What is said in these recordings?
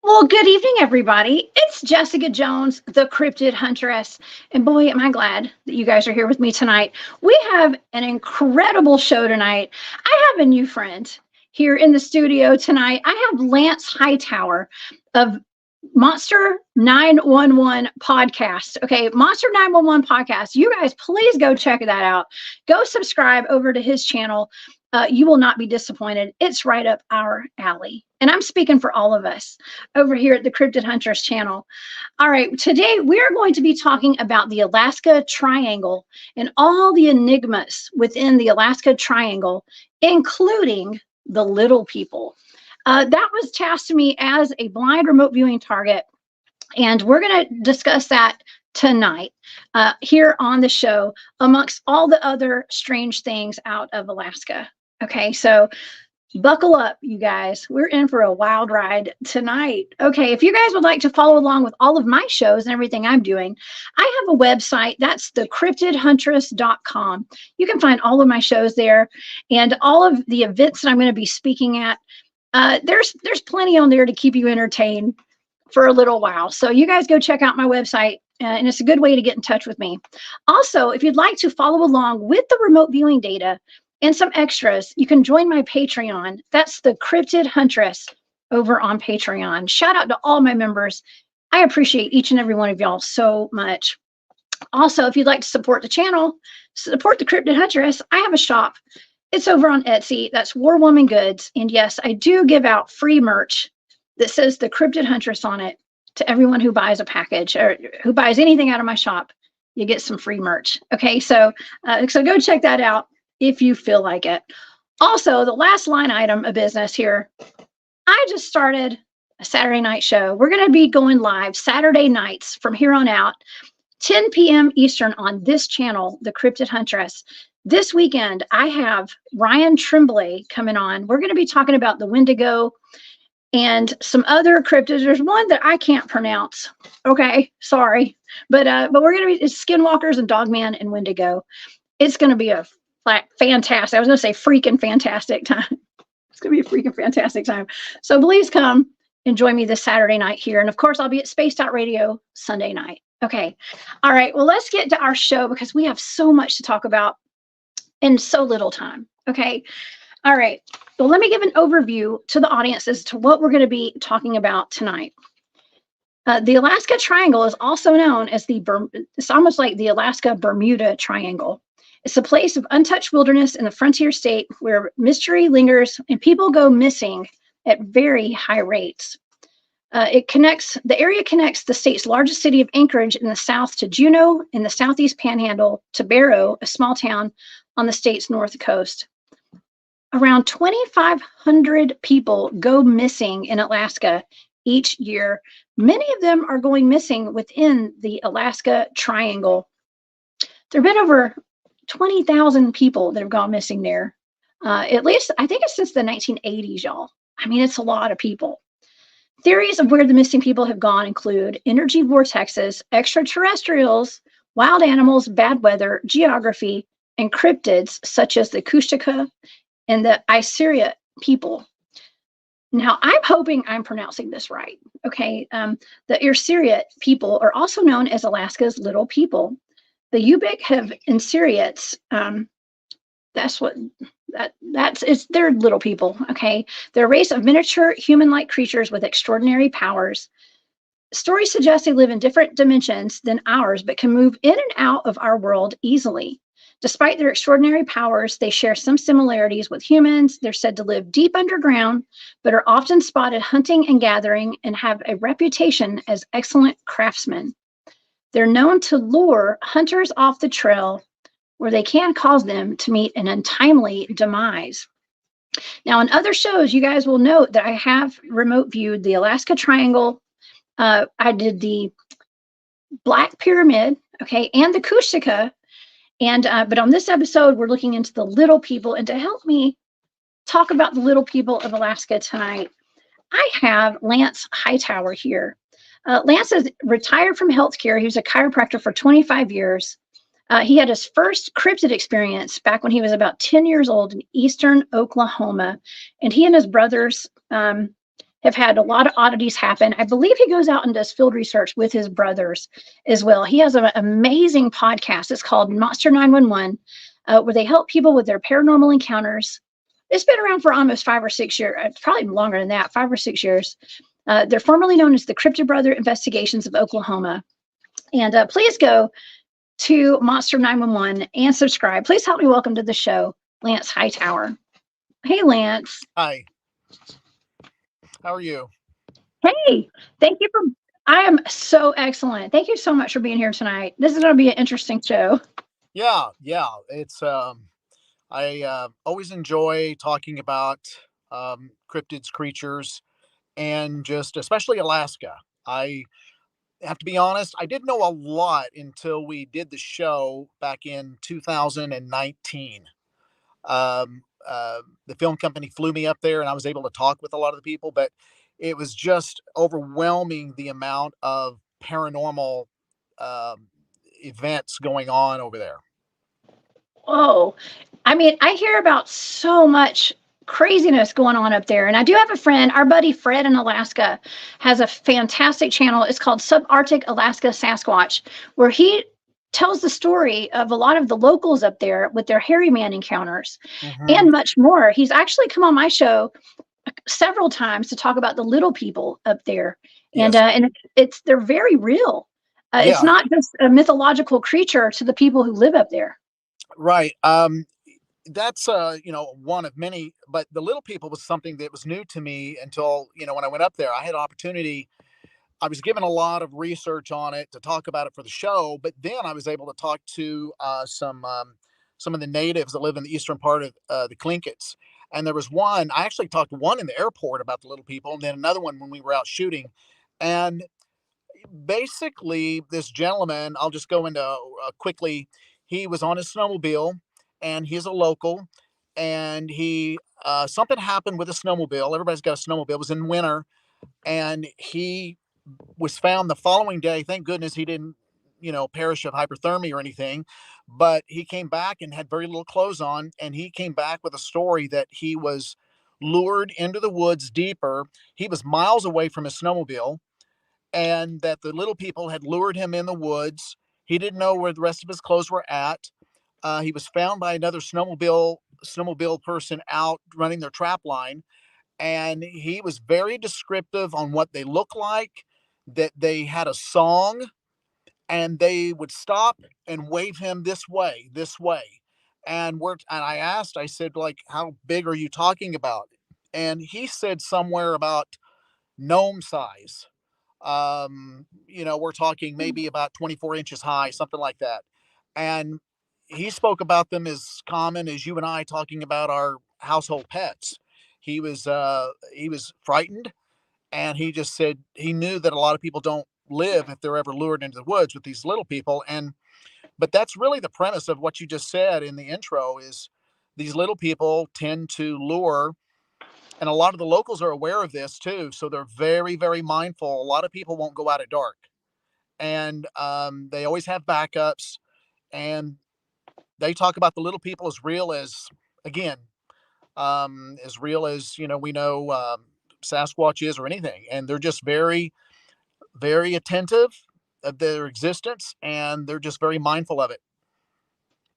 Well, good evening, everybody. It's Jessica Jones, the Cryptid Huntress. And boy, am I glad that you guys are here with me tonight. We have an incredible show tonight. I have a new friend here in the studio tonight. I have Lance Hightower of Monster 911 podcast. Okay, Monster 911 podcast. You guys, please go check that out. Go subscribe over to his channel. You will not be disappointed. It's right up our alley. And I'm speaking for all of us over here at the Cryptid Hunters channel. All right, today we're going to be talking about the Alaska Triangle and all the enigmas within the Alaska Triangle, including the little people. That was tasked to me as a blind remote viewing target, and we're going to discuss that tonight here on the show, amongst all the other strange things out of Alaska. Okay, so buckle up, you guys. We're in for a wild ride tonight. Okay, if you guys would like to follow along with all of my shows and everything I'm doing, I have a website. That's thecryptidhuntress.com. You can find all of my shows there and all of the events that I'm going to be speaking at. There's plenty on there to keep you entertained for a little while. So you guys go check out my website, and it's a good way to get in touch with me. Also, if you'd like to follow along with the remote viewing data and some extras, you can join my Patreon. That's the Cryptid Huntress over on Patreon. Shout out to all my members. I appreciate each and every one of y'all so much. Also, if you'd like to support the channel, support the Cryptid Huntress, I have a shop. It's over on Etsy. That's War Woman Goods. And yes, I do give out free merch that says the Cryptid Huntress on it to everyone who buys a package or who buys anything out of my shop. You get some free merch. Okay, so go check that out if you feel like it. Also, the last line item of business here, I just started a Saturday night show. We're going to be going live Saturday nights from here on out, 10 p.m. Eastern on this channel, the Cryptid Huntress. This weekend, I have Ryan Tremblay coming on. We're going to be talking about the Wendigo and some other cryptids. There's one that I can't pronounce. Okay, sorry. But we're going to be skinwalkers and dogman and Wendigo. It's going to be a fantastic, I was going to say freaking fantastic time. It's going to be a freaking fantastic time. So please come and join me this Saturday night here. And of course, I'll be at Spaced Out Radio Sunday night. Okay. All right. Well, let's get to our show because we have so much to talk about in so little time. Okay. All right. Well, let me give an overview to the audience as to what we're going to be talking about tonight. The Alaska Triangle is also known as it's almost like the Alaska Bermuda Triangle. It's a place of untouched wilderness in the frontier state where mystery lingers and people go missing at very high rates. The area connects the state's largest city of Anchorage in the south to Juneau in the southeast panhandle to Barrow, a small town on the state's north coast. Around 2,500 people go missing in Alaska each year. Many of them are going missing within the Alaska Triangle. There have been over 20,000 people that have gone missing there. At least, I think it's since the 1980s, y'all. I mean, it's a lot of people. Theories of where the missing people have gone include energy vortexes, extraterrestrials, wild animals, bad weather, geography, and cryptids such as the Kushtaka and the Ircenrraat People. Now, I'm hoping I'm pronouncing this right. Okay, the Ircenrraat People are also known as Alaska's little people. The Yupik have Ircenrraats. They're little people. Okay, they're a race of miniature human-like creatures with extraordinary powers. Stories suggest they live in different dimensions than ours, but can move in and out of our world easily. Despite their extraordinary powers, they share some similarities with humans. They're said to live deep underground, but are often spotted hunting and gathering and have a reputation as excellent craftsmen. They're known to lure hunters off the trail where they can cause them to meet an untimely demise. Now, in other shows, you guys will note that I have remote viewed the Alaska Triangle. I did the Black Pyramid, okay, and the Kushtaka. And but on this episode, we're looking into the little people. And to help me talk about the little people of Alaska tonight, I have Lance Hightower here. Lance is retired from healthcare. He was a chiropractor for 25 years. He had his first cryptid experience back when he was about 10 years old in eastern Oklahoma. And he and his brothers have had a lot of oddities happen. I believe he goes out and does field research with his brothers as well. He has an amazing podcast. It's called Monster 911, where they help people with their paranormal encounters. It's been around for almost 5 or 6 years, probably longer than that, 5 or 6 years. They're formerly known as the Cryptid Brother Investigations of Oklahoma. And please go to Monster 911 and subscribe. Please help me welcome to the show, Lance Hightower. Hey, Lance. Hi. How are you? Hey, thank you for. I am so excellent. Thank you so much for being here tonight. This is going to be an interesting show. Yeah. It's I always enjoy talking about cryptids, creatures, and just especially Alaska. I have to be honest, I didn't know a lot until we did the show back in 2019. The film company flew me up there, and I was able to talk with a lot of the people, but it was just overwhelming the amount of paranormal um, events going on over there. Whoa. I mean, I hear about so much craziness going on up there. And I do have a friend, our buddy Fred in Alaska has a fantastic channel. It's called Subarctic Alaska Sasquatch, where he tells the story of a lot of the locals up there with their hairy man encounters and much more. He's actually come on my show several times to talk about the little people up there. And Yes. and they're very real. It's Yeah, not just a mythological creature to the people who live up there. right. That's one of many, but the little people was something that was new to me until, when I went up there. I had an opportunity. I was given a lot of research on it to talk about it for the show, but then I was able to talk to some of the natives that live in the eastern part of the Clinkets. And there was one, I actually talked to one in the airport about the little people, and then another one when we were out shooting. And basically, this gentleman, I'll just go into quickly, he was on his snowmobile, and he's a local, and something happened with a snowmobile. Everybody's got a snowmobile. It was in winter, and he was found the following day. Thank goodness he didn't, perish of hypothermia or anything. But he came back and had very little clothes on, and he came back with a story that he was lured into the woods deeper. He was miles away from his snowmobile, and that the little people had lured him in the woods. He didn't know where the rest of his clothes were at. He was found by another snowmobile person out running their trap line, and he was very descriptive on what they look like, that they had a song, and they would stop and wave him this way, this way. And I asked, I said, like, how big are you talking about? And he said somewhere about gnome size. We're talking maybe about 24 inches high, something like that. And he spoke about them as common as you and I talking about our household pets. He was frightened, and he just said he knew that a lot of people don't live if they're ever lured into the woods with these little people. But that's really the premise of what you just said in the intro, is these little people tend to lure, and a lot of the locals are aware of this too, so they're very, very mindful. A lot of people won't go out at dark, and they always have backups, and they talk about the little people as real as, again, as real as we know Sasquatch is, or anything. And they're just very, very attentive of their existence, and they're just very mindful of it.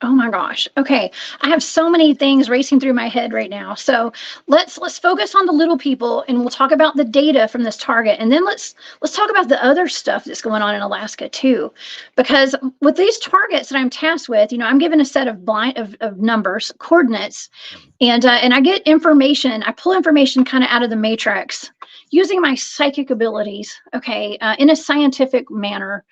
Oh my gosh. Okay. I have so many things racing through my head right now. So let's focus on the little people and we'll talk about the data from this target. And then let's talk about the other stuff that's going on in Alaska too. Because with these targets that I'm tasked with, I'm given a set of of numbers, coordinates, and I get information, I pull information kind of out of the matrix using my psychic abilities, okay, in a scientific manner,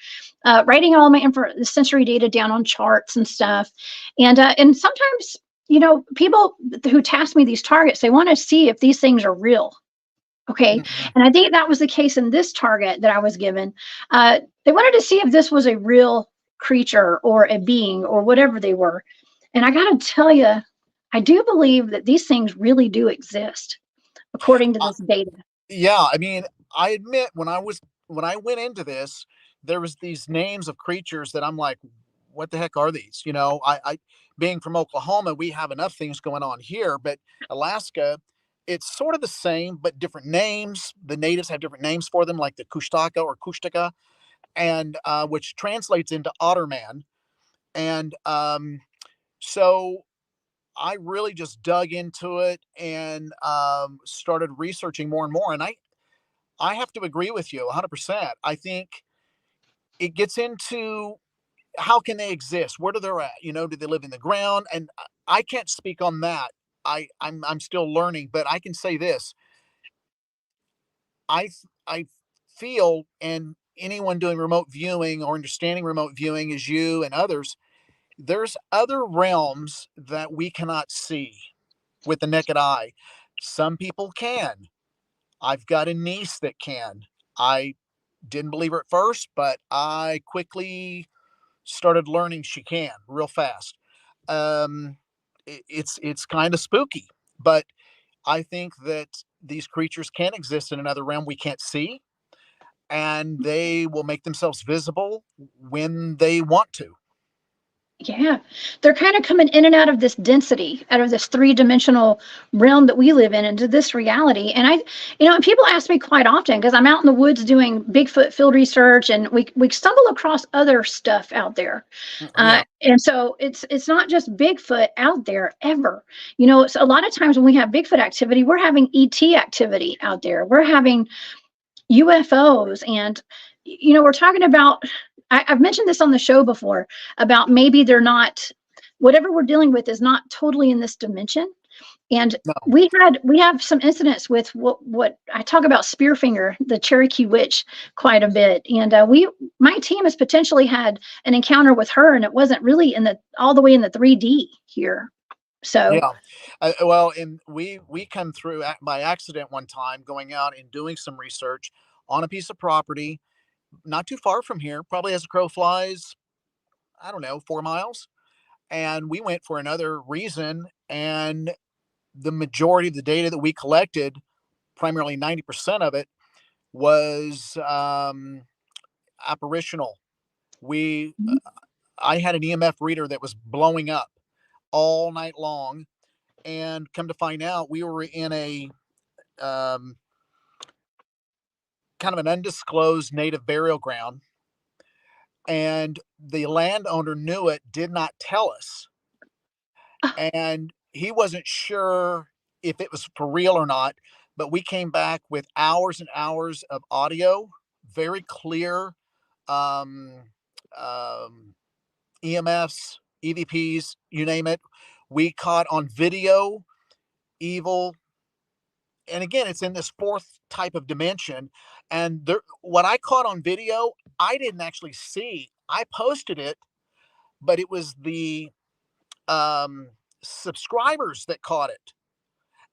writing all my the sensory data down on charts and stuff. And sometimes, people who task me these targets, they want to see if these things are real. Okay. Mhm. And I think that was the case in this target that I was given. They wanted to see if this was a real creature or a being or whatever they were. And I got to tell you, I do believe that these things really do exist according to Uh, this data. yeah, I mean, I admit when I went into this, there was these names of creatures that I'm like, what the heck are these? I being from Oklahoma, we have enough things going on here, but Alaska, it's sort of the same but different names. The natives have different names for them, like the Kushtaka or Kushtaka, and which translates into otter man. And so I really just dug into it and started researching more and more. And I have to agree with you 100%. I think it gets into how can they exist? Where do they at? Do they live in the ground? And I can't speak on that. I'm still learning, but I can say this: I feel, and anyone doing remote viewing or understanding remote viewing, as you and others, there's other realms that we cannot see with the naked eye. Some people can. I've got a niece that can. I didn't believe her at first, but I quickly started learning she can real fast. Um, it's kind of spooky, but I think that these creatures can exist in another realm we can't see, and they will make themselves visible when they want to. Yeah, they're kind of coming in and out of this density, out of this three-dimensional realm that we live in, into this reality. And and people ask me quite often because I'm out in the woods doing Bigfoot field research, and we stumble across other stuff out there. Yeah, And so it's not just Bigfoot out there ever. So a lot of times when we have Bigfoot activity, we're having ET activity out there. We're having UFOs, and we're talking about. I've mentioned this on the show before about maybe they're not, whatever we're dealing with is not totally in this dimension. And no, we have some incidents with what I talk about Spearfinger, the Cherokee witch, quite a bit. And my team has potentially had an encounter with her, and it wasn't really in the all the way in the 3D here. So yeah. Well, and we come through by accident one time, going out and doing some research on a piece of property not too far from here, probably as a crow flies, I don't know, 4 miles. And we went for another reason, and the majority of the data that we collected, primarily 90% of it, was apparitional. We, I had an EMF reader that was blowing up all night long, and come to find out, we were in a um, kind of an undisclosed native burial ground, and the landowner knew it, did not tell us, and he wasn't sure if it was for real or not. But we came back with hours and hours of audio, very clear, um, um, EMFs, EVPs, you name it. We caught on video evil, and again, it's in this fourth type of dimension. And what I caught on video, I didn't actually see. I posted it, but it was the um, subscribers that caught it,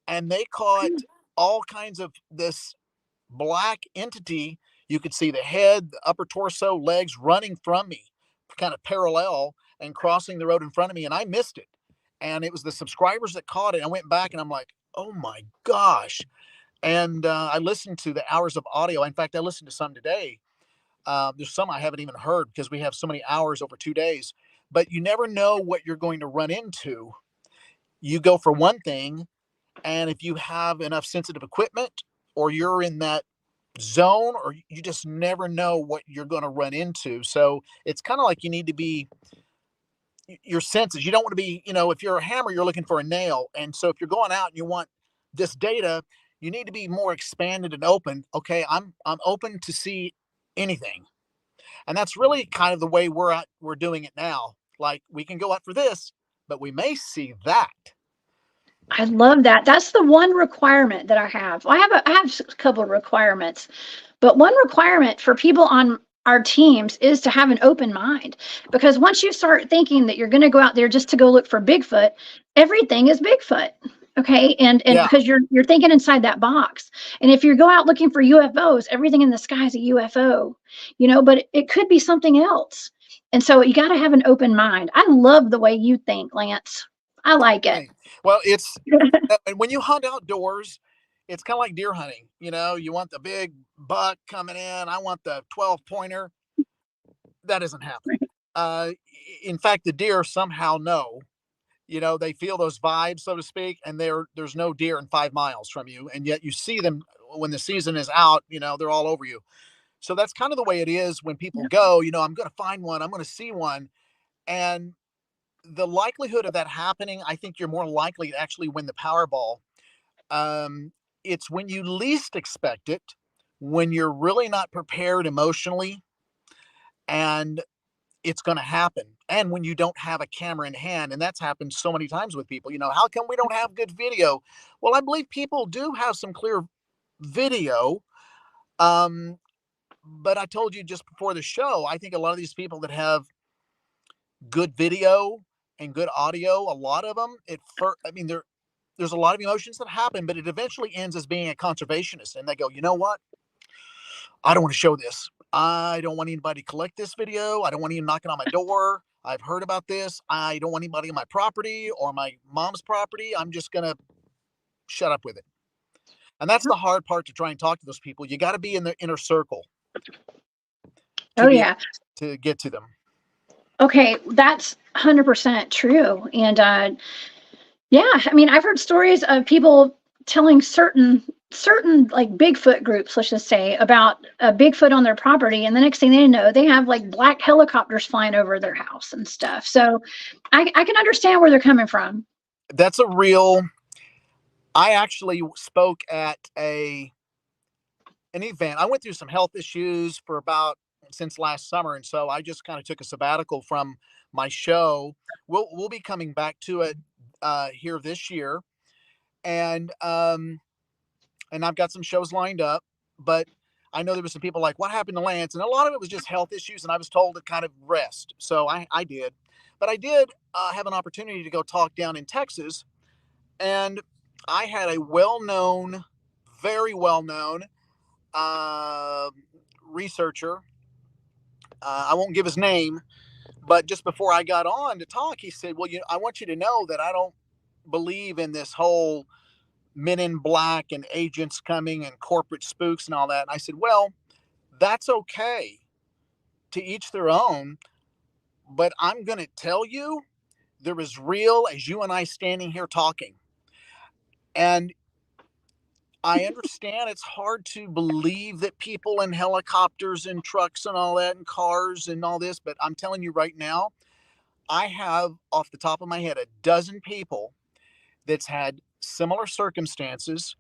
and they caught all kinds of this black entity. You could see the head, the upper torso, legs running from me, kind of parallel and crossing the road in front of me, and I missed it. And it was the subscribers that caught it. I went back and I'm like, oh my gosh. And I listened to the hours of audio. In fact, I listened to some today. There's some I haven't even heard because we have so many hours over 2 days. But you never know what you're going to run into. You go for one thing, and if you have enough sensitive equipment, or you're in that zone, or you just never know what you're going to run into. So it's kind of like you need to be your senses. You don't want to be, if you're a hammer, you're looking for a nail. And so if you're going out and you want this data, you need to be more expanded and open. Okay, I'm open to see anything. And that's really kind of the way we're doing it now. Like, we can go out for this, but we may see that. I love that. That's the one requirement that I have. Well, I have a couple of requirements, but one requirement for people on our teams is to have an open mind. Because once you start thinking that you're going to go out there just to go look for Bigfoot, everything is Bigfoot. Okay. And Yeah. because you're thinking inside that box. And if you go out looking for UFOs, everything in the sky is a UFO, but it could be something else. And so you got to have an open mind. I love the way you think, Lance. I like it. Hey, well, when you hunt outdoors, it's kind of like deer hunting. You want the big buck coming in. I want the 12 pointer. That doesn't happen. In fact, the deer somehow know, they feel those vibes, so to speak, and there's no deer in 5 miles from you. And yet you see them when the season is out, they're all over you. So that's kind of the way it is when people go, I'm going to find one, I'm going to see one. And the likelihood of that happening, I think you're more likely to actually win the Powerball. It's when you least expect it, when you're really not prepared emotionally, and it's going to happen. And when you don't have a camera in hand, and that's happened so many times with people, how come we don't have good video? Well, I believe people do have some clear video. But I told you just before the show, I think a lot of these people that have good video and good audio, a lot of them, there's a lot of emotions that happen, but it eventually ends as being a conservationist. And they go, you know what? I don't want to show this. I don't want anybody to collect this video. I don't want anyone knocking on my door. I've heard about this. I don't want anybody on my property or my mom's property. I'm just going to shut up with it. And that's the hard part, to try and talk to those people. You got to be in the inner circle to get to them. Okay, that's 100% true. And I've heard stories of people telling certain like Bigfoot groups, let's just say, about a Bigfoot on their property, and the next thing they know, they have like black helicopters flying over their house and stuff. So I can understand where they're coming from. That's I actually spoke at an event. I went through some health issues since last summer, and so I just kind of took a sabbatical from my show. We'll be coming back to it here this year, and I've got some shows lined up. But I know there were some people like, what happened to Lance? And a lot of it was just health issues, and I was told to kind of rest. So I did. But I did have an opportunity to go talk down in Texas, and I had a very well-known researcher. I won't give his name, but just before I got on to talk, he said, well, I want you to know that I don't believe in this whole men in black and agents coming and corporate spooks and all that. And I said, well, that's okay, to each their own. But I'm going to tell you, they're as real as you and I standing here talking. And I understand it's hard to believe that people in helicopters and trucks and all that and cars and all this, but I'm telling you right now, I have off the top of my head 12 people that's had similar circumstances.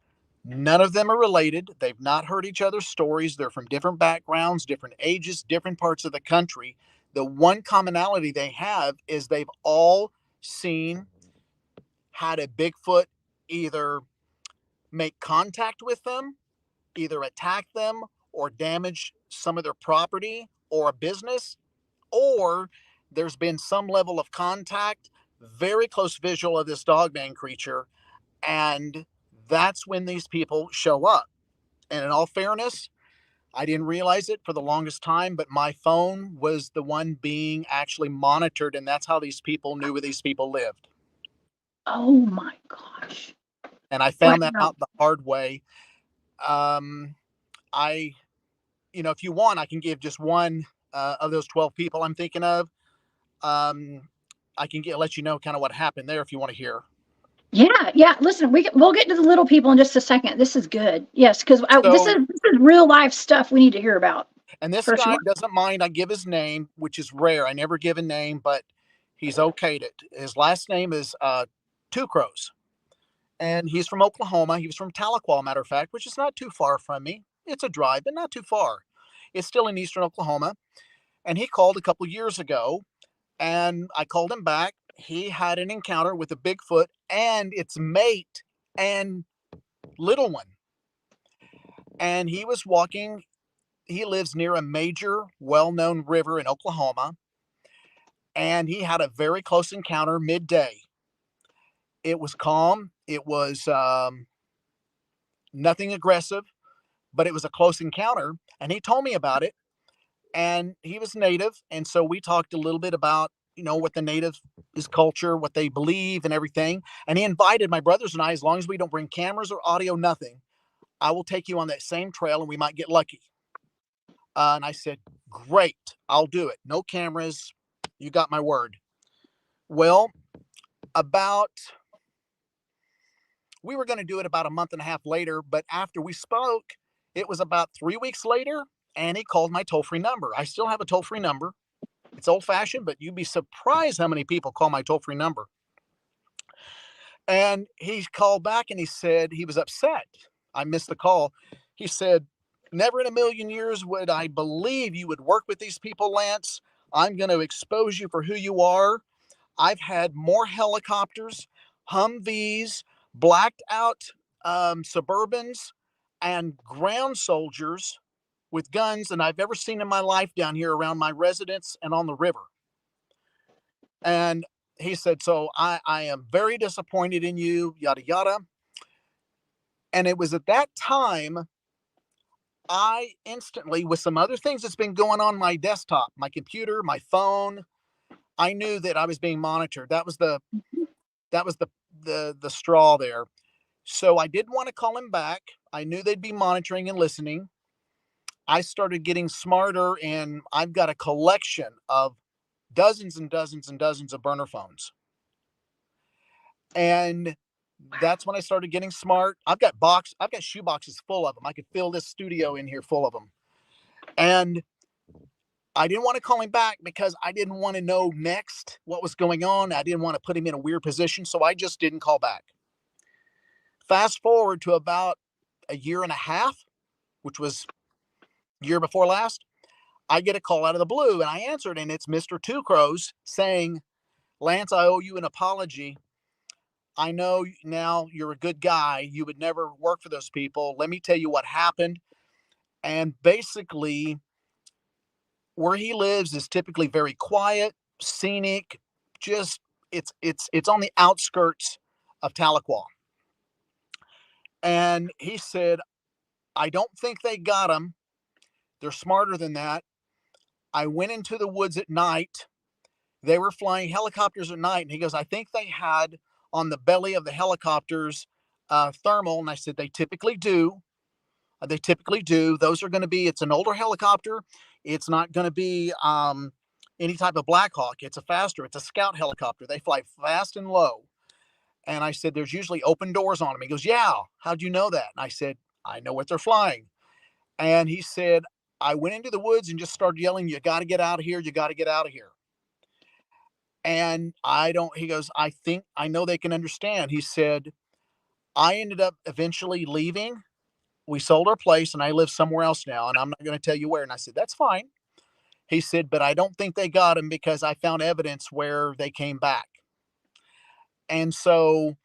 None of them are related. They've not heard each other's stories. They're from different backgrounds, different ages, different parts of the country. The one commonality they have is they've all had a Bigfoot either make contact with them, either attack them or damage some of their property or a business, or there's been some level of contact, very close visual of this dogman creature, and that's when these people show up. And in all fairness, I didn't realize it for the longest time, but my phone was the one being actually monitored, and that's how these people knew where these people lived. Oh my gosh. And I found that out the hard way. If you want, I can give just one of those 12 people I'm thinking of. I can let you know kind of what happened there if you want to hear. Yeah. Listen, we'll get to the little people in just a second. This is good. Yes, because this is real life stuff we need to hear about. And this guy doesn't mind I give his name, which is rare. I never give a name, but He's okayed it. His last name is Two Crows, and he's from Oklahoma. He was from Tahlequah, matter of fact, which is not too far from me. It's a drive, but not too far. It's still in eastern Oklahoma. And he called a couple years ago, and I called him back. He had an encounter with a Bigfoot and its mate and little one. And he was walking. He lives near a major, well known river in Oklahoma. And he had a very close encounter midday. It was calm. It was nothing aggressive, but it was a close encounter. And he told me about it. And he was native. And so we talked a little bit about, what the native is culture, what they believe and everything. And he invited my brothers and I, as long as we don't bring cameras or audio, nothing, I will take you on that same trail and we might get lucky. And I said, great, I'll do it. No cameras. You got my word. Well, we were going to do it about a month and a half later, but after we spoke, it was about 3 weeks later, and he called my toll-free number. I still have a toll-free number. It's old-fashioned, but you'd be surprised how many people call my toll-free number. And he called back and he said he was upset. I missed the call. He said, never in a million years would I believe you would work with these people, Lance. I'm going to expose you for who you are. I've had more helicopters, Humvees, blacked out Suburbans, and ground soldiers with guns than I've ever seen in my life down here around my residence and on the river. And he said, so I am very disappointed in you, yada, yada. And it was at that time I instantly, with some other things that's been going on my desktop, my computer, my phone, I knew that I was being monitored. That was the straw there. So I didn't want to call him back. I knew they'd be monitoring and listening. I started getting smarter, and I've got a collection of dozens and dozens and dozens of burner phones. And that's when I started getting smart. I've got shoe boxes full of them. I could fill this studio in here full of them. And I didn't want to call him back because I didn't want to know next what was going on. I didn't want to put him in a weird position, so I just didn't call back. Fast forward to about a year and a half, which was year before last, I get a call out of the blue, and I answered, and it's Mr. Two Crows saying, Lance, I owe you an apology. I know now you're a good guy. You would never work for those people. Let me tell you what happened. And basically, where he lives is typically very quiet, scenic, just it's on the outskirts of Tahlequah. And he said, I don't think they got him. They're smarter than that. I went into the woods at night. They were flying helicopters at night. And he goes, I think they had on the belly of the helicopters thermal. And I said, they typically do. They typically do. Those are going to be, it's an older helicopter. It's not going to be any type of Black Hawk. It's a scout helicopter. They fly fast and low. And I said, there's usually open doors on them. He goes, yeah, how'd you know that? And I said, I know what they're flying. And he said, I went into the woods and just started yelling, you got to get out of here. You got to get out of here. And he goes, I think I know they can understand. He said, I ended up eventually leaving. We sold our place and I live somewhere else now. And I'm not going to tell you where. And I said, that's fine. He said, but I don't think they got him because I found evidence where they came back. And so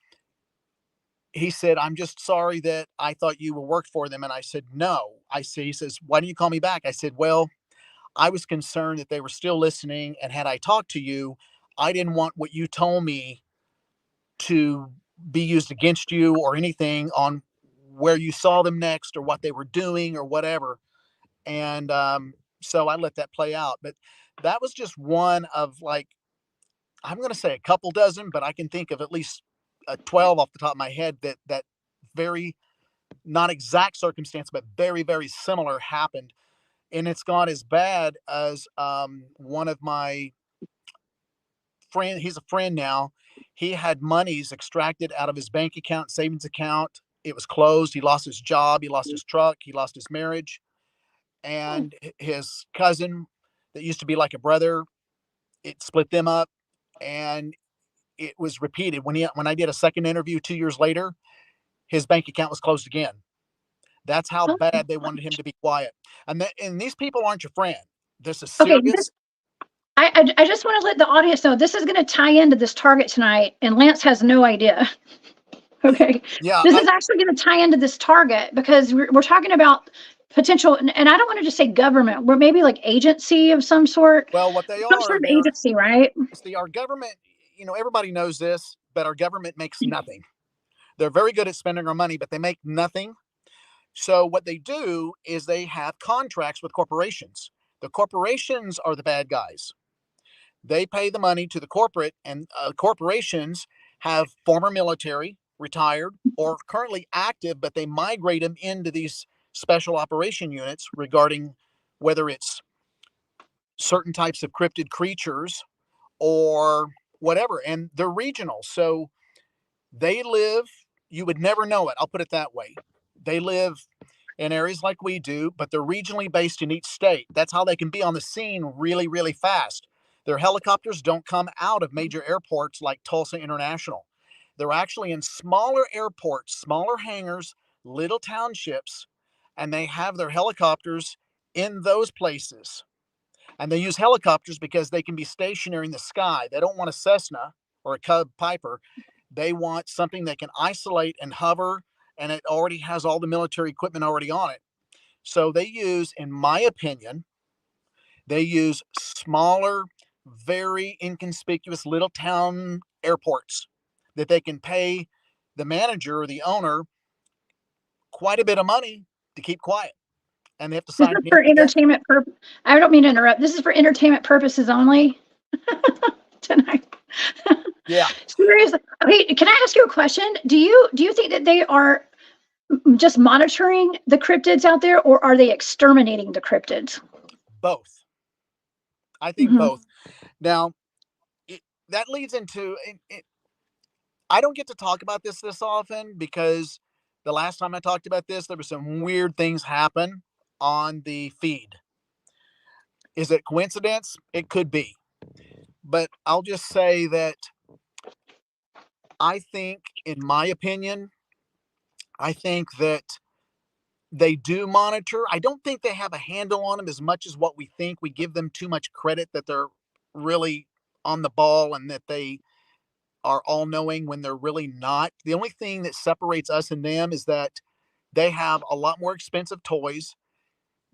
he said, I'm just sorry that I thought you worked for them. And I said, no. He says, why didn't you call me back? I said, well, I was concerned that they were still listening. And had I talked to you, I didn't want what you told me to be used against you or anything on where you saw them next or what they were doing or whatever. And so I let that play out. But that was just one of, like, I'm going to say a couple dozen, but I can think of at least 12 off the top of my head that very, not exact circumstance, but very, very similar happened. And it's gone as bad as one of my friend. He's a friend now. He had monies extracted out of his bank account, savings account. It was closed. He lost his job. He lost his truck. He lost his marriage. And his cousin that used to be like a brother, it split them up. And it was repeated when I did a second interview 2 years later, his bank account was closed again. That's how Oh, bad they wanted him to be quiet. And these people aren't your friend. This is okay. serious. I just want to let the audience know this is going to tie into this target tonight, and Lance has no idea. Okay. Yeah. This is actually going to tie into this target because we're talking about potential, and I don't want to just say government, we're maybe like agency of some sort, Well, what they some sort are, of they're agency, right? see, our government, everybody knows this, but our government makes nothing. They're very good at spending our money, but they make nothing. So what they do is they have contracts with corporations. The corporations are the bad guys. They pay the money to the corporate, and corporations have former military, retired, or currently active, but they migrate them into these special operation units regarding whether it's certain types of cryptid creatures or whatever. And they're regional. So they live, you would never know it. I'll put it that way. They live in areas like we do, but they're regionally based in each state. That's how they can be on the scene really, really fast. Their helicopters don't come out of major airports like Tulsa International. They're actually in smaller airports, smaller hangars, little townships, and they have their helicopters in those places. And they use helicopters because they can be stationary in the sky. They don't want a Cessna or a Cub Piper. They want something that can isolate and hover, and it already has all the military equipment already on it. So they use, in my opinion, they use smaller, very inconspicuous little town airports that they can pay the manager or the owner quite a bit of money to keep quiet. And they have to This sign is an for NDA. entertainment purpose. I don't mean to interrupt. This is for entertainment purposes only tonight. Yeah. Seriously. Okay, can I ask you a question? Do you think that they are just monitoring the cryptids out there, or are they exterminating the cryptids? Both. I think Mhm. both. Now, it, that leads into I don't get to talk about this often because the last time I talked about this, there were some weird things happen on the feed. Is it coincidence? It could be. But I'll just say that I think, in my opinion, I think that they do monitor. I don't think they have a handle on them as much as what we think. We give them too much credit that they're really on the ball and that they are all knowing when they're really not. The only thing that separates us and them is that they have a lot more expensive toys.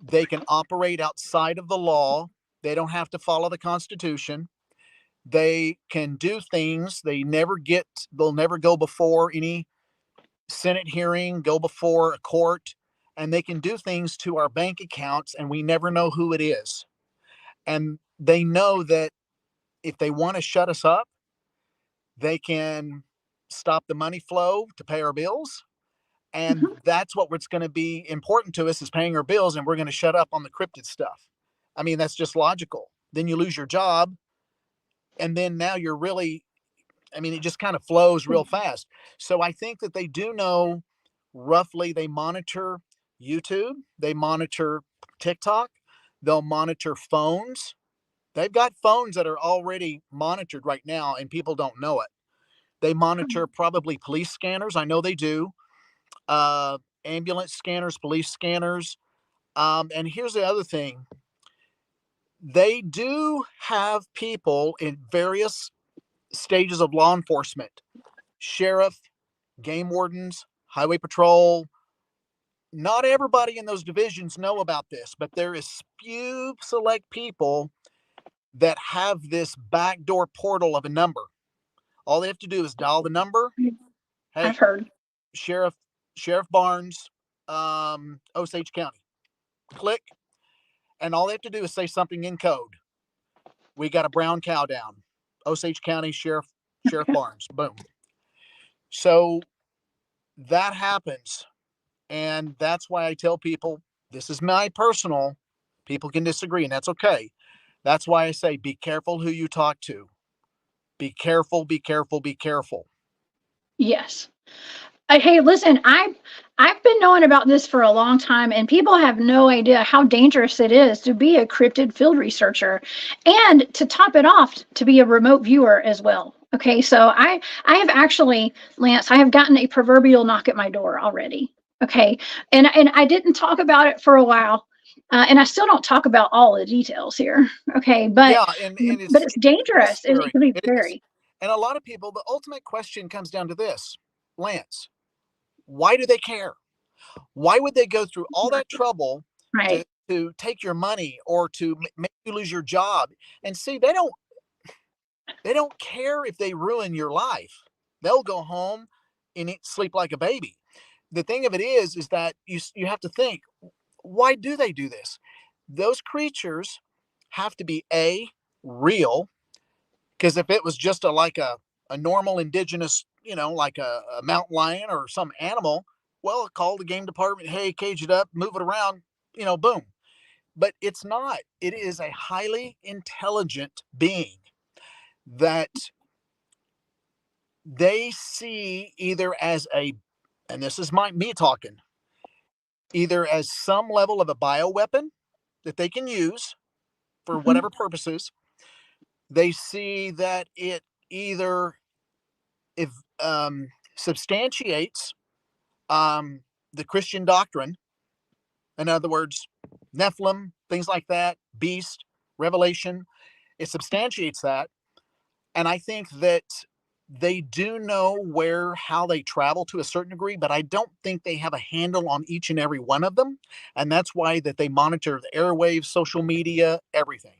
They can operate outside of the law. They don't have to follow the Constitution. They can do things. They'll never go before any Senate hearing, go before a court, and they can do things to our bank accounts, and we never know who it is. And they know that if they want to shut us up, they can stop the money flow to pay our bills. And Mhm. that's what's going to be important to us is paying our bills, and we're going to shut up on the cryptid stuff. I mean, that's just logical. Then you lose your job, and then now you're really, I mean, it just kind of flows real fast. So I think that they do know roughly. They monitor YouTube, they monitor TikTok, they'll monitor phones. They've got phones that are already monitored right now, and people don't know it. They monitor probably police scanners. I know they do. Ambulance scanners, police scanners. And here's the other thing, they do have people in various stages of law enforcement: sheriff, game wardens, highway patrol. Not everybody in those divisions know about this, but there is few select people that have this backdoor portal of a number. All they have to do is dial the number. Hey, I've heard. sheriff, Sheriff Barnes, Osage County. Click, and all they have to do is say something in code. We got a brown cow down. Osage County Sheriff Barnes. Boom. So that happens. And that's why I tell people this is my personal, people can disagree, and that's okay. That's why I say be careful who you talk to. Be careful, be careful, be careful. Yes. Hey, listen, I've been knowing about this for a long time, and people have no idea how dangerous it is to be a cryptid field researcher, and to top it off, to be a remote viewer as well. Okay, so I have actually, Lance, I have gotten a proverbial knock at my door already. Okay, and I didn't talk about it for a while, and I still don't talk about all the details here. Okay, Yeah, and but it's it's dangerous. It scary. can be It is. very And a lot of people, the ultimate question comes down to this, Lance, why do they care? Why would they go through all that trouble right. to take your money or to make you lose your job? And see, they don't care if they ruin your life. They'll go home and sleep like a baby. The thing of it is that you have to think, why do they do this? Those creatures have to be real, because if it was just a normal indigenous, like a mountain lion or some animal, well, call the game department, hey, cage it up, move it around, boom. But it's not. It is a highly intelligent being that they see either as and this is me talking, either as some level of a bioweapon that they can use for Mhm. whatever purposes. They see that it either if substantiates the Christian doctrine. In other words, Nephilim, things like that, beast, revelation. It substantiates that. And I think that they do know how they travel to a certain degree, but I don't think they have a handle on each and every one of them. And that's why that they monitor the airwaves, social media, everything.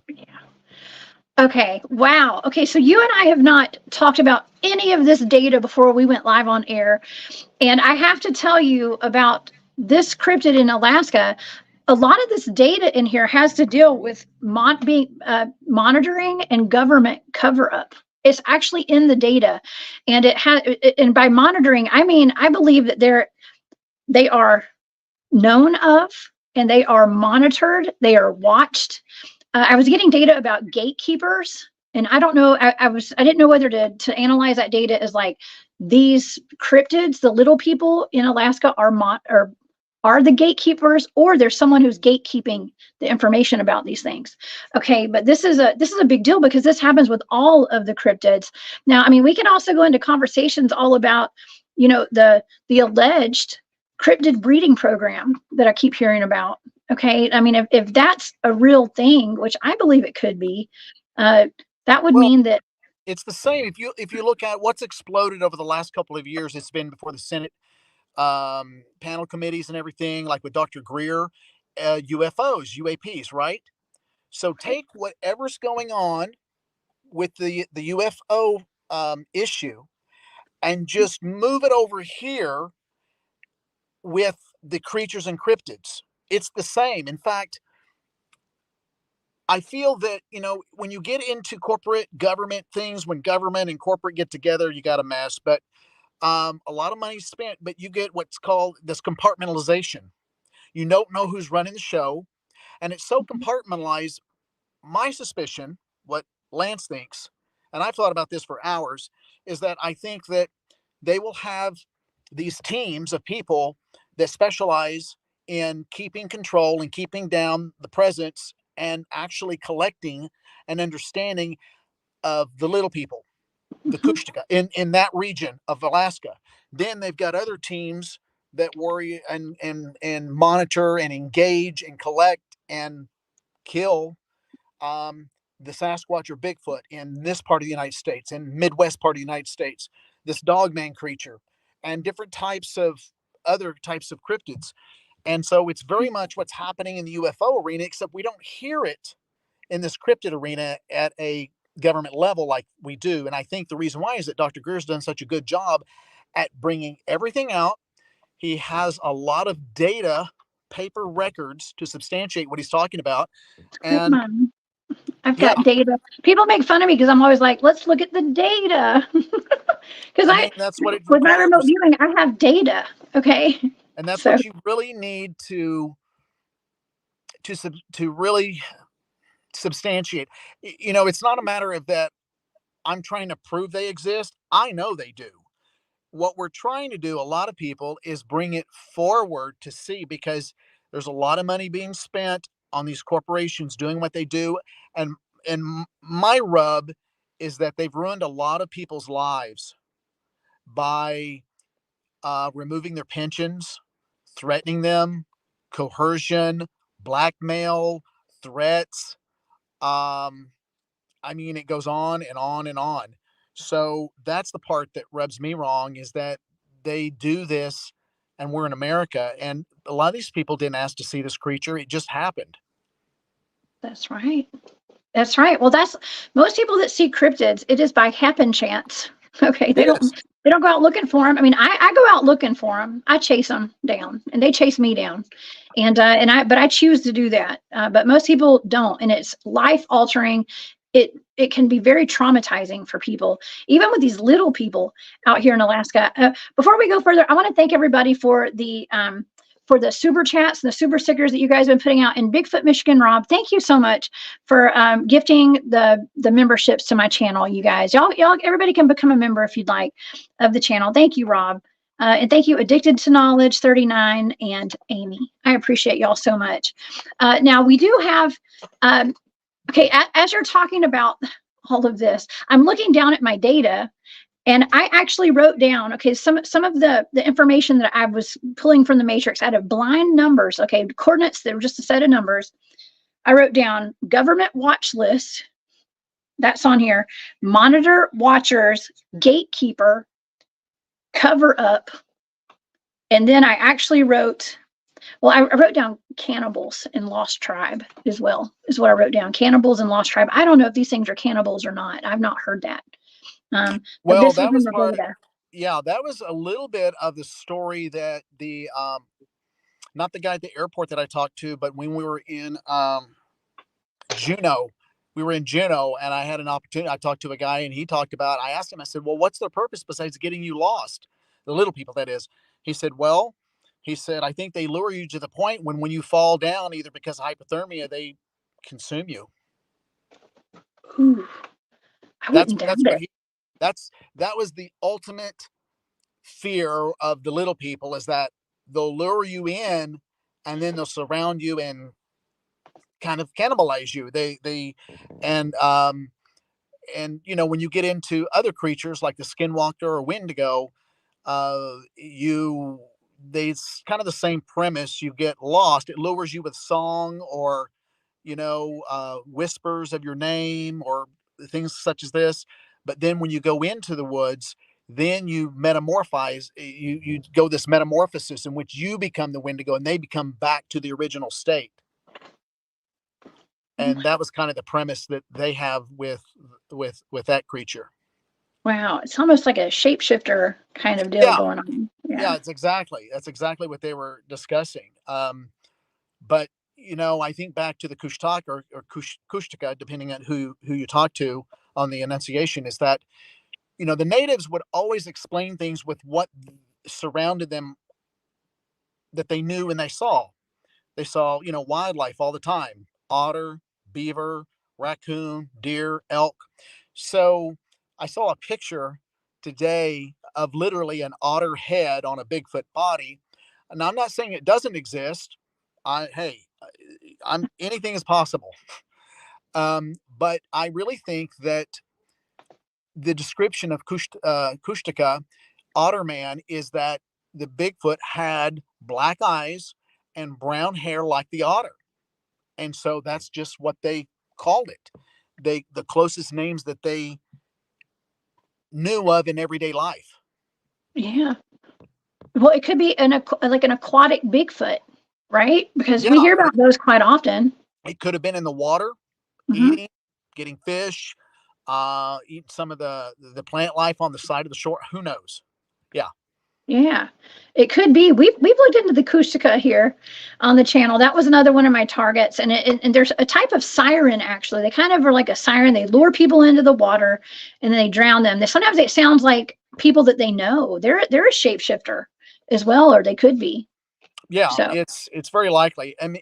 Yeah. Okay. Wow. Okay. So you and I have not talked about any of this data before we went live on air. And I have to tell you about this cryptid in Alaska. A lot of this data in here has to deal with monitoring and government cover up. It's actually in the data, and and by monitoring, I mean I believe that they are known of, and they are monitored. They are watched. I was getting data about gatekeepers, and I don't know. I didn't know whether to analyze that data as like these cryptids, the little people in Alaska, are the gatekeepers, or there's someone who's gatekeeping the information about these things. Okay, but this is a big deal because this happens with all of the cryptids. Now, I mean, we can also go into conversations all about, the alleged cryptid breeding program that I keep hearing about. Okay, I mean, if that's a real thing, which I believe it could be, uh, that would Well, mean that. it's the same. If you look at what's exploded over the last couple of years, it's been before the Senate panel committees and everything, like with Dr. Greer, UFOs, UAPs, right? So take whatever's going on with the UFO issue and just move it over here with the creatures and cryptids. It's the same. In fact, I feel that, when you get into corporate government things, when government and corporate get together, you got a mess. But a lot of money spent, but you get what's called this compartmentalization. You don't know who's running the show, and it's so compartmentalized. My suspicion, what Lance thinks, and I've thought about this for hours, is that I think that they will have these teams of people that specialize in keeping control and keeping down the presence and actually collecting and understanding of the little people, the Mhm. Kushtaka, in that region of Alaska. Then they've got other teams that worry and monitor and engage and collect and kill the Sasquatch or Bigfoot in this part of the United States, in Midwest part of the United States, this dogman creature, and different types of other types of cryptids. And so it's very much what's happening in the UFO arena, except we don't hear it in this cryptid arena at a government level like we do. And I think the reason why is that Dr. Greer's done such a good job at bringing everything out. He has a lot of data, paper records to substantiate what he's talking about. Come And on. I've yeah, got data. People make fun of me because I'm always like, let's look at the data. Because I mean, that's what it with my remote requires. viewing, I have data. Okay. And that's So, what you really need to really substantiate. It's not a matter of that I'm trying to prove they exist. I know they do. what we're trying to do, a lot of people, is bring it forward to see, because there's a lot of money being spent on these corporations doing what they do. And my rub is that they've ruined a lot of people's lives by removing their pensions, threatening them, coercion, blackmail, threats. Um, I mean, it goes on and on and on. So that's the part that rubs me wrong, is that they do this and we're in America. And a lot of these people didn't ask to see this creature. It just happened. That's right. That's right. Well, that's most people that see cryptids, it is by happen chance. Okay, It is. they don't go out looking for them. I mean, I go out looking for them. I chase them down, and they chase me down, and I choose to do that. But most people don't, and it's life altering. It can be very traumatizing for people, even with these little people out here in Alaska. Before we go further, I want to thank everybody for the super chats and the super stickers that you guys have been putting out in Bigfoot, Michigan. Rob, thank you so much for gifting the memberships to my channel. You guys, y'all, everybody can become a member if you'd like of the channel. Thank you, Rob. And thank you, Addicted to Knowledge 39 and Amy. I appreciate y'all so much. Now we do have, okay, as you're talking about all of this, I'm looking down at my data, and I actually wrote down, okay, some of the information that I was pulling from the matrix out of blind numbers, okay, coordinates that were just a set of numbers. I wrote down government watch list, that's on here, monitor watchers, gatekeeper, cover up, and then I actually wrote, well, I wrote down cannibals and lost tribe as well, is what I wrote down, cannibals and lost tribe. I don't know if these things are cannibals or not. I've not heard that. But Well, this is that in was part. Bermuda. Yeah, that was a little bit of the story that the not the guy at the airport that I talked to, but when we were in Juneau, we were in Juneau, and I had an opportunity. I talked to a guy, and he talked about. I asked him. I said, "Well, what's their purpose besides getting you lost? The little people, that is." He said, "Well," he said, "I think they lure you to the point when you fall down, either because of hypothermia, they consume you." Ooh, I That's wouldn't doubt that's what it. he. That was the ultimate fear of the little people, is that they'll lure you in, and then they'll surround you and kind of cannibalize you. And and when you get into other creatures like the skinwalker or wendigo, you they it's kind of the same premise. You get lost. It lures you with song, or whispers of your name, or things such as this. But then when you go into the woods, then you metamorphize. You go this metamorphosis in which you become the wendigo and they become back to the original state. And that was kind of the premise that they have with that creature. Wow, it's almost like a shapeshifter kind of deal Yeah, going on. yeah, Yeah. that's exactly what they were discussing. But I think back to the Kushtaka, or Kushtaka, depending on who you talk to on the enunciation, is that the natives would always explain things with what surrounded them that they knew and they saw. They saw wildlife all the time: otter, beaver, raccoon, deer, elk. So I saw a picture today of literally an otter head on a Bigfoot body. And I'm not saying it doesn't exist. Hey, I'm anything is possible. But I really think that the description of Kushtaka, Otter Man, is that the Bigfoot had black eyes and brown hair like the otter, and so that's just what they called it. The closest names that they knew of in everyday life. Yeah. Well, it could be like an aquatic Bigfoot, right? Because we Yeah, hear about those quite often. it could have been in the water, Hmm. eating, getting fish, eating some of the plant life on the side of the shore. Who knows? Yeah, Yeah, it could be. We've looked into the Kushtaka here on the channel. That was another one of my targets. And there's a type of siren, actually. They kind of are like a siren. They lure people into the water and then they drown them. Sometimes it sounds like people that they know. They're a shapeshifter as well, or they could be. yeah, So it's very likely. And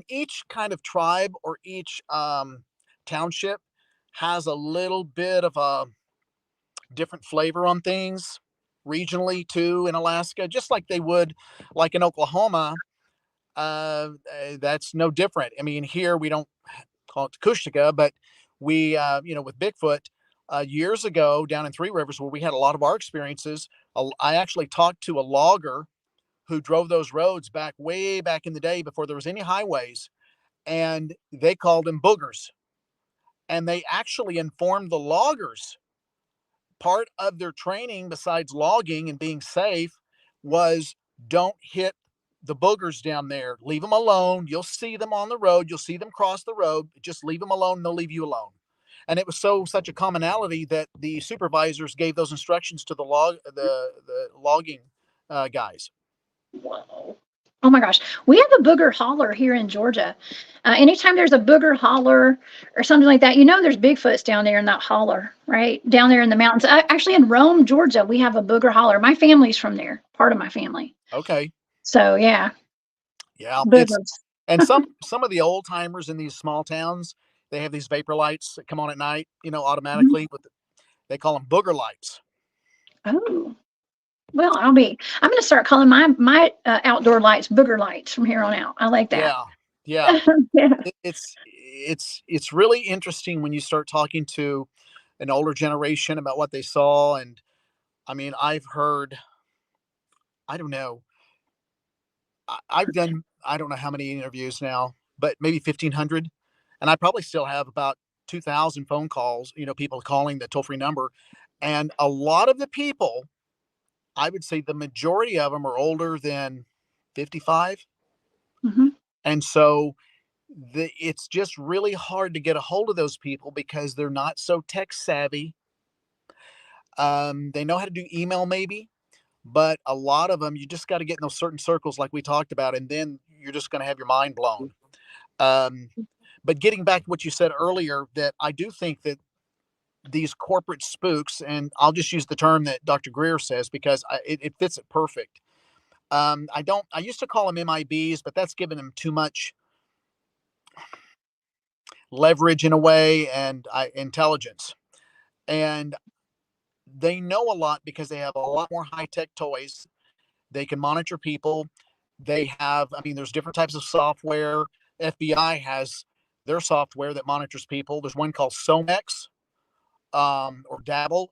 each kind of tribe, or each township, has a little bit of a different flavor on things, regionally too in Alaska, just like they would, like in Oklahoma. That's no different. I mean, here we don't call it Kushtaka, but we, with Bigfoot, years ago down in Three Rivers, where we had a lot of our experiences, I actually talked to a logger who drove those roads back way back in the day before there was any highways, and they called them boogers. And they actually informed the loggers part of their training, besides logging and being safe, was don't hit the boogers down there. Leave them alone. You'll see them on the road. You'll see them cross the road. Just leave them alone. And they'll leave you alone. And it was such a commonality that the supervisors gave those instructions to the logging guys. Whoa. Oh my gosh. We have a booger holler here in Georgia. Anytime there's a booger holler or something like that, there's Bigfoots down there in that holler, right? Down there in the mountains. Actually, in Rome, Georgia, we have a booger holler. My family's from there, part of my family. Okay. So, yeah. Yeah. Boogers. And some of the old timers in these small towns, they have these vapor lights that come on at night, automatically. Mm-hmm. They call them booger lights. Oh. Well, I'm going to start calling my outdoor lights booger lights from here on out. I like that. Yeah. Yeah. It's really interesting when you start talking to an older generation about what they saw. And I mean, I've heard, I don't know, I've done, I don't know how many interviews now, but maybe 1,500. And I probably still have about 2,000 phone calls, people calling the toll-free number. And a lot of the people, I would say the majority of them are older than 55. Mm-hmm. And so it's just really hard to get a hold of those people because they're not so tech savvy. They know how to do email maybe, but a lot of them, you just got to get in those certain circles like we talked about, and then you're just going to have your mind blown. But getting back to what you said earlier, that I do think that these corporate spooks, and I'll just use the term that Dr. Greer says because it fits it perfect. I used to call them MIBs, but that's given them too much leverage in a way, and intelligence. And they know a lot because they have a lot more high-tech toys. They can monitor people. They have, I mean, there's different types of software. FBI has their software that monitors people. There's one called Somex, or Dabble,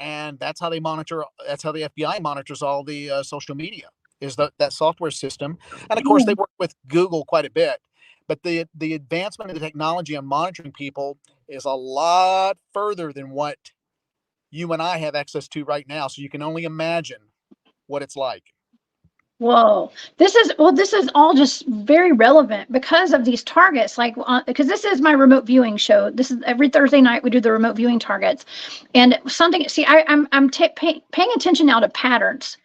and that's how they monitor. That's how the FBI monitors all the social media, is that software system. And of course, they work with Google quite a bit. But the advancement of the technology on monitoring people is a lot further than what you and I have access to right now. So you can only imagine what it's like. Whoa. This is all just very relevant because of these targets. Like, because this is my remote viewing show. This is every Thursday night we do the remote viewing targets, and something. See, I'm paying attention now to patterns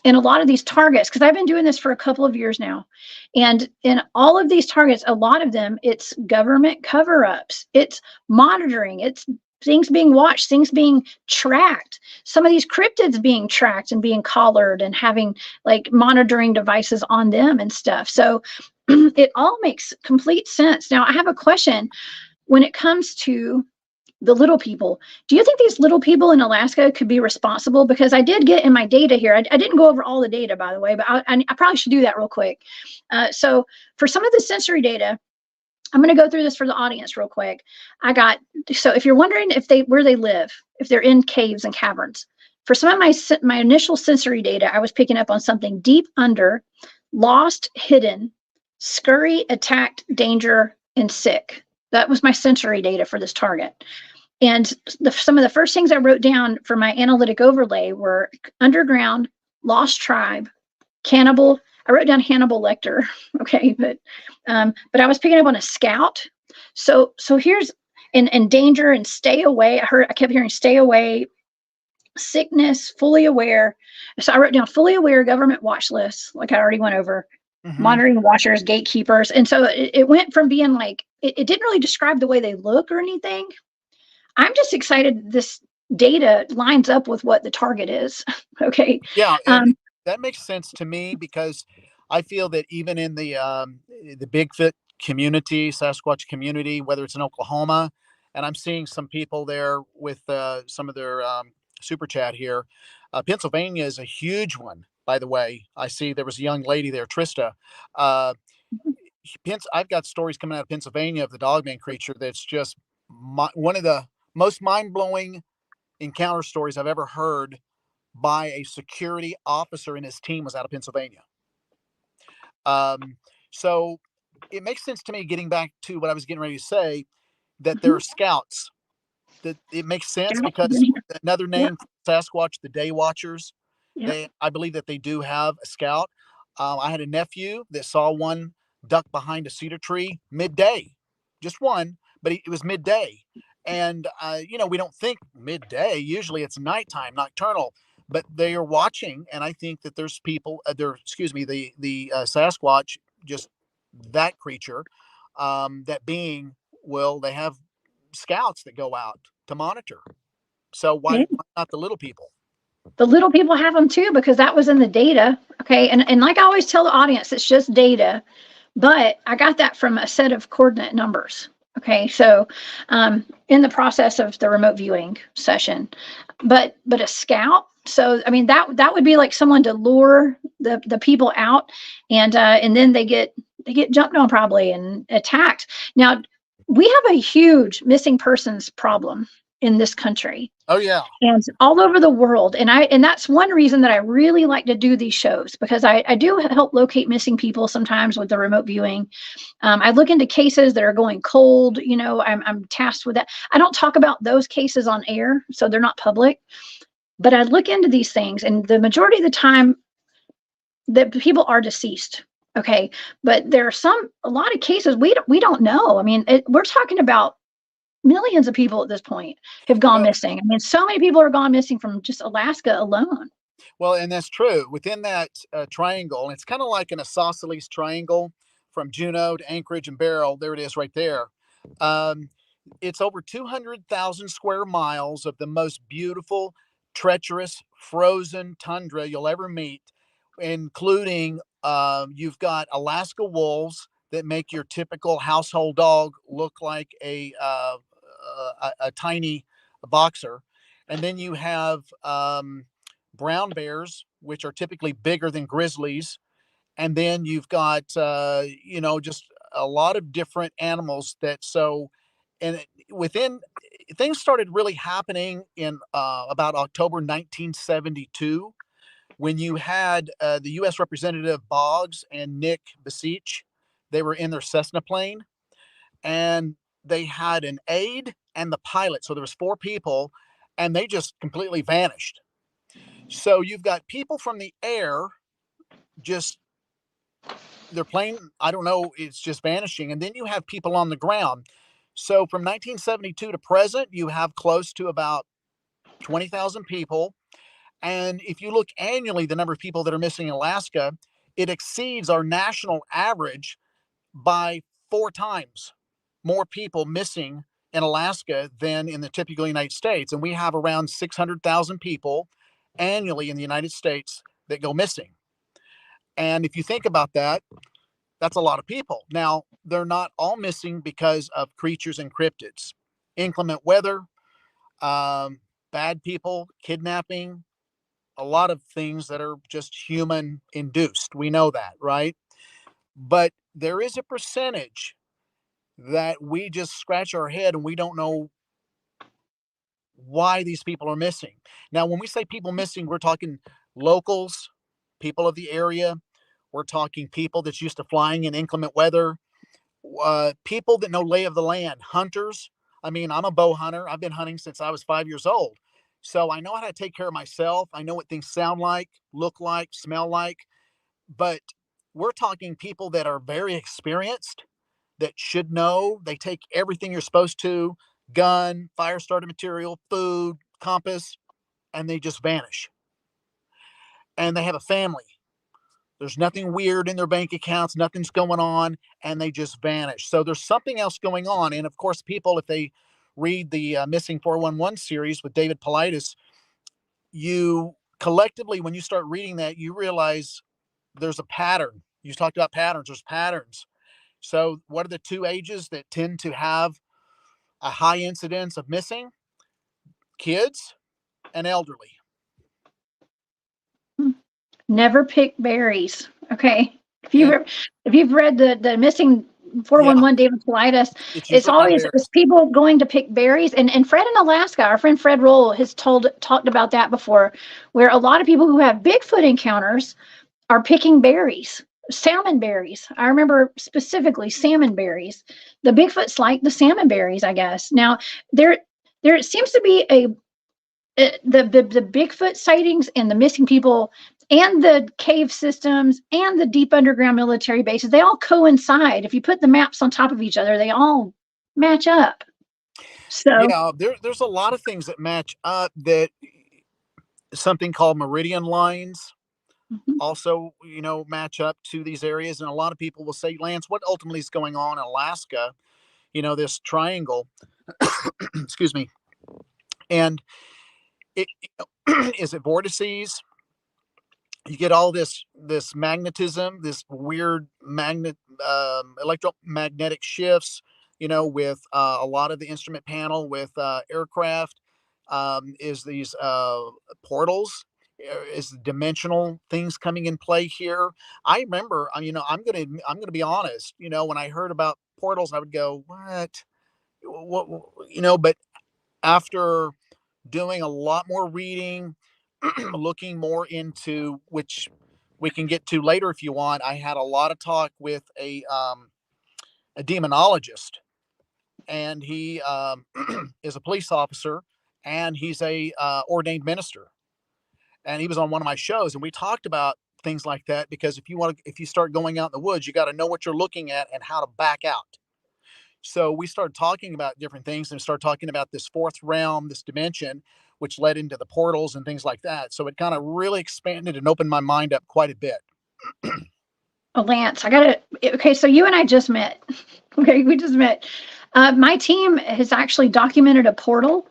in a lot of these targets because I've been doing this for a couple of years now, and in all of these targets, a lot of them, it's government cover-ups, it's monitoring, it's things being watched, things being tracked. Some of these cryptids being tracked and being collared and having like monitoring devices on them and stuff. So it all makes complete sense. Now, I have a question when it comes to the little people. Do you think these little people in Alaska could be responsible? Because I did get in my data here. I didn't go over all the data, by the way, but I probably should do that real quick. So for some of the sensory data, I'm going to go through this for the audience real quick. So if you're wondering where they live, if they're in caves and caverns, for some of my initial sensory data, I was picking up on something deep under, lost, hidden, scurry, attacked, danger, and sick. That was my sensory data for this target. And some of the first things I wrote down for my analytic overlay were underground, lost tribe, cannibal. I wrote down Hannibal Lecter. Okay, but I was picking up on a scout. So here's and danger and stay away. I kept hearing stay away, sickness, fully aware. So I wrote down fully aware government watch lists, like I already went over, monitoring watchers, gatekeepers. And so it went from being like it didn't really describe the way they look or anything. I'm just excited this data lines up with what the target is. Okay. Yeah, and that makes sense to me because I feel that even in the Bigfoot community, Sasquatch community, whether it's in Oklahoma, and I'm seeing some people there with some of their super chat here. Pennsylvania is a huge one, by the way. I see there was a young lady there, Trista. Uh, I've got stories coming out of Pennsylvania of the dogman creature that's just one of the most mind blowing encounter stories I've ever heard by a security officer and his team was out of Pennsylvania. Um, so it makes sense to me, getting back to what I was getting ready to say, that there are Mhm. scouts. That it makes sense Yep. because another Yep. name for Sasquatch, the Day Watchers. Yep. I believe that they do have a scout. I had a nephew that saw one duck behind a cedar tree midday, just one, but it was midday. And we don't think midday. Usually it's nighttime, nocturnal. But they are watching, and I think that there's people. Excuse me, the Sasquatch, just that creature, that being. Will they have scouts that go out to monitor? So why Yeah. not the little people? The little people have them too because that was in the data. Okay. And like I always tell the audience, it's just data, but I got that from a set of coordinate numbers. Okay. So in the process of the remote viewing session, but a scout. So I mean that would be like someone to lure the people out, and then they get jumped on probably and attacked. Now we have a huge missing persons problem in this country Oh yeah. and all over the world. And that's one reason that I really like to do these shows, because I do help locate missing people sometimes with the remote viewing. I look into cases that are going cold. I'm tasked with that. I don't talk about those cases on air, so they're not public, but I look into these things, and the majority of the time that people are deceased. Okay, but there are a lot of cases we don't know. I mean, we're talking about millions of people at this point have gone Well, missing. I mean, so many people are gone missing from just Alaska alone. well, and that's true. Within that triangle, and it's kind of like an isosceles triangle from Juneau to Anchorage and Barrow. There it is, right there. Um, it's over 200,000 square miles of the most beautiful, treacherous, frozen tundra you'll ever meet, including you've got Alaska wolves that make your typical household dog look like a tiny boxer. And then you have brown bears, which are typically bigger than grizzlies. And then you've got, just a lot of different animals and within things started really happening in about October 1972, when you had the U.S. Representative Boggs and Nick Beseech. They were in their Cessna plane, and they had an aide and the pilot. So there was four people, and they just completely vanished. So you've got people from the air, just their plane, I don't know, it's just vanishing. And then you have people on the ground. So from 1972 to present, you have close to about 20,000 people. And if you look annually, the number of people that are missing in Alaska, it exceeds our national average by 4 times more people missing in Alaska than in the typical United States. And we have around 600,000 people annually in the United States that go missing. And if you think about that, that's a lot of people. Now, they're not all missing because of creatures and cryptids, inclement weather, um, bad people, kidnapping, a lot of things that are just human induced. We know that, right? But there is a percentage that we just scratch our head and we don't know why these people are missing. Now, when we say people missing, we're talking locals, people of the area. We're talking people that's used to flying in inclement weather, people that know lay of the land, hunters. I mean, I'm a bow hunter. I've been hunting since I was 5 years old. So I know how to take care of myself. I know what things sound like, look like, smell like. But we're talking people that are very experienced, that should know. They take everything you're supposed to: gun, fire starter material, food, compass, and they just vanish. And they have a family. There's nothing weird in their bank accounts, nothing's going on, and they just vanish. So there's something else going on. And of course, people, if they read the Missing 411 series with David Paulides, you collectively, when you start reading that, you realize there's a pattern. You talked about patterns, there's patterns. So, what are the two ages that tend to have a high incidence of missing? Kids and elderly. Never pick berries. Okay. If And you've read the missing yeah, 411 David Paulides, it's it's usually not always berries. it's people going to pick berries. And Fred in Alaska, our friend Fred Roll has talked about that before, where a lot of people who have Bigfoot encounters are picking berries, salmon berries. I remember specifically salmon berries. The Bigfoots like the salmon berries, I guess. Now there seems to be a the Bigfoot sightings and the missing people and the cave systems and the deep underground military bases, they all coincide. If you put the maps on top of each other, they all match up. So, Yeah, there's a lot of things that match up. That something called meridian lines mhm. also, match up to these areas. And a lot of people will say, Lance, what ultimately is going on in Alaska? This triangle. Excuse me. And it is it vortices. You get all this magnetism, this weird electromagnetic shifts, with a lot of the instrument panel with aircraft. Is these portals? Is dimensional things coming in play here? I remember, I'm gonna be honest. When I heard about portals, I would go, what, But after doing a lot more reading, looking more into, which we can get to later if you want. I had a lot of talk with a demonologist, and he is a police officer, and he's a ordained minister, and he was on one of my shows, and we talked about things like that because if you start going out in the woods, you got to know what you're looking at and how to back out. So we started talking about different things and started talking about this fourth realm, this dimension, which led into the portals and things like that. So it kind of really expanded and opened my mind up quite a bit. oh, Lance, I got to. Okay, so you and I just met. Okay, we just met. My team has actually documented a portal,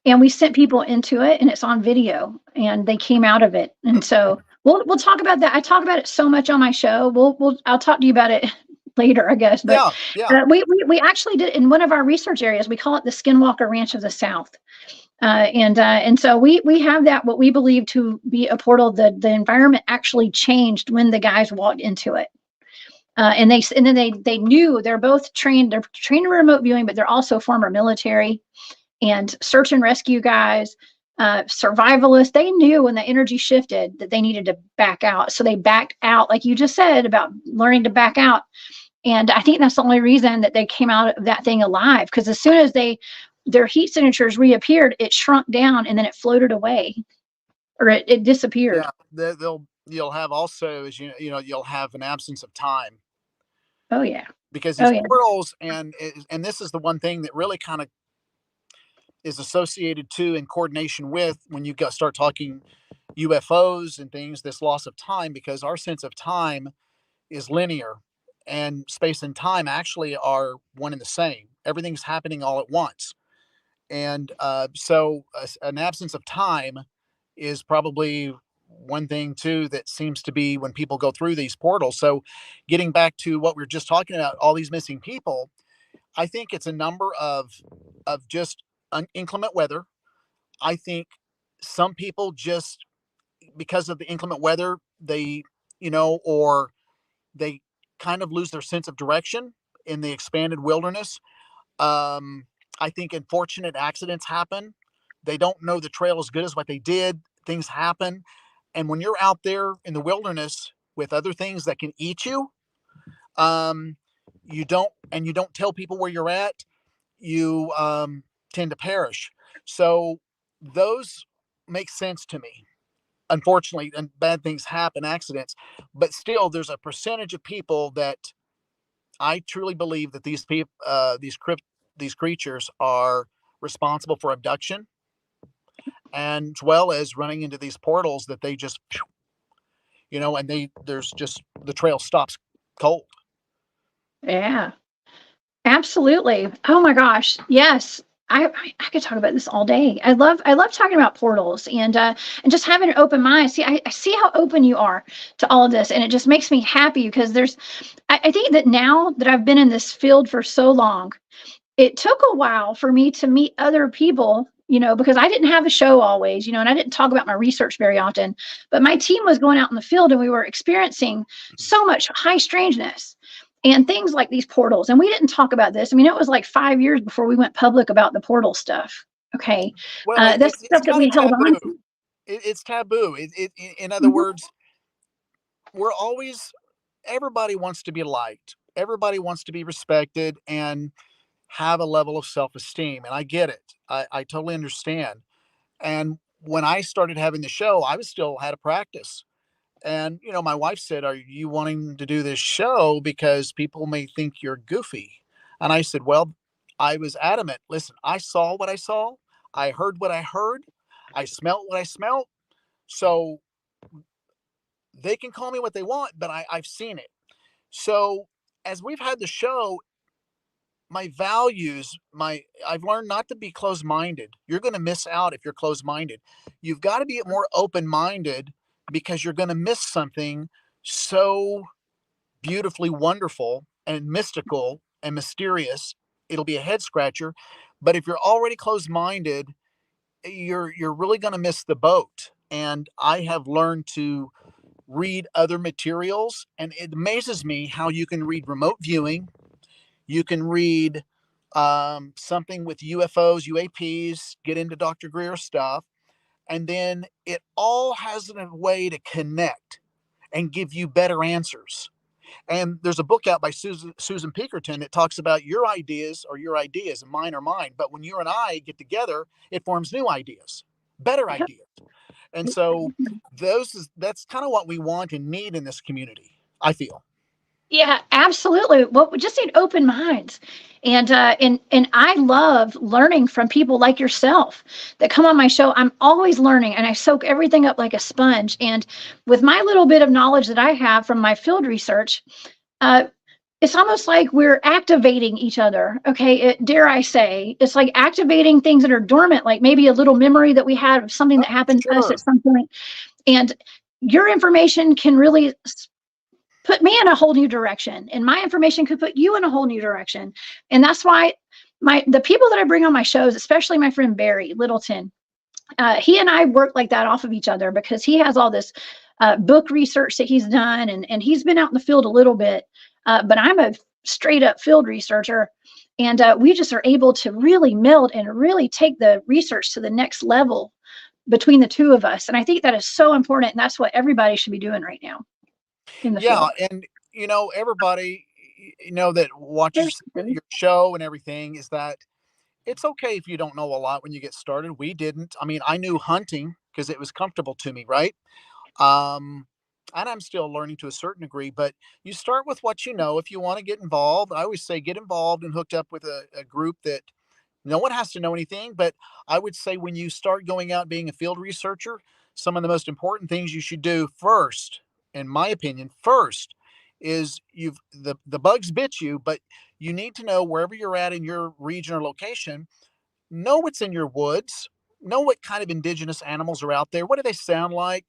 and we sent people into it, and it's on video, and they came out of it. And so we'll talk about that. I talk about it so much on my show. I'll talk to you about it later, I guess. But Yeah, yeah, we actually did in one of our research areas. We call it the Skinwalker Ranch of the South. And so we have that what we believe to be a portal. The environment actually changed when the guys walked into it. And then they knew they're both trained. They're trained in remote viewing, but they're also former military and search and rescue guys, survivalists. They knew when the energy shifted that they needed to back out. So they backed out, like you just said about learning to back out. And I think that's the only reason that they came out of that thing alive. Because as soon as their heat signatures reappeared, it shrunk down and then it floated away, or it disappeared. yeah. You'll have also, as you'll have an absence of time Oh yeah. because Oh these yeah. portals, and this is the one thing that really kind of is associated to in coordination with when you start talking UFOs and things, this loss of time, because our sense of time is linear and space and time actually are one and the same. Everything's happening all at once. And so an absence of time is probably one thing too that seems to be when people go through these portals. So getting back to what we were just talking about, all these missing people, I think it's a number of just inclement weather. I think some people just, because of the inclement weather, or they kind of lose their sense of direction in the expanded wilderness. Um, I think unfortunate accidents happen. They don't know the trail as good as what they did. Things happen. And when you're out there in the wilderness with other things that can eat you, um, you don't tell people where you're at, you tend to perish. So those make sense to me. Unfortunately, and bad things happen, accidents, but still, there's a percentage of people that I truly believe that these people, these creatures are responsible for abduction, and as well as running into these portals that they just, and there's just the trail stops cold. Yeah. Absolutely. Oh my gosh. Yes. I could talk about this all day. I love talking about portals and just having an open mind. See, I see how open you are to all of this, and it just makes me happy because I think that now that I've been in this field for so long, it took a while for me to meet other people because I didn't have a show always, and I didn't talk about my research very often, but my team was going out in the field and we were experiencing so much high strangeness and things like these portals. And we didn't talk about this. I mean, it was like 5 years before we went public about the portal stuff. Okay. Well, That's it's stuff that kind we of held on taboo. to. It's taboo. In other Mhm. words, we're always everybody wants to be liked. Everybody wants to be respected and have a level of self-esteem. And I get it. I totally understand. And when I started having the show, I was still had a practice. And my wife said, "Are you wanting to do this show because people may think you're goofy?" And I said, "Well, I was adamant. Listen, I saw what I saw. I heard what I heard. I smelt what I smelt. So they can call me what they want, but I've seen it." So as we've had the show, my values, my I've learned not to be closed-minded. You're going to miss out if you're closed-minded. You've got to be more open-minded because you're going to miss something so beautifully wonderful and mystical and mysterious. It'll be a head scratcher. But if you're already closed-minded, you're really going to miss the boat. And I have learned to read other materials, and it amazes me how you can read remote viewing, you can read something with UFOs, UAPs, get into Dr. Greer stuff, and then it all has a way to connect and give you better answers. And there's a book out by Susan Pinkerton that talks about your ideas are your ideas and mine are mine. But when you and I get together, it forms new ideas, better ideas. And so that's kind of what we want and need in this community, I feel. Yeah, absolutely. Well, we just need open minds. And I love learning from people like yourself that come on my show. I'm always learning and I soak everything up like a sponge. And with my little bit of knowledge that I have from my field research, uh, it's almost like we're activating each other. Okay, dare I say, it's like activating things that are dormant, like maybe a little memory that we had of something Oh, that happened to us at sure. some point. And your information can really put me in a whole new direction, and my information could put you in a whole new direction. And that's why the people that I bring on my shows, especially my friend Barry Littleton, he and I work like that off of each other because he has all this book research that he's done, and he's been out in the field a little bit, but I'm a straight up field researcher. And we just are able to really meld and really take the research to the next level between the two of us. And I think that is so important. And that's what everybody should be doing right now in the Yeah, field. and everybody that watches your show and everything is that it's okay if you don't know a lot when you get started. We didn't. I mean, I knew hunting because it was comfortable to me, right? Um, and I'm still learning to a certain degree, but you start with what you know. If you want to get involved, I always say get involved and hooked up with a group that no one has to know anything. But I would say when you start going out being a field researcher, some of the most important things you should do first, in my opinion, first is the bugs bit you, but you need to know wherever you're at in your region or location, know what's in your woods, know what kind of indigenous animals are out there. What do they sound like?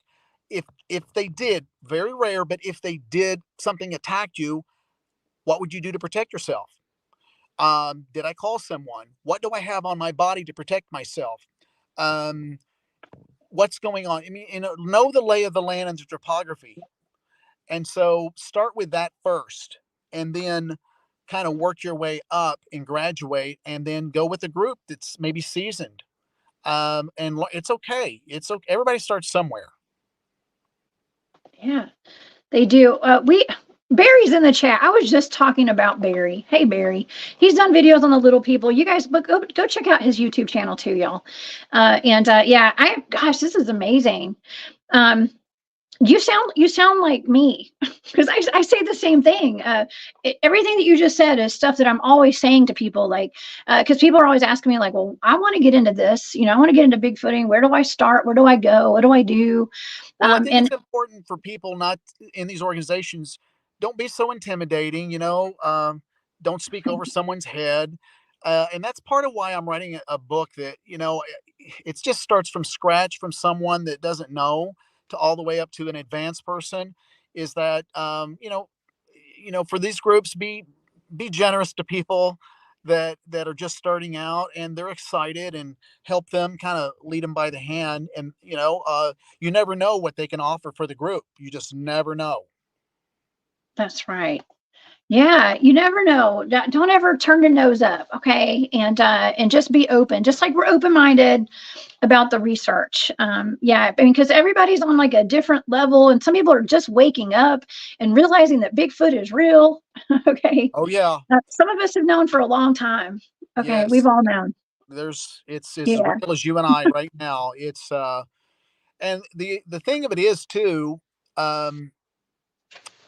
If they did, very rare, but if they did something attacked you, what would you do to protect yourself? Did I call someone? What do I have on my body to protect myself? Um, what's going on? I mean, know the lay of the land and the topography. And so start with that first, and then kind of work your way up and graduate, and then go with a group that's maybe seasoned. And it's okay. It's okay. Everybody starts somewhere. Yeah, they do. We Barry's in the chat. I was just talking about Barry. Hey Barry, he's done videos on the little people. You guys, but go check out his YouTube channel too, y'all. And yeah, gosh, this is amazing. Um, you sound like me because I say the same thing. Everything that you just said is stuff that I'm always saying to people, like because people are always asking me like, well, I want to get into this, I want to get into bigfooting. Where do I start? Where do I go? What do I do? Well, I think And it's important for people not in these organizations. Don't be so intimidating. Don't speak over someone's head. And that's part of why I'm writing a book that it just starts from scratch from someone that doesn't know to all the way up to an advanced person. Is that for these groups, be generous to people. that are just starting out, and they're excited, and help them kind of lead them by the hand. And you never know what they can offer for the group. You just never know. That's right. Yeah, you never know. Don't ever turn your nose up, okay? And just be open, just like we're open minded about the research. Yeah, I mean, because everybody's on like a different level, and some people are just waking up and realizing that Bigfoot is real. Okay, Oh yeah. some of us have known for a long time. Okay, we've Yes. all known. It's as Yeah. real as you and I right now. It's and the thing of it is too, um,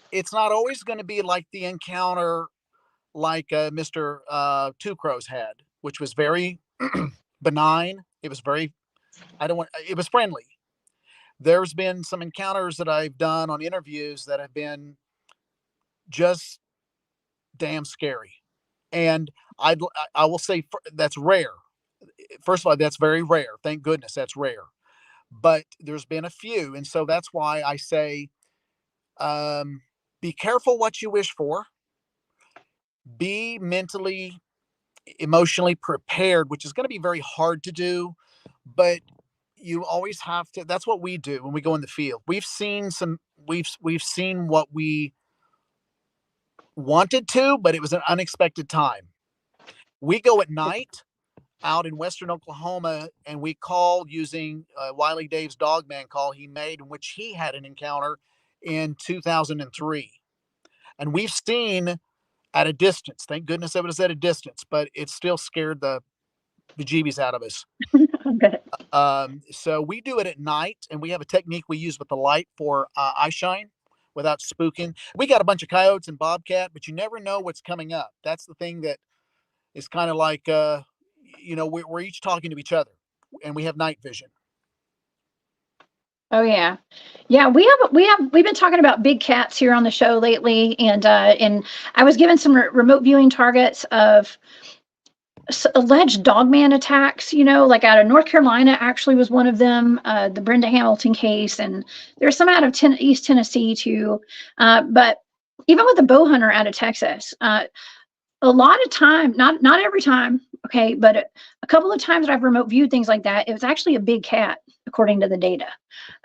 it's not always going to be like the encounter like Mr. Two Crows had, which was very benign. It was very, I don't want, it was friendly. There's been some encounters that I've done on interviews that have been just damn scary. And I will say that's rare. First of all, that's very rare. Thank goodness that's rare. But there's been a few. And so that's why I say, um, be careful what you wish for, be mentally, emotionally prepared, which is going to be very hard to do, but you always have to. That's what we do when we go in the field. We've seen what we wanted to, but it was an unexpected time. We go at night out in western Oklahoma, and we call using Wiley Dave's dogman call he made, in which he had an encounter in 2003. And we've seen at a distance. Thank goodness it was at a distance, but it still scared the bejeebies out of us. Okay. So we do it at night, and we have a technique we use with the light for eye shine without spooking. We got a bunch of coyotes and bobcat, but you never know what's coming up. That's the thing that is kind of like, we're each talking to each other, and we have night vision. Oh yeah, yeah. We've been talking about big cats here on the show lately, and I was given some remote viewing targets of alleged dogman attacks. Like out of North Carolina, actually was one of them. The Brenda Hamilton case, and there's some out of East Tennessee too. But even with the bow hunter out of Texas, a lot of time, not every time, okay, but a couple of times that I've remote viewed things like that, it was actually a big cat, according to the data.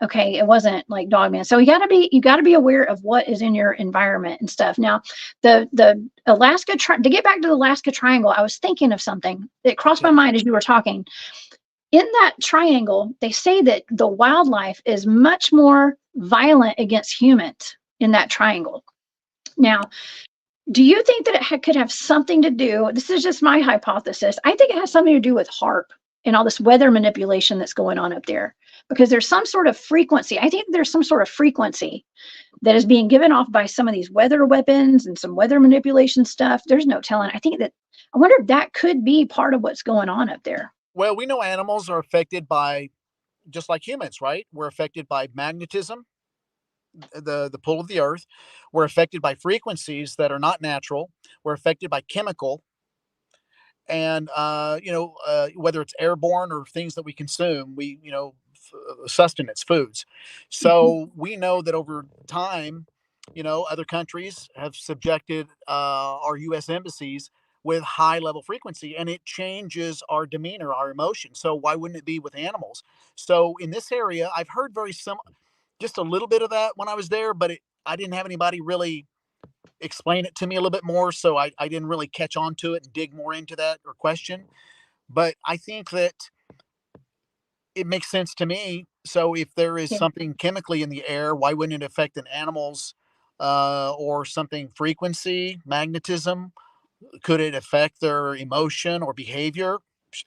Okay, it wasn't like dogman. So you gotta be aware of what is in your environment and stuff. Now, the Alaska to get back to the Alaska Triangle, I was thinking of something that crossed my Okay. mind as you were talking. In that triangle, they say that the wildlife is much more violent against humans in that triangle. Now, do you think that it could have something to do? This is just my hypothesis. I think it has something to do with HARP and all this weather manipulation that's going on up there, because there's some sort of frequency. I think there's some sort of frequency that is being given off by some of these weather weapons and some weather manipulation stuff. There's no telling. I wonder if that could be part of what's going on up there. Well, we know animals are affected by, just like humans, right? We're affected by magnetism, the pull of the earth. We're affected by frequencies that are not natural. We're affected by chemical, and whether it's airborne or things that we consume, sustenance foods. Mhm. So we know that over time, other countries have subjected our U.S. embassies with high level frequency, and it changes our demeanor, our emotion. So why wouldn't it be with animals? So in this area, I've heard just a little bit of that when I was there, but I didn't have anybody really explain it to me a little bit more. So I didn't really catch on to it and dig more into that or question. But I think that it makes sense to me. So if there is Yeah. something chemically in the air, why wouldn't it affect an animal's or something frequency, magnetism? Could it affect their emotion or behavior?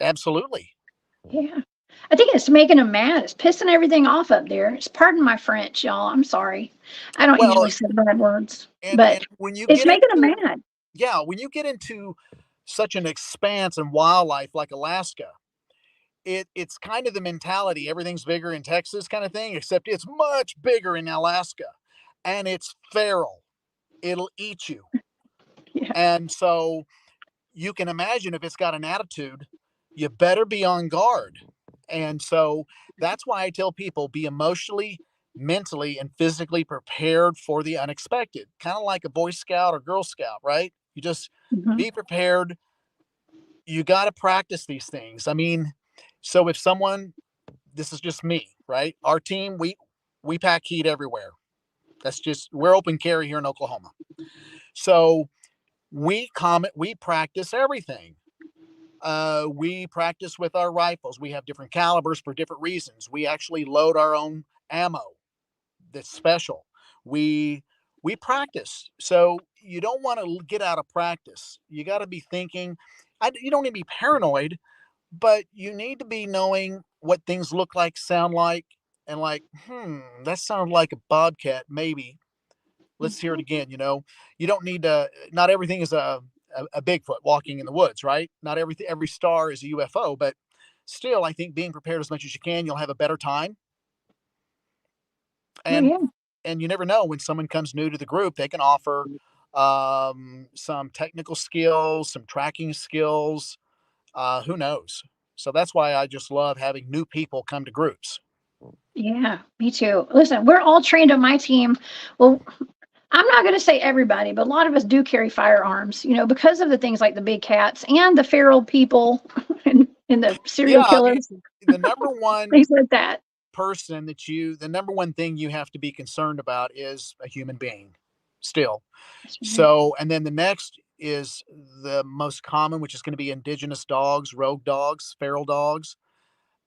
Absolutely. Yeah. I think it's making them mad. It's pissing everything off up there. It's pardon my French, y'all. I'm sorry. I don't Well, usually say bad words, and but when you it's get making them into mad. yeah, when you get into such an expanse and wildlife like Alaska, it's kind of the mentality everything's bigger in Texas kind of thing, except it's much bigger in Alaska, and it's feral. It'll eat you. Yeah. And so you can imagine if it's got an attitude, you better be on guard. And so that's why I tell people be emotionally, mentally, and physically prepared for the unexpected. Kind of like a Boy Scout or Girl Scout, right? You just Mhm. be prepared, you got to practice these things. I mean, so if someone, this is just me, right? Our team, we pack heat everywhere. That's just, we're open carry here in Oklahoma. So we practice everything. We practice with our rifles. We have different calibers for different reasons. We actually load our own ammo that's special. We we practice. So you don't want to get out of practice. You got to be thinking. You don't need to be paranoid, but you need to be knowing what things look like, sound like, and like, that sounds like a bobcat, maybe. Let's hear it again. You don't need to. Not everything is a Bigfoot walking in the woods, right? Not every star is a UFO, but still, I think being prepared as much as you can, you'll have a better time. Oh, And yeah. and you never know when someone comes new to the group, they can offer some technical skills, some tracking skills. Who knows? So that's why I just love having new people come to groups. Yeah, me too. Listen, we're all trained on my team. Well, I'm not going to say everybody, but a lot of us do carry firearms, because of the things like the big cats and the feral people and the Yeah, serial I mean, killers, the number one things like that. the number one thing you have to be concerned about is a human being still. That's right. So, and then the next is the most common, which is going to be indigenous dogs, rogue dogs, feral dogs.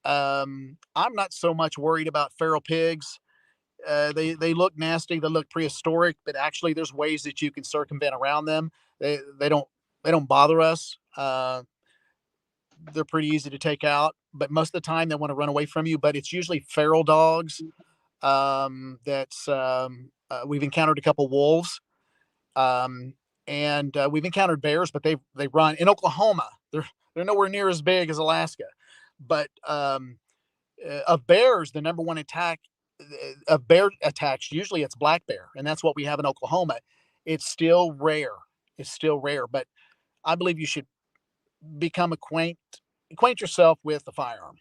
I'm not so much worried about feral pigs. They look nasty, they look prehistoric, but actually there's ways that you can circumvent around them. They don't bother us. They're pretty easy to take out, but most of the time they want to run away from you. But it's usually feral dogs. That's We've encountered a couple wolves, and we've encountered bears, but they run in Oklahoma. They're nowhere near as big as Alaska, but of bears, the number one attack of bear attacks, usually it's black bear, and that's what we have in Oklahoma. It's still rare. It's still rare, but I believe you should become acquaint yourself with the firearm.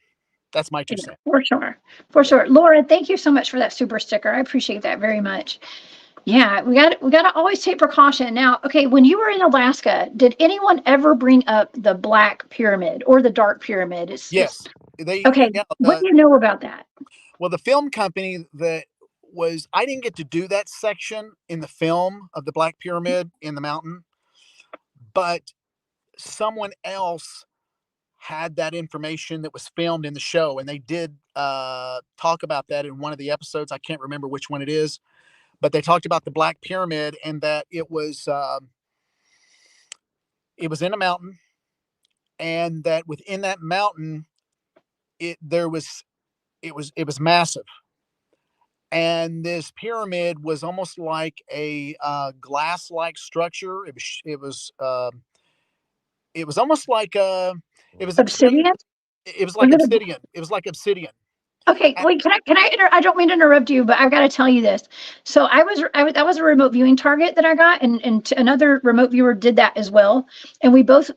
That's my two Yeah, cents. for sure. For Yeah. sure. Laura, thank you so much for that super sticker. I appreciate that very much. Yeah, we got to always take precaution. Now, okay, when you were in Alaska, did anyone ever bring up the Black Pyramid or the Dark Pyramid? It's Yes. They okay. Yeah. What do you know about that? Well, the film company that was I didn't get to do that section in the film of the Black Pyramid in the mountain, but someone else had that information that was filmed in the show, and they did talk about that in one of the episodes. I can't remember which one it is, but they talked about the Black Pyramid and that it was in a mountain, and that within that mountain, it was massive, and this pyramid was almost like a glass-like structure. It was almost like it was extreme. Obsidian? It was Was like it a obsidian. It was like obsidian. Okay, And wait, I don't mean to interrupt you, but I've got to tell you this. So that was a remote viewing target that I got, and another remote viewer did that as well. And we both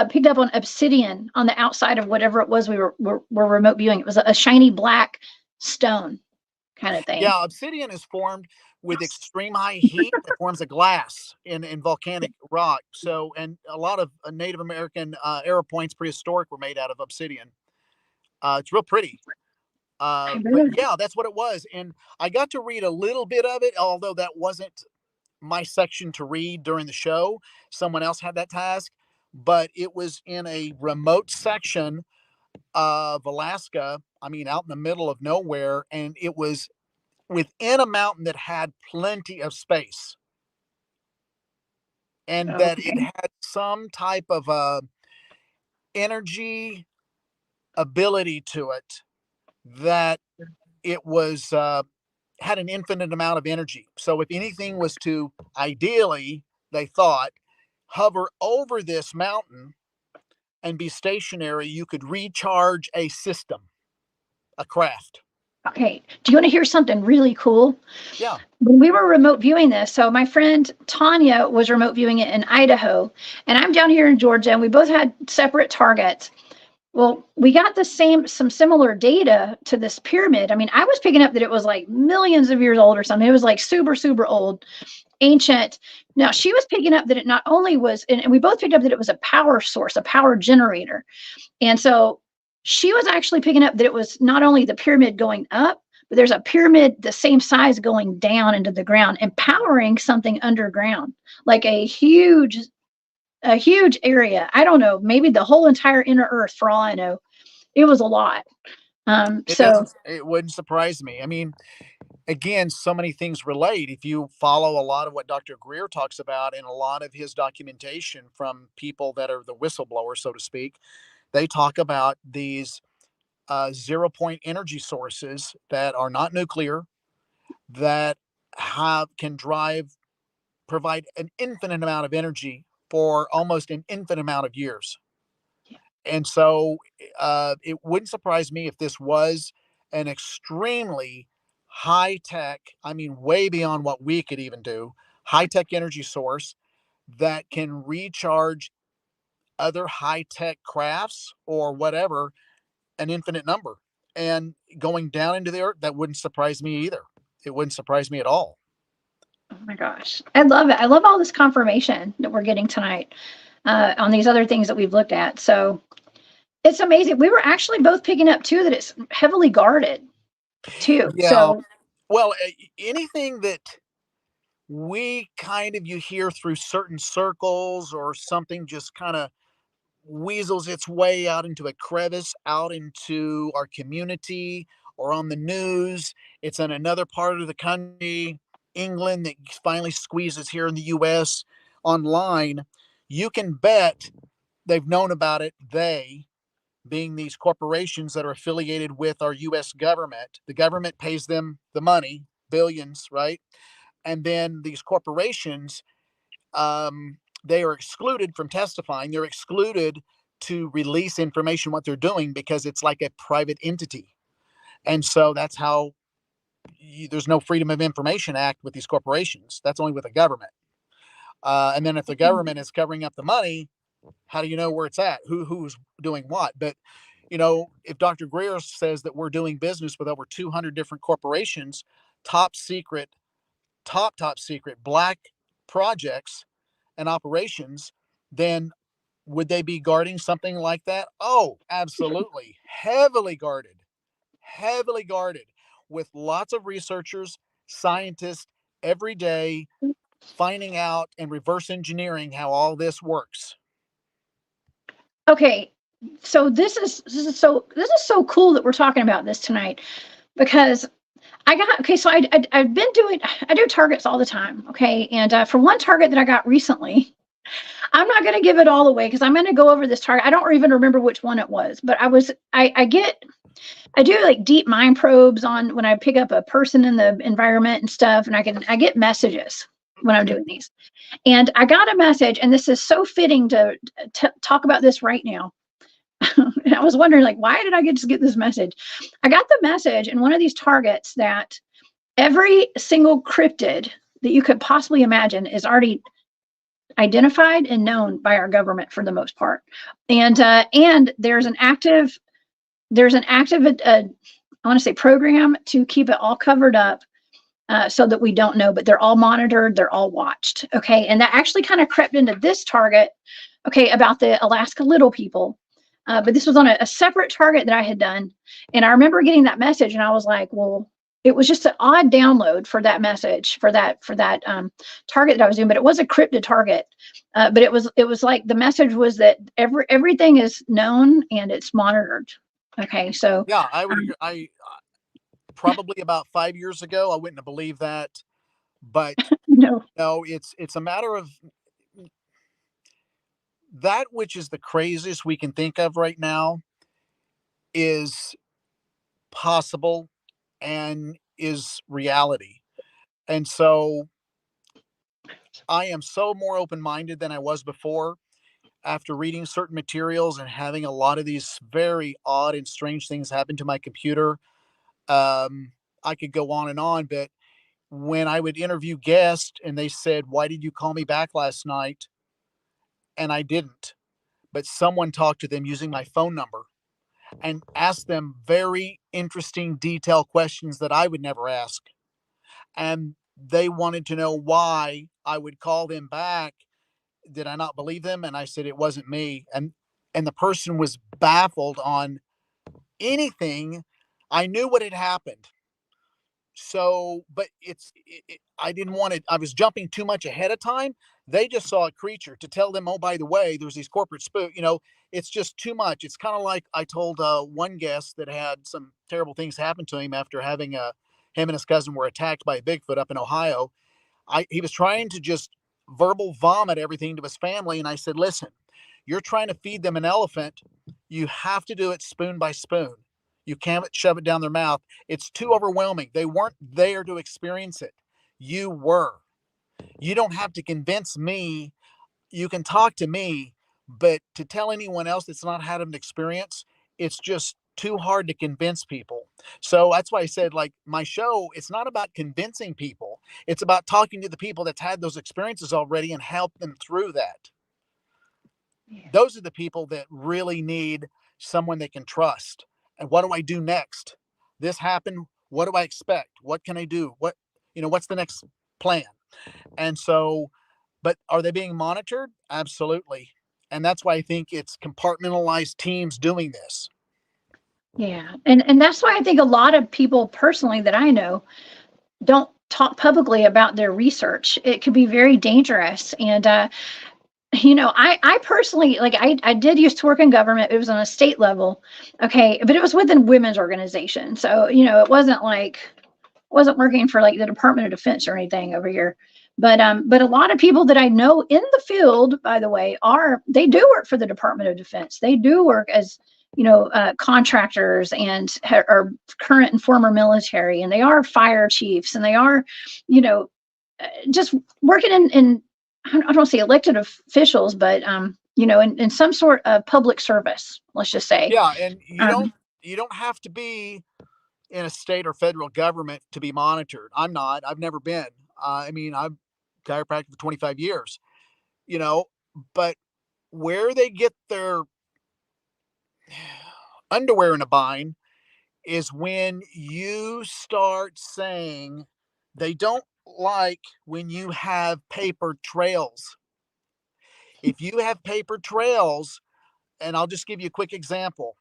picked up on obsidian on the outside of whatever it was we were remote viewing. It was a shiny black stone kind of thing. Yeah, obsidian is formed with extreme high heat that forms a glass in volcanic rock. So, and a lot of Native American arrow points, prehistoric, were made out of obsidian. It's real pretty. I But really, yeah, that's what it was. And I got to read a little bit of it, although that wasn't my section to read during the show. Someone else had that task, but it was in a remote section of Alaska. I mean, out in the middle of nowhere, and it was within a mountain that had plenty of space, and that it okay. had some type of energy ability to it that it was had an infinite amount of energy. So if anything was to ideally, they thought, hover over this mountain and be stationary, you could recharge a system, a craft. Okay. Do you want to hear something really cool? Yeah. When we were remote viewing this, so my friend Tanya was remote viewing it in Idaho, and I'm down here in Georgia, and we both had separate targets. Well, we got some similar data to this pyramid. I mean, I was picking up that it was like millions of years old or something. It was like super, super old, ancient. Now, she was picking up that it not only was, and we both picked up that it was a power source, a power generator. And so she was actually picking up that it was not only the pyramid going up, but there's a pyramid the same size going down into the ground and powering something underground, like a huge area. I don't know, maybe the whole entire inner earth for all I know. It was a lot. So It wouldn't surprise me. I mean, again, so many things relate. If you follow a lot of what Dr. Greer talks about in a lot of his documentation from people that are the whistleblowers, so to speak, they talk about these 0 point energy sources that are not nuclear, that can provide an infinite amount of energy for almost an infinite amount of years. And so it wouldn't surprise me if this was an extremely high tech, I mean, way beyond what we could even do, high tech energy source that can recharge other high tech crafts or whatever, an infinite number. And going down into the earth, that wouldn't surprise me either. It wouldn't surprise me at all. oh my gosh, I love it. I love all this confirmation that we're getting tonight on these other things that we've looked at. So it's amazing. We were actually both picking up too that it's heavily guarded too. Yeah. So Well, anything that you hear through certain circles or something just kind of weasels its way out into a crevice, out into our community or on the news. It's in another part of the country, England, that finally squeezes here in the US online. You can bet they've known about it. They, being these corporations that are affiliated with our US government, the government pays them the money, billions, right? And then these corporations, they are excluded from testifying. They're excluded to release information what they're doing because it's like a private entity. And so that's how there's no Freedom of Information Act with these corporations. That's only with the government. And then if the government is covering up the money, how do you know where it's at? Who's doing what? But if Dr. Greer says that we're doing business with over 200 different corporations, top secret, top secret black projects and operations, then would they be guarding something like that? Oh, absolutely. Heavily guarded with lots of researchers, scientists every day finding out and reverse engineering how all this works. okay, so this is so cool that we're talking about this tonight because I got okay. So I've been doing I do targets all the time. Okay, and for one target that I got recently, I'm not going to give it all away because I'm going to go over this target. I don't even remember which one it was, but I do like deep mind probes on when I pick up a person in the environment and stuff, and I get messages when I'm doing these. And I got a message, and this is so fitting to talk about this right now. And I was wondering, like, why did I just get this message? I got the message in one of these targets that every single cryptid that you could possibly imagine is already identified and known by our government for the most part. And there's an active I want to say program to keep it all covered up so that we don't know, but they're all monitored, they're all watched. Okay. And that actually kind of crept into this target, okay, about the Alaska little people. But this was on a separate target that I had done. And I remember getting that message and I was like, well, it was just an odd download for that message for that target that I was doing, but it was a cryptid target. But it was like the message was that everything is known and it's monitored. Okay, so Yeah, I probably about 5 years ago, I wouldn't have believed that, but no, no, it's a matter of that which is the craziest we can think of right now is possible and is reality. And so I am so more open minded than I was before after reading certain materials and having a lot of these very odd and strange things happen to my computer. I could go on, but when I would interview guests and they said, "Why did you call me back last night?" And I didn't, but someone talked to them using my phone number and asked them very interesting, detailed questions that I would never ask. And they wanted to know why I would call them back. Did I not believe them? And I said it wasn't me. And the person was baffled on anything. I knew what had happened. So, but I didn't want it. I was jumping too much ahead of time. They just saw a creature to tell them, oh, by the way, there's these corporate spook. It's just too much. It's kind of like I told one guest that had some terrible things happen to him after having him and his cousin were attacked by a Bigfoot up in Ohio. He was trying to just verbal vomit everything to his family, and I said, listen, you're trying to feed them an elephant. You have to do it spoon by spoon. You can't shove it down their mouth. It's too overwhelming. They weren't there to experience it. You were. You don't have to convince me. You can talk to me, but to tell anyone else that's not had an experience, it's just too hard to convince people. So that's why I said, like, my show, it's not about convincing people. It's about talking to the people that's had those experiences already and help them through that. Yeah. Those are the people that really need someone they can trust. And what do I do next? This happened. What do I expect? What can I do? What's the next plan? And so, but are they being monitored? Absolutely. And that's why I think it's compartmentalized teams doing this. Yeah. And that's why I think a lot of people personally that I know don't talk publicly about their research. It could be very dangerous. And I personally, like, I did used to work in government. It was on a state level. Okay. But it was within women's organization. So, it wasn't like, wasn't working for like the Department of Defense or anything over here. But a lot of people that I know in the field, by the way, they do work for the Department of Defense. They do work as contractors and are current and former military, and they are fire chiefs, and they are, just working in I don't say elected officials, but in some sort of public service. Let's just say. Yeah, and you don't Um, you don't have to be in a state or federal government to be monitored. I'm not. I've never been. I mean, I've chiropractic for 25 years. You know, but where they get their underwear in a bind is when you start saying they don't like when you have paper trails. If you have paper trails, and I'll just give you a quick example,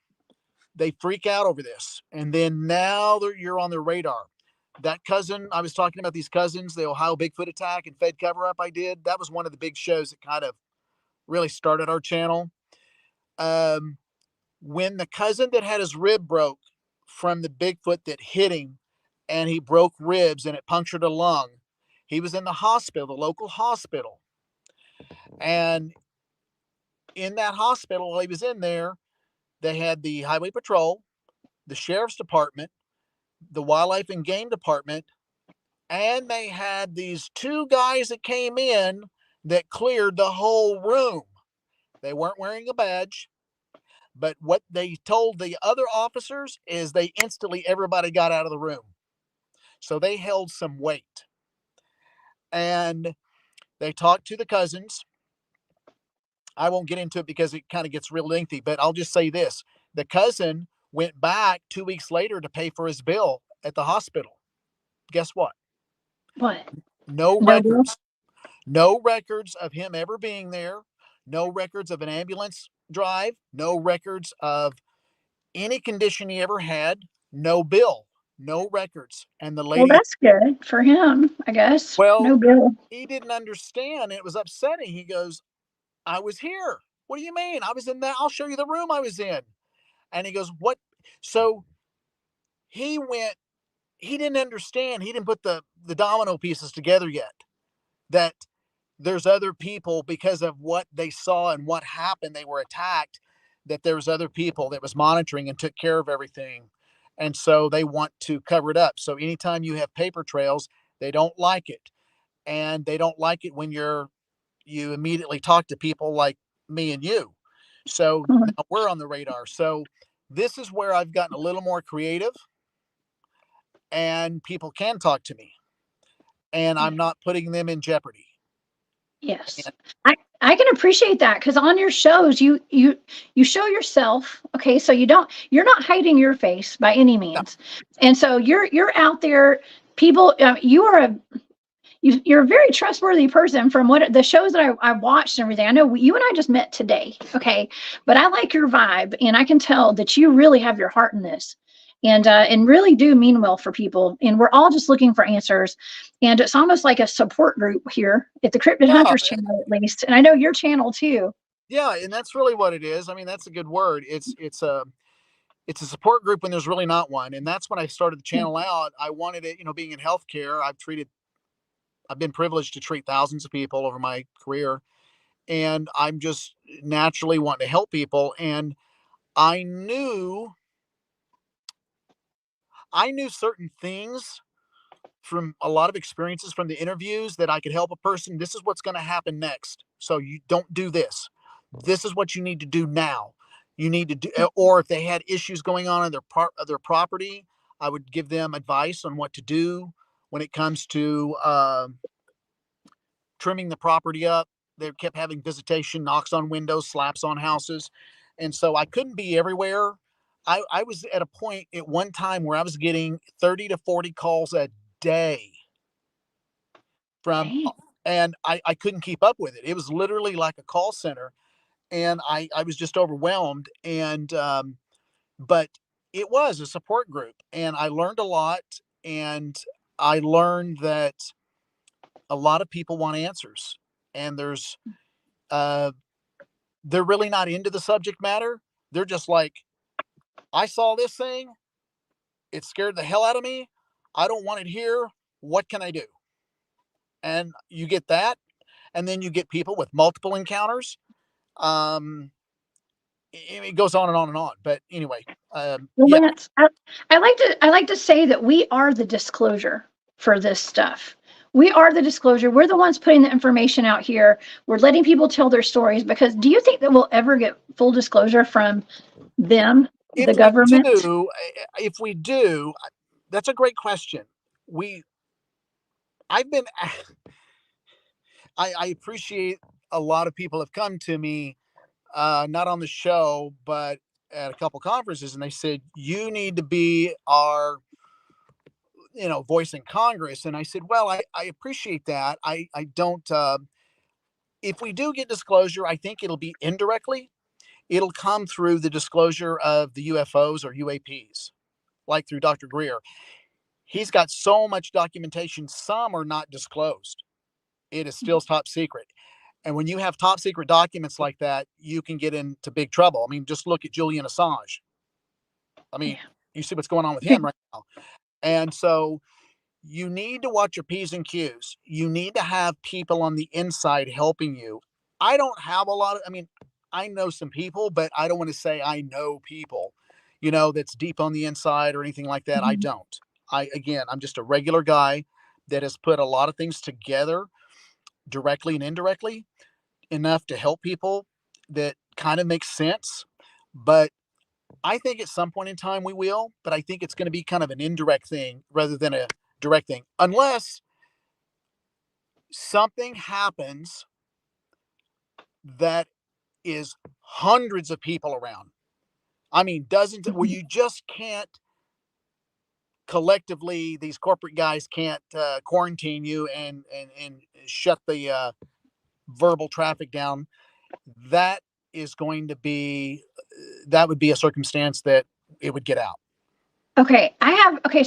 they freak out over this. And then now you're on their radar. That cousin, I was talking about these cousins, the Ohio Bigfoot attack and Fed cover up I did. That was one of the big shows that kind of really started our channel. Um, when the cousin that had his rib broke from the Bigfoot that hit him and he broke ribs and it punctured a lung, he was in the hospital, the local hospital. And in that hospital, while he was in there, they had the highway patrol, the sheriff's department, the wildlife and game department, and they had these two guys that came in that cleared the whole room. They weren't wearing a badge, but what they told the other officers is they instantly, everybody got out of the room. So they held some weight. And they talked to the cousins. I won't get into it because it kind of gets real lengthy, but I'll just say this. The cousin went back 2 weeks later to pay for his bill at the hospital. Guess what? what? No No bill? records. No records of him ever being there. No records of an ambulance drive. No records of any condition he ever had. No bill. No records. And the Well, lady, that's good for him, I guess. well, No bill. he didn't understand. It was upsetting. He goes, I was here. What do you mean? I was in that. I'll show you the room I was in. And he goes, what? So he went, he didn't understand. He didn't put the domino pieces together yet. That there's other people because of what they saw and what happened. They were attacked, that there was other people that was monitoring and took care of everything. And so they want to cover it up. So anytime you have paper trails, they don't like it. And they don't like it when you immediately talk to people like me and you. So Mhm. now we're on the radar. So this is where I've gotten a little more creative and people can talk to me and I'm Yeah. not putting them in jeopardy. Yes. And I can appreciate that because on your shows you show yourself. Okay, so you're not hiding your face by any no, means, and so you're out there. People, you are you're a very trustworthy person from what the shows that I watched and everything. I know you and I just met today, okay, but I like your vibe, and I can tell that you really have your heart in this, and really do mean well for people. And we're all just looking for answers, and it's almost like a support group here at the Cryptid Yeah, Hunters channel, at least. And I know your channel too. yeah, and that's really what it is. I mean, that's a good word. It's a support group when there's really not one, and that's when I started the channel out. I wanted it, being in healthcare. I've been privileged to treat thousands of people over my career, and I'm just naturally wanting to help people. And I knew I knew certain things from a lot of experiences from the interviews that I could help a person. This is what's going to happen next. So you don't do this. This is what you need to do now. You need to do, or if they had issues going on in their property, I would give them advice on what to do when it comes to trimming the property up. They kept having visitation, knocks on windows, slaps on houses. And so I couldn't be everywhere. I was at a point at one time where I was getting 30 to 40 calls a day from, Dang. and I couldn't keep up with it. It was literally like a call center, and I was just overwhelmed. And, but it was a support group, and I learned a lot. And I learned that a lot of people want answers, and uh, they're really not into the subject matter. They're just like, I saw this thing. It scared the hell out of me. I don't want it here. What can I do? And you get that. And then you get people with multiple encounters. Um, it goes on and on and on. But anyway, Well, yeah, Lance, I like to say that we are the disclosure for this stuff. We are the disclosure. We're the ones putting the information out here. We're letting people tell their stories, because do you think that we'll ever get full disclosure from them, if the we government? do, if we do, that's a great question. We, I've been, I appreciate a lot of people have come to me, not on the show, but at a couple conferences, and they said, you need to be our, voice in Congress. And I said, well, I appreciate that. I don't, if we do get disclosure, I think it'll be indirectly. It'll come through the disclosure of the UFOs or UAPs, like through Dr. Greer. He's got so much documentation. Some are not disclosed. It is still top secret. And when you have top secret documents like that, you can get into big trouble. I mean, just look at Julian Assange. I mean, Yeah. you see what's going on with him right now. And so you need to watch your P's and Q's. You need to have people on the inside helping you. I don't have a lot of, I mean, I know some people, but I don't want to say I know people, that's deep on the inside or anything like that. I Mhm. don't. Again, I'm just a regular guy that has put a lot of things together directly and indirectly enough to help people that kind of makes sense. But I think at some point in time we will, but I think it's going to be kind of an indirect thing rather than a direct thing, unless something happens that is hundreds of people around. I mean, dozens, where Mhm. you just can't collectively, these corporate guys can't quarantine you and shut the verbal traffic down. That is going to be, that would be a circumstance that it would get out. So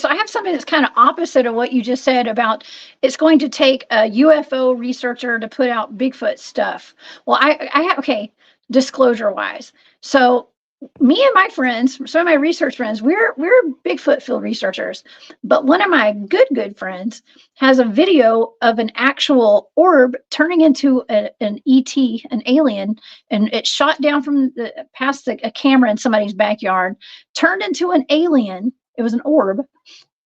I have something that's kind of opposite of what you just said about it's going to take a UFO researcher to put out Bigfoot stuff. Well, I have, okay, disclosure wise. So me and my friends, some of my research friends, we're Bigfoot field researchers. But one of my good friends has a video of an actual orb turning into an ET, an alien, and it shot down from past a camera in somebody's backyard, turned into an alien. It was an orb,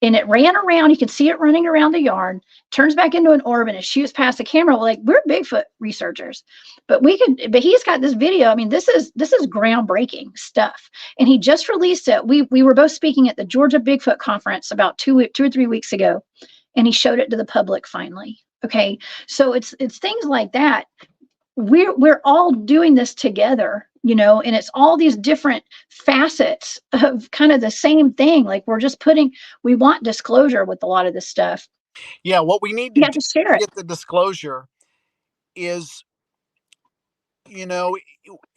and it ran around. You could see it running around the yard, turns back into an orb, and it shoots past the camera. Like, we're Bigfoot researchers, but he's got this video. I mean, this is groundbreaking stuff. And he just released it. We were both speaking at the Georgia Bigfoot conference about 2 or 3 weeks ago, and he showed it to the public finally. Okay. So it's things like that. We're all doing this together, and it's all these different facets of kind of the same thing. Like, we want disclosure with a lot of this stuff. Yeah, what we need to You have do to share to it. get the disclosure is, you know,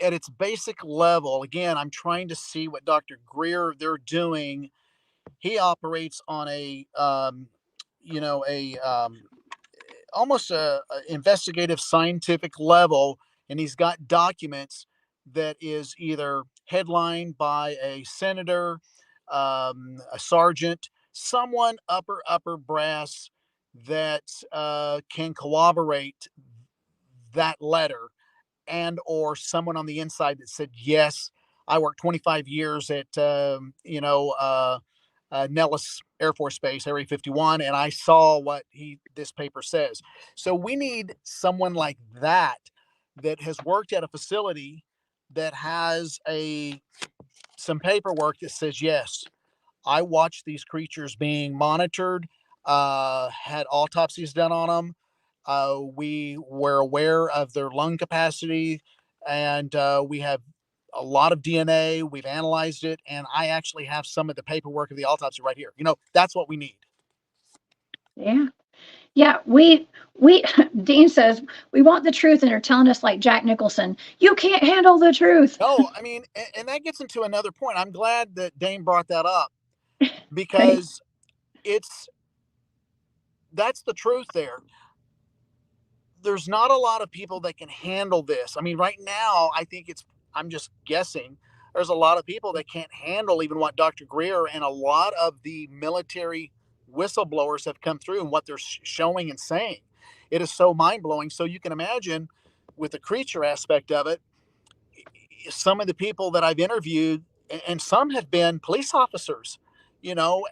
at its basic level, again, I'm trying to see what Dr. Greer they're doing. He operates on a, you know, a almost a investigative scientific level, and he's got documents that is either headlined by a senator, a sergeant, someone upper brass that can corroborate that letter, and or someone on the inside that said, yes, I worked 25 years at Nellis Air Force Base, Area 51, and I saw what this paper says. So we need someone like that that has worked at a facility that has a some paperwork that says, yes, I watched these creatures being monitored, had autopsies done on them. We were aware of their lung capacity, and we have a lot of DNA. We've analyzed it, and I actually have some of the paperwork of the autopsy right here. That's what we need. Yeah. Yeah, we Dean says we want the truth, and they're telling us like Jack Nicholson, you can't handle the truth. No, I mean, and that gets into another point. I'm glad that Dane brought that up Right. because it's that's the truth there. There's not a lot of people that can handle this. I mean, right now, I'm just guessing, there's a lot of people that can't handle even what Dr. Greer and a lot of the military whistleblowers have come through and what they're showing and saying. It is so mind blowing. So you can imagine with the creature aspect of it, some of the people that I've interviewed, and some have been police officers,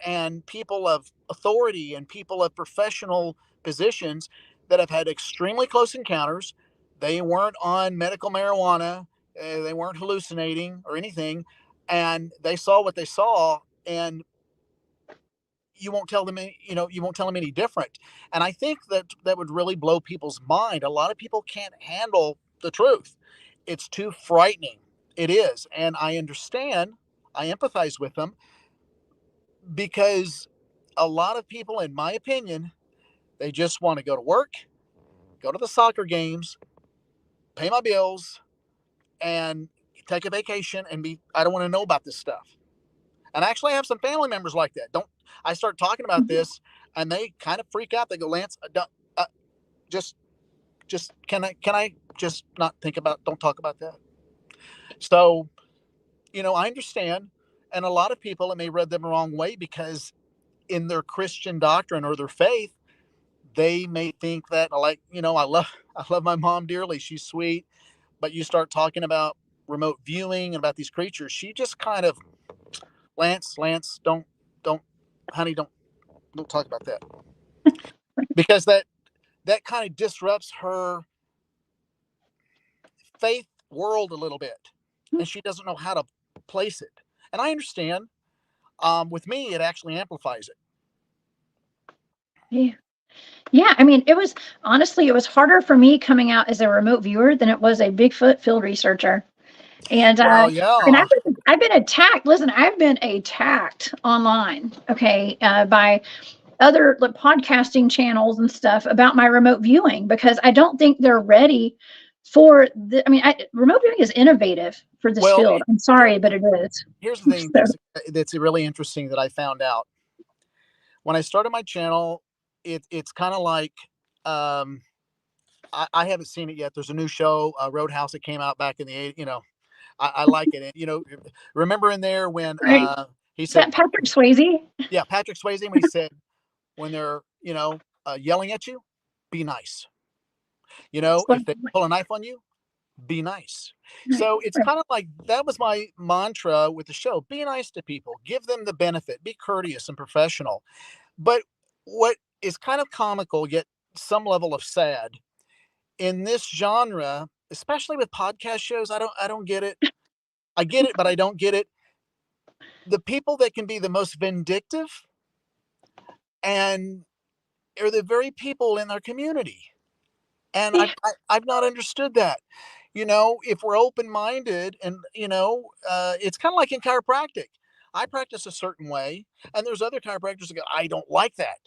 and people of authority and people of professional positions that have had extremely close encounters. They weren't on medical marijuana, they weren't hallucinating or anything, and they saw what they saw, and you won't tell them any different. And I think that would really blow people's mind. A lot of people can't handle the truth. It's too frightening. It is. And I understand, I empathize with them, because a lot of people, in my opinion, they just want to go to work, go to the soccer games, pay my bills, and take a vacation and I don't want to know about this stuff. And I actually have some family members like that. Don't I start talking about this, and they kind of freak out. They go, Lance, just can I just not think about, don't talk about that. So, I understand. And a lot of people, it may read them the wrong way, because in their Christian doctrine or their faith, they may think that, like, I love my mom dearly. She's sweet. But you start talking about remote viewing and about these creatures, she just kind of, Lance, don't, honey, don't talk about that, because that kind of disrupts her faith world a little bit, and she doesn't know how to place it. And I understand. With me, it actually amplifies it. Yeah. Yeah, I mean, it was harder for me coming out as a remote viewer than it was a Bigfoot field researcher. And Well, and yeah. I've been attacked. Listen, I've been attacked online, okay, by other like, podcasting channels and stuff about my remote viewing, because I don't think they're ready for the. I mean, remote viewing is innovative for this Well, field. I'm here, sorry, but it is. here's the thing, So, Jessica, that's really interesting that I found out when I started my channel. It's kind of like, um, I haven't seen it yet. There's a new show, Roadhouse, that came out back in the 80s. I like it. And, remember in there when right. he Is said, that Patrick Swayze? yeah, Patrick Swayze, when he said, when they're, yelling at you, be nice. If they pull a knife on you, be nice. Right, So it's right. kind of like that was my mantra with the show: be nice to people, give them the benefit, be courteous and professional. But what is kind of comical, yet some level of sad, in this genre, especially with podcast shows, I don't get it. I get it, but I don't get it. The people that can be the most vindictive and are the very people in our community. And Yeah, I've not understood that. If we're open minded, and it's kind of like in chiropractic. I practice a certain way, and there's other chiropractors that go, I don't like that.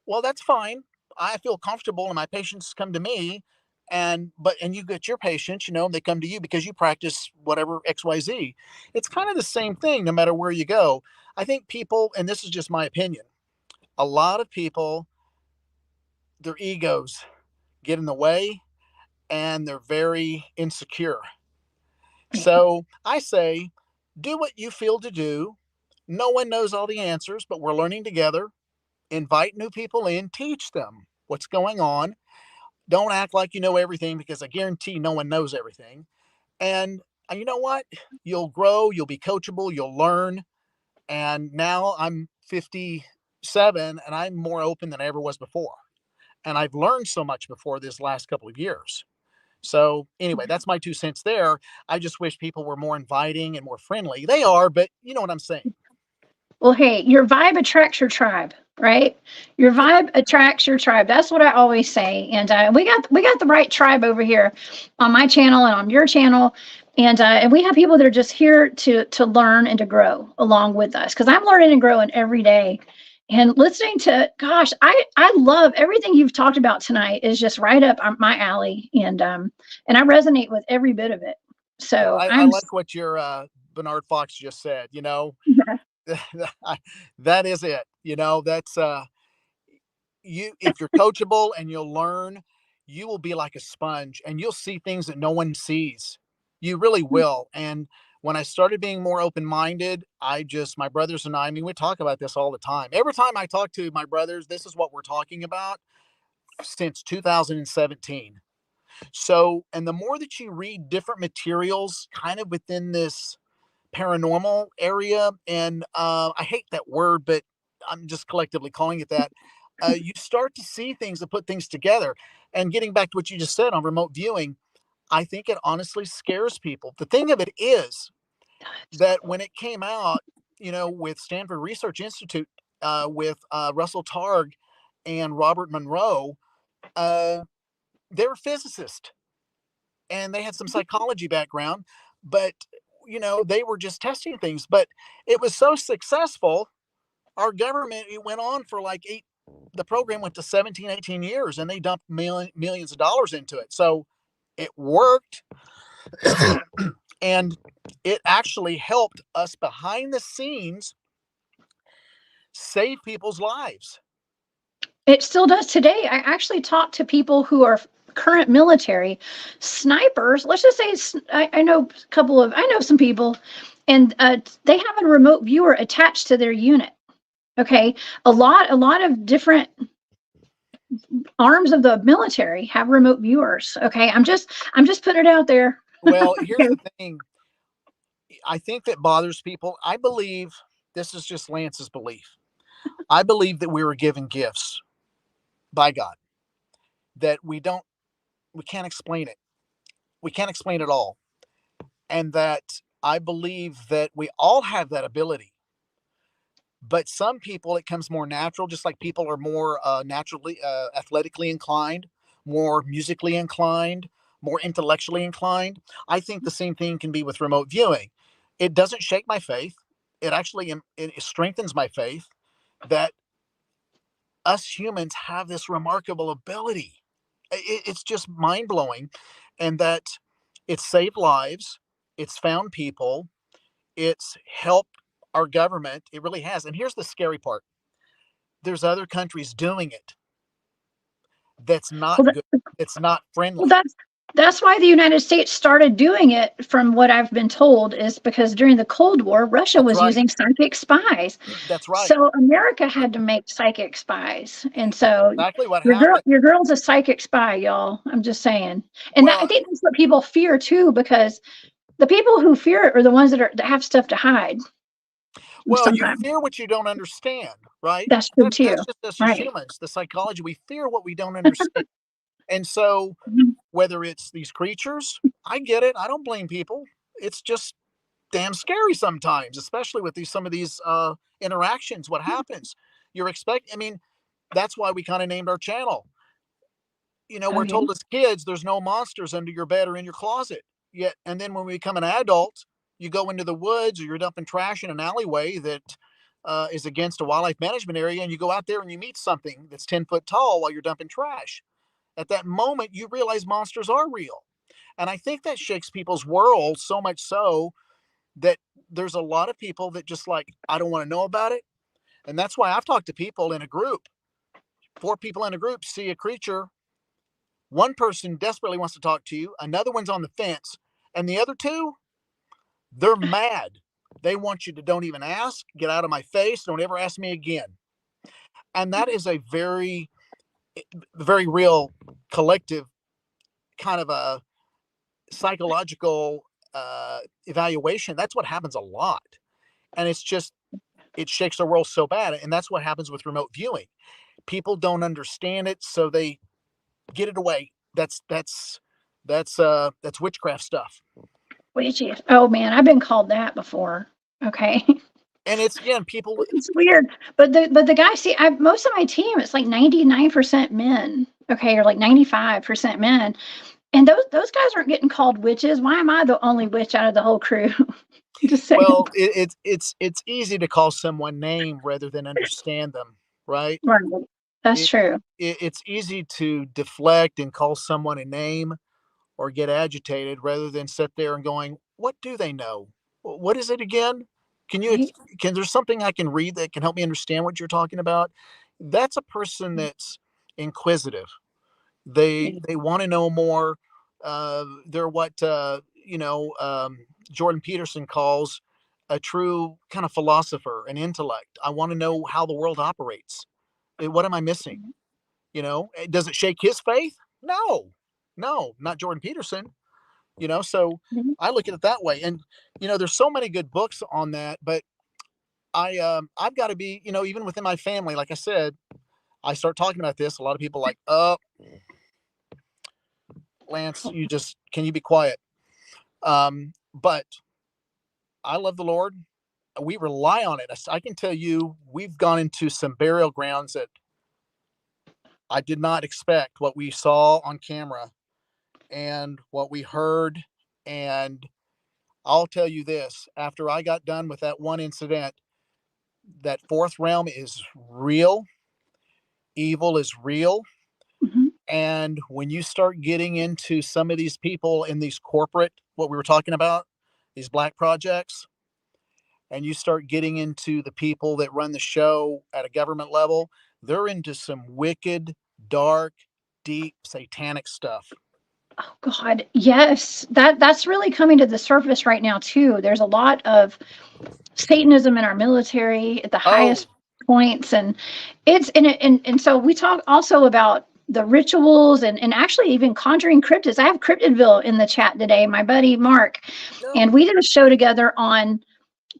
Well, that's fine. I feel comfortable and my patients come to me, and you get your patients, they come to you because you practice whatever XYZ. It's kind of the same thing no matter where you go. I think people, and this is just my opinion, a lot of people, their egos get in the way and they're very insecure. So I say, do what you feel to do. No one knows all the answers, but we're learning together. Invite new people in, teach them what's going on. Don't act like you know everything, because I guarantee no one knows everything. And you know what? You'll grow, you'll be coachable, you'll learn. And now I'm 57 and I'm more open than I ever was before. And I've learned so much before this last couple of years. So anyway, that's my 2 cents there. I just wish people were more inviting and more friendly. They are, but you know what I'm saying. Well, hey, your vibe attracts your tribe, right? Your Yeah. vibe attracts your tribe. That's what I always say. And we got the right tribe over here on my channel and on your channel. And we have people that are just here to learn and to grow along with us. Because I'm learning and growing every day. And listening to, gosh, I love everything you've talked about tonight. Is just right up my alley, and I resonate with every bit of it. Well, So I I'm like what your Bernard Fox just said. That is it. That's you. If you're coachable and you'll learn, you will be like a sponge and you'll see things that no one sees. You really will. And when I started being more open-minded, my brothers and I mean, we talk about this all the time. Every time I talk to my brothers, this is what we're talking about since 2017. So, and the more that you read different materials kind of within this paranormal area, and I hate that word, but I'm just collectively calling it that. You start to see things that put things together. And getting back to what you just said on remote viewing, I think it honestly scares people. The thing of it is that when it came out, with Stanford Research Institute, with Russell Targ and Robert Monroe, uh, they were physicists and they had some psychology background, but they were just testing things. But it was so successful, our government, it went on for like the program went to 17, 18 years and they dumped millions of dollars into it. So it worked. And it actually helped us behind the scenes save people's lives. It still does today. I actually talk to people who are current military snipers. Let's just say I know I know some people, and they have a remote viewer attached to their unit. Okay, a lot of different arms of the military have remote viewers. Okay, I'm just putting it out there. Well, here's the thing. I think that bothers people. I believe, this is just Lance's belief. I believe that we were given gifts by God that we can't explain it. We can't explain it all. And that I believe that we all have that ability. But some people, it comes more natural, just like people are more naturally, athletically inclined, more musically inclined, more intellectually inclined. I think the same thing can be with remote viewing. It doesn't shake my faith. It actually it strengthens my faith that us humans have this remarkable ability. It's just mind blowing, and that it's saved lives, it's found people, it's helped our government. It really has. And here's the scary part: there's other countries doing it. That's not Well, good. It's not Well, friendly. that's why the United States started doing it, from what I've been told, is because during the Cold War, Russia That's was right. using psychic spies. That's right. So America had to make psychic spies. And That's so exactly what happened. your girl's a psychic spy, y'all. I'm just saying. And that, I Well, think that's what people fear too, because the people who fear it are the ones that have stuff to hide you sometimes. fear what you don't understand, right? That's true That's too. just us as Right. humans. The psychology, we fear what we don't understand. And so Mhm. whether it's these creatures, I get it. I don't blame people. It's just damn scary sometimes, especially with some of these interactions. What happens? I mean, that's why we kind of named our channel. We're Okay. told as kids there's no monsters under your bed or in your closet. Yet, and then when we become an adult, you go into the woods or you're dumping trash in an alleyway that is against a wildlife management area, and you go out there and you meet something that's 10 foot tall while you're dumping trash. At that moment, you realize monsters are real. And I think that shakes people's world so much so that there's a lot of people that just like, I don't want to know about it. And that's why I've talked to people in a group. 4 people in a group see a creature. One person desperately wants to talk to you, another one's on the fence, and the other two, they're mad. They want you to don't even ask, get out of my face, don't ever ask me again. And that is a very, very real collective kind of a psychological evaluation. That's what happens a lot. And it's just, it shakes the world so bad. And that's what happens with remote viewing. People don't understand it, so they get it away. That's witchcraft stuff. Witchy. Oh man, I've been called that before. Okay. And it's again, people. It's weird. But the guy, see, most of my team, it's like 99% men. Okay, or like 95% men. And those guys aren't getting called witches. Why am I the only witch out of the whole crew? Just saying. Well, it's easy to call someone name rather than understand them, right? Right. That's It, true. it's easy to deflect and call someone a name or get agitated rather than sit there and going, what do they know? What is it again? Can you Right. can there's something I can read that can help me understand what you're talking about? That's a person that's inquisitive. They want to know more. They're what Jordan Peterson calls a true kind of philosopher, an intellect. I want to know how the world operates. What am I missing? Does it shake his faith? No, no, not Jordan Peterson. So Mhm. I look at it that way. And there's so many good books on that, but I've got to be, even within my family, like I said, I start talking about this. A lot of people are like, Lance, can you be quiet? But I love the Lord. We rely on it. I can tell you, we've gone into some burial grounds that I did not expect, what we saw on camera and what we heard. And I'll tell you this, after I got done with that one incident, that fourth realm is real. Evil is real. Mhm. And when you start getting into some of these people in these corporate, what we were talking about, these black projects, and you start getting into the people that run the show at a government level, they're into some wicked, dark, deep, satanic stuff. Oh God, yes. That's really coming to the surface right now too. There's a lot of Satanism in our military at the Oh, highest points, and and so we talk also about the rituals and actually even conjuring cryptids. I have Cryptidville in the chat today, my buddy Mark, no. and we did a show together on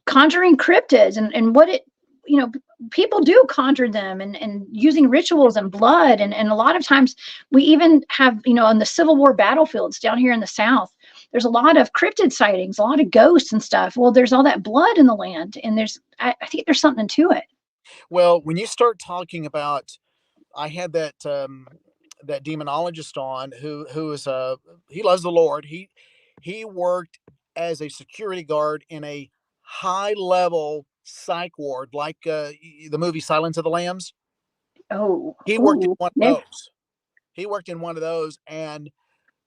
conjuring cryptids and what it, you know, people do conjure them and using rituals and blood and a lot of times we even have, on the Civil War battlefields down here in the South, there's a lot of cryptid sightings, a lot of ghosts and stuff. Well, there's all that blood in the land, and I think there's something to it. Well, when you start talking about, I had that demonologist on who is he loves the Lord. He worked as a security guard in a high level psych ward, like the movie Silence of the Lambs. Oh, He worked in ooh, one of yeah. those. He worked in one of those, and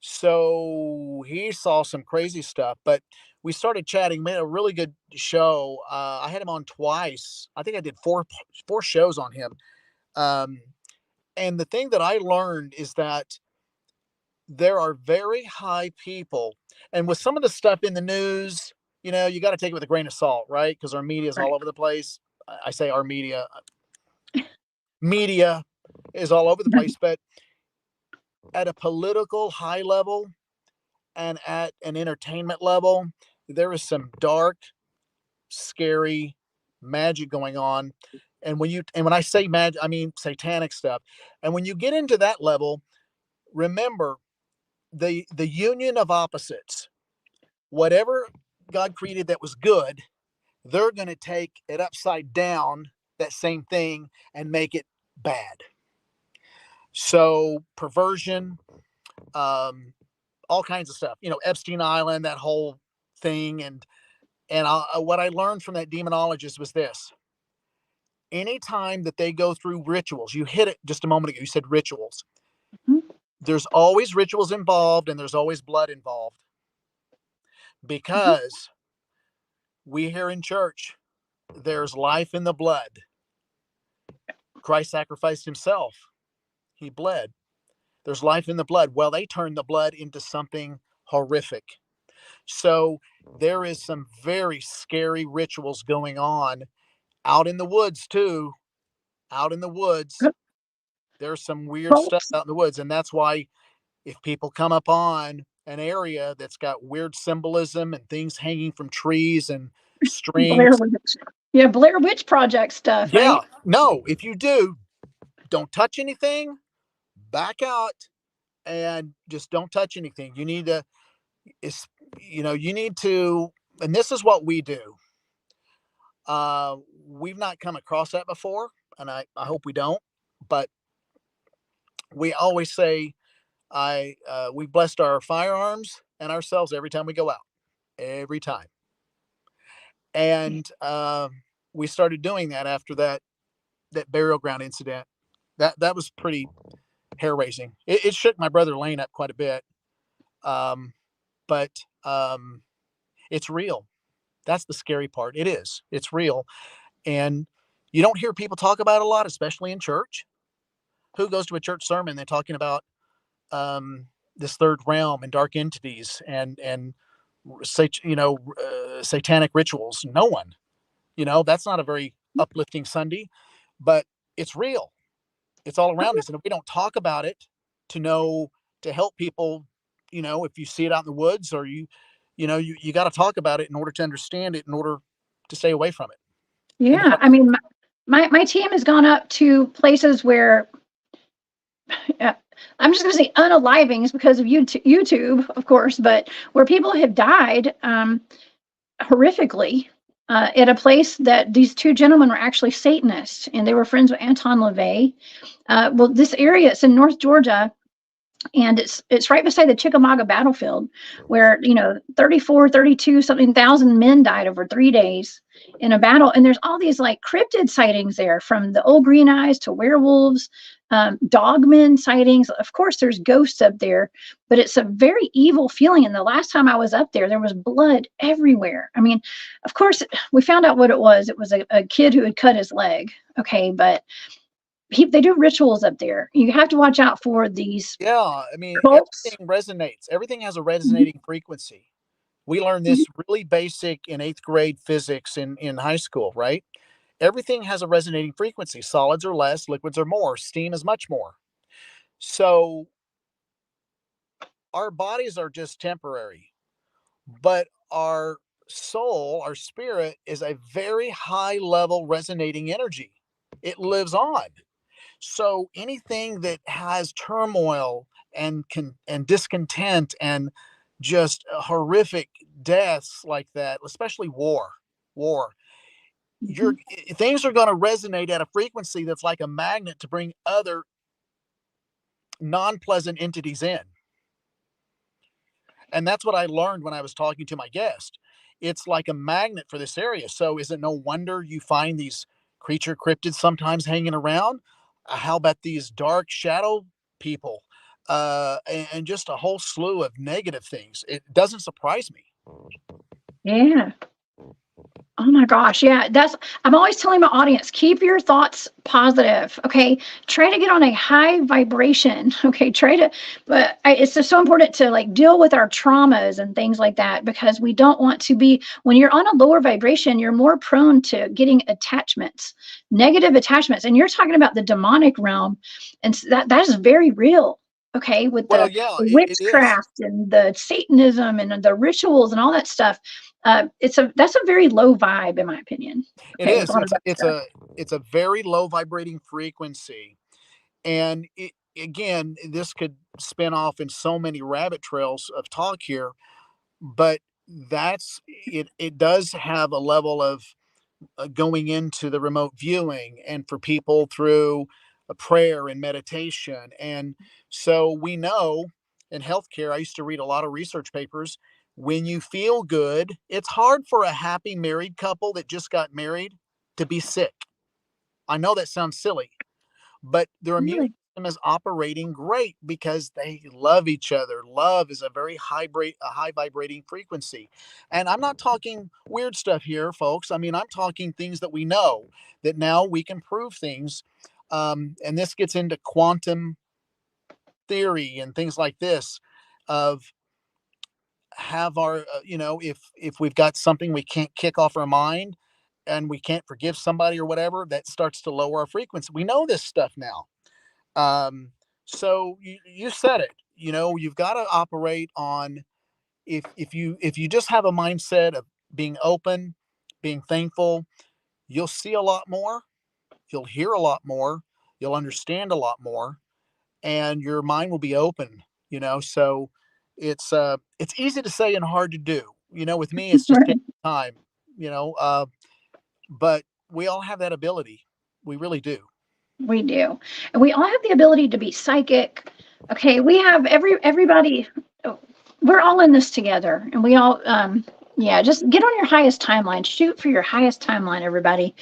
so he saw some crazy stuff. But we started chatting. Made a really good show. I had him on twice. I think I did four shows on him. Um, and the thing that I learned is that there are very high people, and with some of the stuff in the news, you got to take it with a grain of salt, right? Because our media is all Right. over the place. I say our media is all over the place, but at a political high level and at an entertainment level, there is some dark, scary magic going on. And when I say magic, I mean satanic stuff. And when you get into that level, remember the union of opposites. Whatever God created that was good, they're going to take it upside down, that same thing, and make it bad. So perversion, um, all kinds of stuff. Epstein Island, that whole thing, and what I learned from that demonologist was this: anytime that they go through rituals, you hit it just a moment ago, you said rituals. Mhm. There's always rituals involved and there's always blood involved, Mhm. because we here in church, there's life in the blood. Christ sacrificed himself. He bled. There's life in the blood. Well, they turned the blood into something horrific. So there is some very scary rituals going on out in the woods too. Out in the woods, there's some weird stuff Folks, out in the woods. And that's why if people come upon an area that's got weird symbolism and things hanging from trees and Blair strings, Witch. Yeah, Blair Witch Project stuff, yeah, right? no, if you do, don't touch anything, back out, and just don't touch anything. You need to, it's, you need to, and this is what we do. We've not come across that before, and I hope we don't, but we always say, we blessed our firearms and ourselves every time we go out, every time. And we started doing that after that burial ground incident. That was pretty hair raising. It shook my brother Lane up quite a bit. Um, but it's real. That's the scary part. It is. It's real, and you don't hear people talk about it a lot, especially in church. Who goes to a church sermon? They're talking about um, this third realm and dark entities and satanic rituals. No one. That's not a very uplifting Sunday, but it's real. It's all around us, and if we don't talk about it to know to help people, if you see it out in the woods, or you got to talk about it in order to understand it, in order to stay away from it and to Yeah, help I mean, my team has gone up to places where I'm just going to say unalivings because of YouTube, of course, but where people have died horrifically at a place that these two gentlemen were actually Satanists and they were friends with Anton LaVey. Well, this area, it's in North Georgia, and it's right beside the Chickamauga battlefield where 34, 32 something thousand men died over 3 days in a battle, and there's all these like cryptid sightings there, from the old green eyes to werewolves, dogmen sightings. Of course there's ghosts up there, but it's a very evil feeling, and the last time I was up there, there was blood everywhere. I mean, of course we found out what it was. It was a kid who had cut his leg. Okay, but they do rituals up there. You have to watch out for these Yeah, I mean, cults. everything resonates. Everything has a Mhm, resonating frequency. We learned mhm. this really basic in eighth grade physics in high school, right? Everything has a resonating frequency. Solids are less, liquids are more, steam is much more. So our bodies are just temporary, but our soul, our spirit, is a very high level resonating energy. It lives on. So anything that has turmoil and discontent and just horrific deaths like that, especially war, you're Mhm. things are going to resonate at a frequency that's like a magnet to bring other non-pleasant entities in. And that's what I learned when I was talking to my guest. It's like a magnet for this area. So is it no wonder you find these creature cryptids sometimes hanging around? How about these dark shadow people? And just a whole slew of negative things. It doesn't surprise me. Yeah. Oh my gosh. Yeah. I'm always telling my audience, keep your thoughts positive. Okay. Try to get on a high vibration. Okay. But it's just so important to like deal with our traumas and things like that, because we don't want to be, when you're on a lower vibration, you're more prone to getting attachments, negative attachments. And you're talking about the demonic realm. And that is very real. Okay. With Well, the yeah, it is. witchcraft and the Satanism and the rituals and all that stuff. That's a very low vibe in my opinion. It Okay, with a is. lot of It's a, that it's stuff. a it's a very low vibrating frequency, and again, this could spin off in so many rabbit trails of talk here, but that's it. It does have a level of going into the remote viewing, and for people through a prayer and meditation. And so we know in healthcare, I used to read a lot of research papers. When you feel good, it's hard for a happy married couple that just got married to be sick. I know that sounds silly, but their immune Really? system is operating great because they love each other. Love is a very high vibrating frequency. And I'm not talking weird stuff here, folks. I mean, I'm talking things that we know, that now we can prove things. And this gets into quantum theory and things like this of have our if we've got something we can't kick off our mind and we can't forgive somebody or whatever, that starts to lower our frequency. We know this stuff now. um, so you said it. You've got to operate on, if you just have a mindset of being open, being thankful, you'll see a lot more, you'll hear a lot more, you'll understand a lot more, and your mind will be open. So it's easy to say and hard to do. With me, it's just taking time. You know, but we all have that ability. We really do. We do. And we all have the ability to be psychic. Okay, we have everybody, oh, we're all in this together, and we all yeah, just get on your highest timeline. Shoot for your highest timeline, everybody.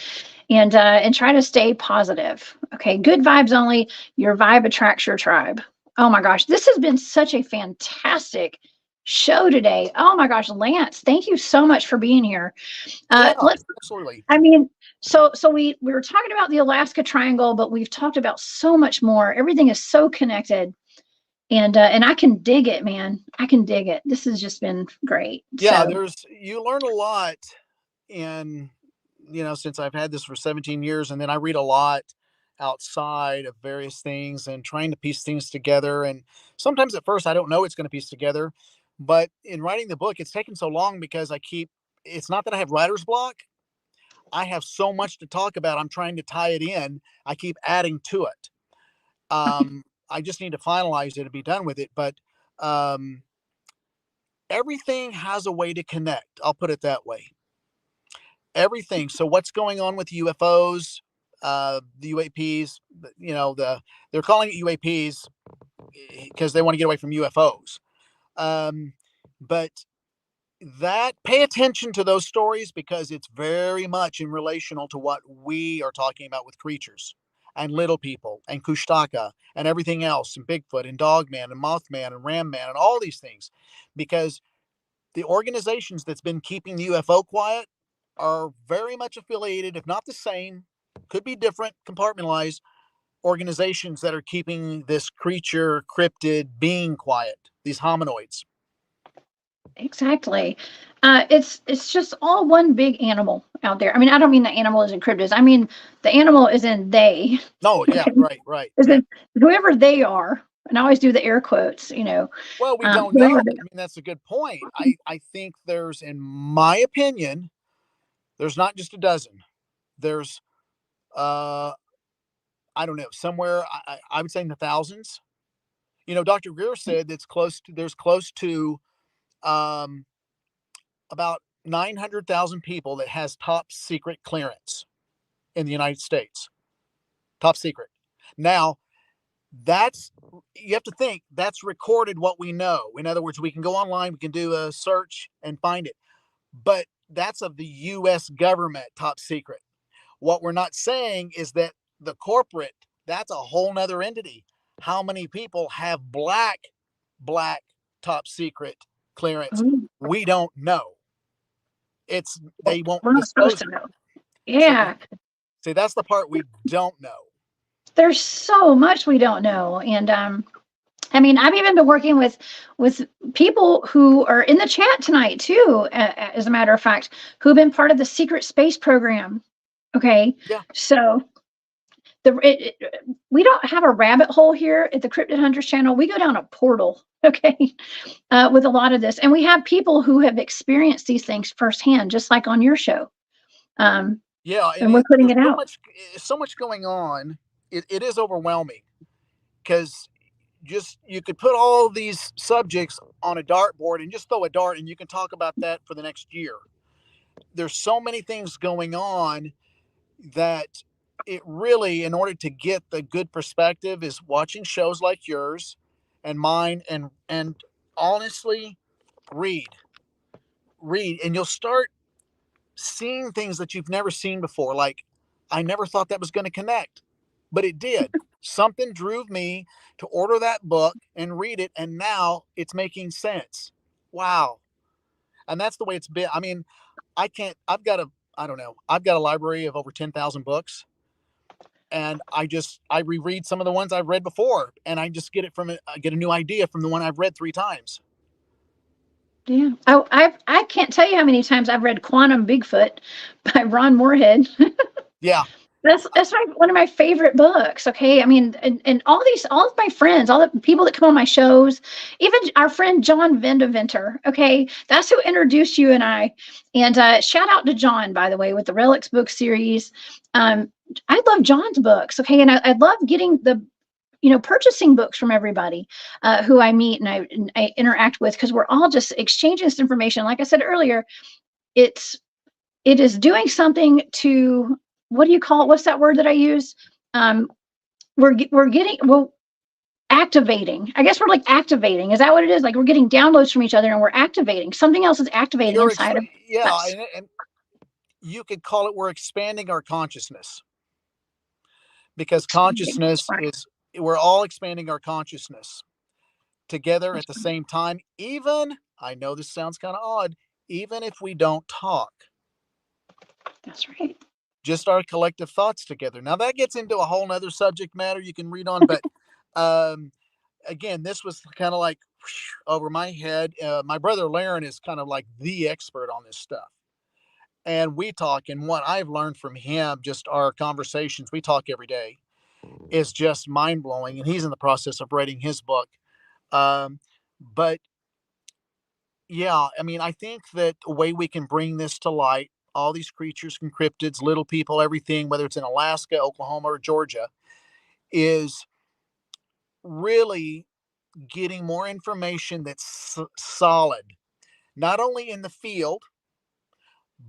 And try to stay positive. Okay, good vibes only. Your vibe attracts your tribe. Oh my gosh, this has been such a fantastic show today. Oh my gosh, Lance, thank you so much for being here. Yeah, Let's absolutely. I mean, so we were talking about the Alaska Triangle, but we've talked about so much more. Everything is so connected, and I can dig it, man. I can dig it. This has just been great. Yeah, So you learn a lot in, since I've had this for 17 years, and then I read a lot outside of various things and trying to piece things together. And sometimes at first I don't know it's going to piece together, but in writing the book, it's taken so long because it's not that I have writer's block. I have so much to talk about. I'm trying to tie it in. I keep adding to it. I just need to finalize it and be done with it. But um, everything has a way to connect. I'll put it that way. Everything. So what's going on with UFOs, the UAPs? They're calling it UAPs because they want to get away from UFOs. But that pay attention to those stories because it's very much in relational to what we are talking about with creatures and little people and Kushtaka and everything else and Bigfoot and Dogman and Mothman and Ram Man and all these things, because the organizations that's been keeping the UFO quiet are very much affiliated, if not the same, could be different, compartmentalized organizations that are keeping this creature, cryptid being quiet, these hominoids. exactly. It's just all one big animal out there. I mean, I don't mean the animal is in cryptids. I mean the animal is in they. No, yeah, Okay, right, right. is Yeah. in whoever they are. And I always do the air quotes. Well, we don't know. Whoever I mean, that's a good point. I think there's, in my opinion, there's not just a dozen. There's, uh, I don't know, somewhere, I would say in the thousands. Dr. Greer said there's close to um, about 900,000 people that has top secret clearance in the United States. Top secret. Now, that's, you have to think that's recorded what we know. In other words, we can go online, we can do a search and find it. But that's of the US government top secret. What we're not saying is that the corporate, that's a whole nother entity. How many people have black top secret clearance? Ooh, We don't know. They won't we're not supposed disclose to it. know. See, Yeah, see, that's the part we don't know. there's so much we don't know, and I mean, I've even been working with people who are in the chat tonight too, as a matter of fact, who've been part of the secret space program. Okay, Yeah. so we don't have a rabbit hole here at the Cryptid Hunters channel. We go down a portal, okay, with a lot of this, and we have people who have experienced these things firsthand, just like on your show, um, Yeah, and and we're putting there's it so out. much, so much going on. It is overwhelming because just you could put all these subjects on a dartboard and just throw a dart and you can talk about that for the next year. There's so many things going on that it really, in order to get the good perspective, is watching shows like yours and mine, and honestly, read read, and you'll start seeing things that you've never seen before, like I never thought that was going to connect, but it did. Something drove me to order that book and read it, and now it's making sense. Wow. And that's the way it's been. I mean, I can't, I've got a, I don't know, I've got a library of over 10,000 books, and I reread some of the ones I've read before, and I just get it from it. I get a new idea from the one I've read 3 times. Yeah. I can't tell you how many times I've read Quantum Bigfoot by Ron Moorhead. Yeah. That's one of my favorite books. Okay, I mean, and all of my friends, all the people that come on my shows, even our friend John Vendeventer. Okay, that's who introduced you and I. And shout out to John, by the way, with the Relics book series. I love John's books. Okay, and I love getting the purchasing books from everybody who I meet and I interact with, because we're all just exchanging this information. Like I said earlier, it's it is doing something to, what do you call it? What's that word that I use? Um, we're getting, well, activating. I guess we're like activating. Is that what it is? Like we're getting downloads from each other and we're activating. Something else is activating You're, inside of yeah. us. And you could call it, we're expanding our consciousness, because That's consciousness right. is, we're all expanding our consciousness together That's at the right. same time. Even, I know this sounds kind of odd, even if we don't talk, That's right. just our collective thoughts together. Now that gets into a whole nother subject matter you can read on, but um, again, this was kind of like over my head. My brother Laren is kind of like the expert on this stuff. And we talk, and what I've learned from him, just our conversations, we talk every day, is just mind blowing. And he's in the process of writing his book. Um, but yeah, I mean, I think that a way we can bring this to light, all these creatures and cryptids, little people, everything, whether it's in Alaska, Oklahoma, or Georgia, is really getting more information that's solid, not only in the field,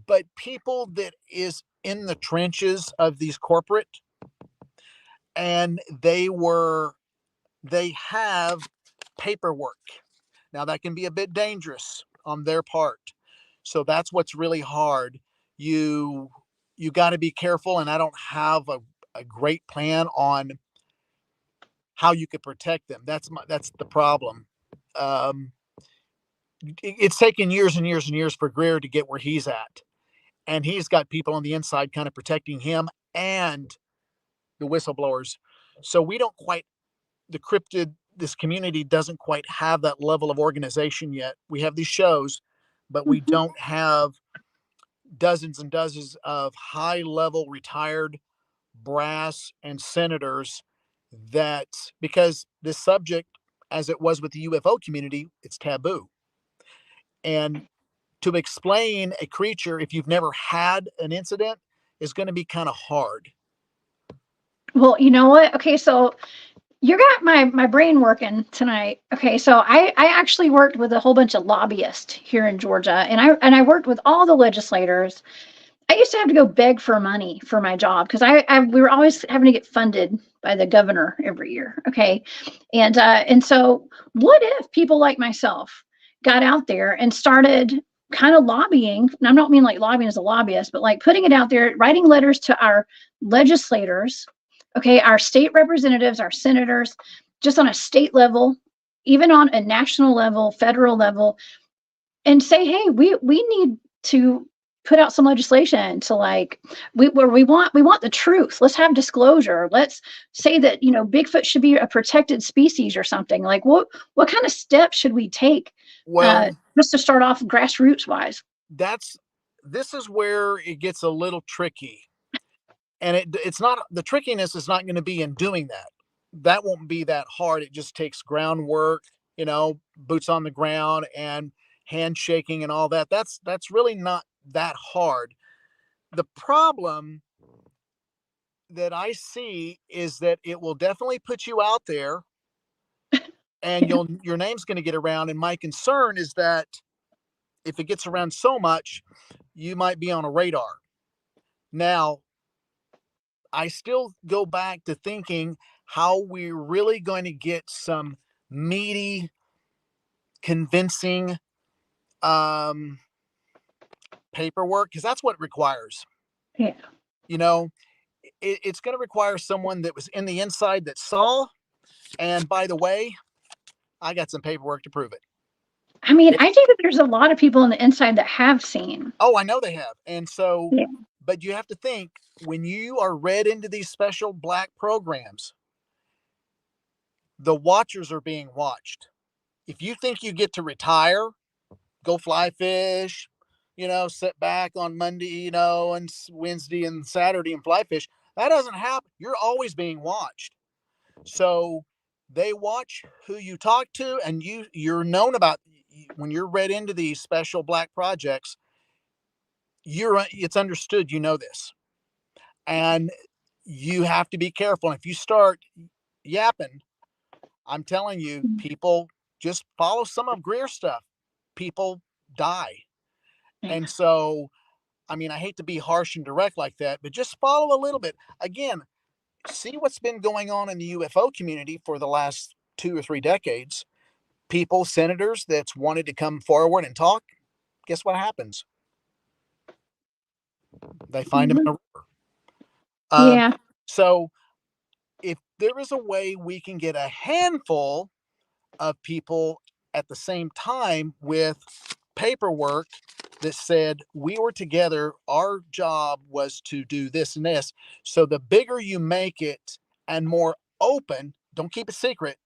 but people that is in the trenches of these corporate, and they have paperwork. Now that can be a bit dangerous on their part. So that's what's really hard. You you got to be careful, and I don't have a great plan on how you could protect them. That's the problem. Um, it's taken years and years and years for Greer to get where he's at, and he's got people on the inside kind of protecting him and the whistleblowers. So we don't quite, the cryptid, this community doesn't quite have that level of organization yet. We have these shows, but we Mhm. don't have dozens and dozens of high level retired brass and senators, that, because this subject, as it was with the UFO community, it's taboo. And to explain a creature, if you've never had an incident, is going to be kind of hard. Well, you know what? Okay, so you got my brain working tonight. Okay, so I actually worked with a whole bunch of lobbyists here in Georgia, and I worked with all the legislators. I used to have to go beg for money for my job because we were always having to get funded by the governor every year. Okay, and so what if people like myself got out there and started kind of lobbying? And I don't mean like lobbying as a lobbyist, but like putting it out there, writing letters to our legislators, okay, our state representatives, our senators, just on a state level, even on a national level, federal level, and say, hey, we need to put out some legislation to like we want the truth. Let's have disclosure. Let's say that Bigfoot should be a protected species or something. Like what kind of steps should we take Well, just to start off grassroots wise? that's this is where it gets a little tricky. And it's not, the trickiness is not going to be in doing that. That won't be that hard. It just takes groundwork, boots on the ground and handshaking and all that. That's really not that hard. The problem that I see is that it will definitely put you out there, and Yeah. your name's going to get around. And my concern is that if it gets around so much, you might be on a radar. Now, I still go back to thinking how we're really going to get some meaty, convincing paperwork, because that's what it requires. Yeah. You know, it's going to require someone that was in the inside that saw. And by the way, I got some paperwork to prove it. I mean, I think that there's a lot of people on the inside that have seen. Oh, I know they have. And so, Yeah. but you have to think, when you are read into these special black programs, the watchers are being watched. If you think you get to retire, go fly fish, sit back on Monday, and Wednesday and Saturday and fly fish, that doesn't happen. You're always being watched. So they watch who you talk to, and you're known about. When you're read into these special black projects, it's understood, this, and you have to be careful. And if you start yapping, I'm telling you, people just follow some of Greer's stuff. People die. Yeah. And so, I mean, I hate to be harsh and direct like that, but just follow a little bit. Again, see what's been going on in the UFO community for the last 2 or 3 decades. People, senators that's wanted to come forward and talk, guess what happens? They find them in a river. Yeah. So if there is a way we can get a handful of people at the same time with paperwork that said we were together, our job was to do this and this. So the bigger you make it and more open, don't keep it secret,